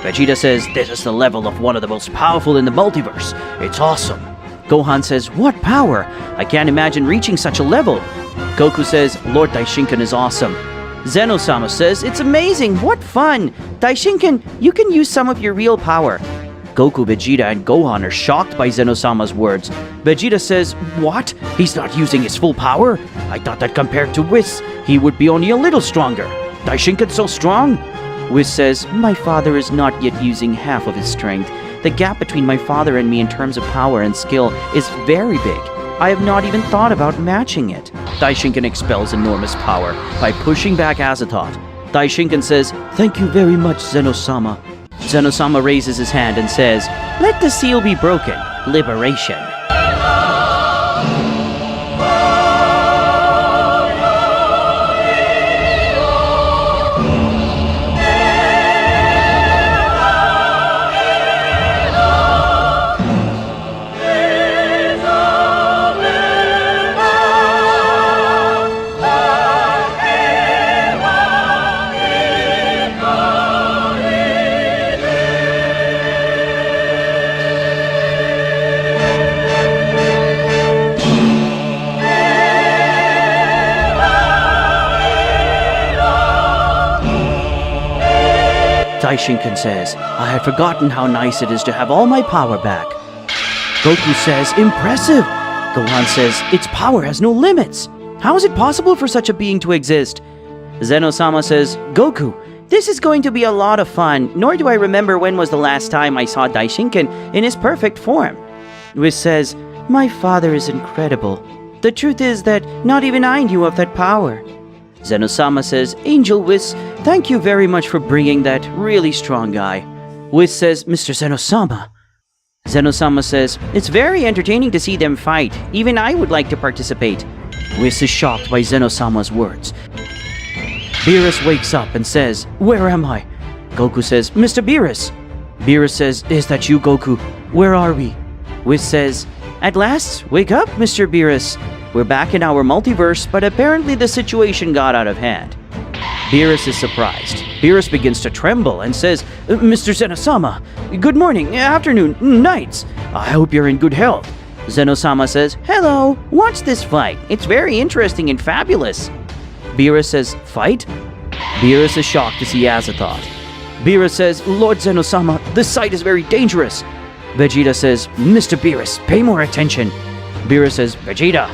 Vegeta says, this is the level of one of the most powerful in the multiverse. It's awesome. Gohan says, what power? I can't imagine reaching such a level. Goku says, Lord Daishinkan is awesome. Zeno-sama says, it's amazing, what fun! Daishinkan, you can use some of your real power. Goku, Vegeta, and Gohan are shocked by Zeno-sama's words. Vegeta says, what? He's not using his full power? I thought that compared to Whis, he would be only a little stronger. Daishinkan's so strong? Whis says, my father is not yet using half of his strength. The gap between my father and me in terms of power and skill is very big. I have not even thought about matching it. Daishinkan expels enormous power by pushing back Azathoth. Daishinkan says, thank you very much, Zeno-sama. Zeno-sama raises his hand and says, let the seal be broken. Liberation. Daishinkan says, I had forgotten how nice it is to have all my power back. Goku says, impressive! Gohan says, its power has no limits. How is it possible for such a being to exist? Zeno-sama says, Goku, this is going to be a lot of fun, nor do I remember when was the last time I saw Daishinkan in his perfect form. Whis says, my father is incredible. The truth is that not even I knew of that power. Zeno-sama says, Angel Whis, thank you very much for bringing that really strong guy. Whis says, Mr. Zeno-sama. Zeno-sama says, it's very entertaining to see them fight. Even I would like to participate. Whis is shocked by Zeno-sama's words. Beerus wakes up and says, where am I? Goku says, Mr. Beerus. Beerus says, is that you, Goku? Where are we? Whis says, at last, wake up, Mr. Beerus. We're back in our multiverse, but apparently the situation got out of hand. Beerus is surprised. Beerus begins to tremble and says, Mr. Zenosama, good morning, afternoon, nights. I hope you're in good health. Zenosama says, hello, watch this fight. It's very interesting and fabulous. Beerus says, fight? Beerus is shocked to see Azathoth. Beerus says, Lord Zenosama, this sight is very dangerous. Vegeta says, Mr. Beerus, pay more attention. Beerus says, Vegeta.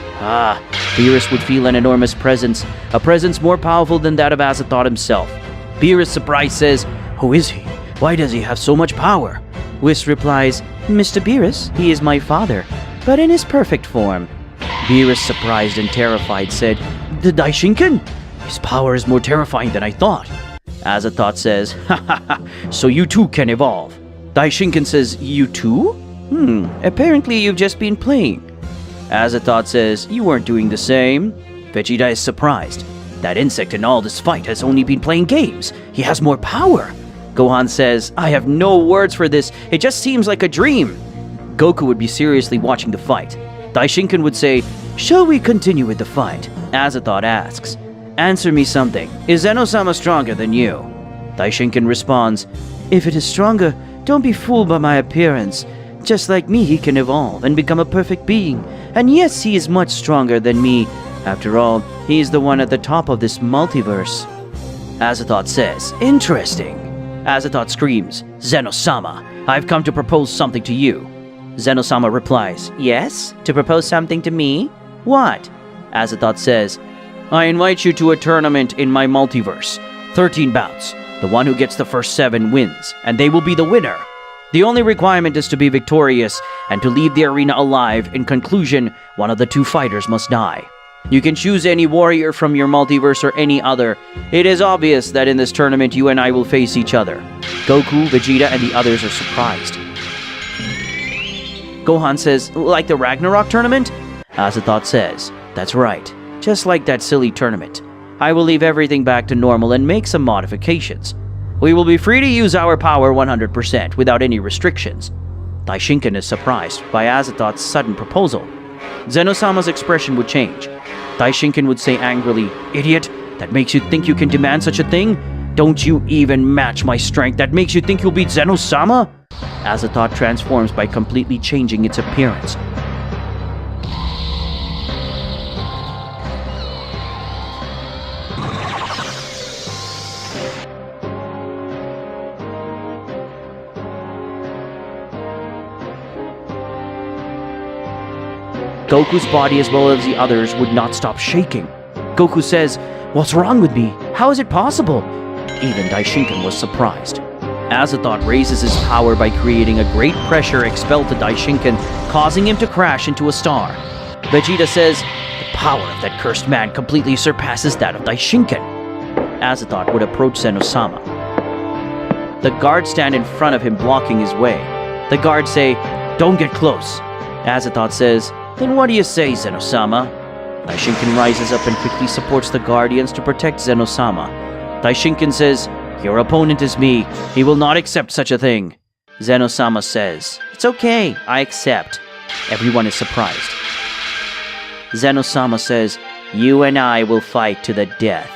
Beerus would feel an enormous presence, a presence more powerful than that of Azathoth himself. Beerus, surprised, says, who is he? Why does he have so much power? Whis replies, Mr. Beerus, he is my father, but in his perfect form. Beerus, surprised and terrified, said, the Daishinken? His power is more terrifying than I thought. Azathoth says, so you too can evolve. Daishinken says, you too? Apparently you've just been playing. Azathoth says, you weren't doing the same. Vegeta is surprised. That insect in all this fight has only been playing games. He has more power. Gohan says, I have no words for this. It just seems like a dream. Goku would be seriously watching the fight. Daishinken would say, shall we continue with the fight? Azathoth asks, answer me something. Is Zenosama stronger than you? Daishinken responds, if it is stronger, don't be fooled by my appearance. Just like me, he can evolve and become a perfect being. And yes, he is much stronger than me. After all, he is the one at the top of this multiverse. Azathoth says, interesting. Azathoth screams, Zenosama, I've come to propose something to you. Zenosama replies, yes? To propose something to me? What? Azathoth says, I invite you to a tournament in my multiverse. 13 bouts. The one who gets the first 7 wins, and they will be the winner. The only requirement is to be victorious and to leave the arena alive. In conclusion, one of the 2 fighters must die. You can choose any warrior from your multiverse or any other. It is obvious that in this tournament you and I will face each other. Goku, Vegeta, and the others are surprised. Gohan says, like the Ragnarok tournament? Azathoth says, that's right. Just like that silly tournament. I will leave everything back to normal and make some modifications. We will be free to use our power 100% without any restrictions. Daishinken is surprised by Azathoth's sudden proposal. Zenosama's expression would change. Daishinken would say angrily, idiot, that makes you think you can demand such a thing? Don't you even match my strength? That makes you think you'll beat Zenosama? Azathoth transforms by completely changing its appearance. Goku's body as well as the others would not stop shaking. Goku says, what's wrong with me? How is it possible? Even Daishinken was surprised. Azathoth raises his power by creating a great pressure expelled to Daishinken, causing him to crash into a star. Vegeta says, the power of that cursed man completely surpasses that of Daishinken. Azathoth would approach Zenosama. The guards stand in front of him, blocking his way. The guards say, don't get close. Azathoth says, then what do you say, Zenosama? Daishinken rises up and quickly supports the Guardians to protect Zenosama. Daishinken says, your opponent is me. He will not accept such a thing. Zenosama says, it's okay, I accept. Everyone is surprised. Zenosama says, you and I will fight to the death.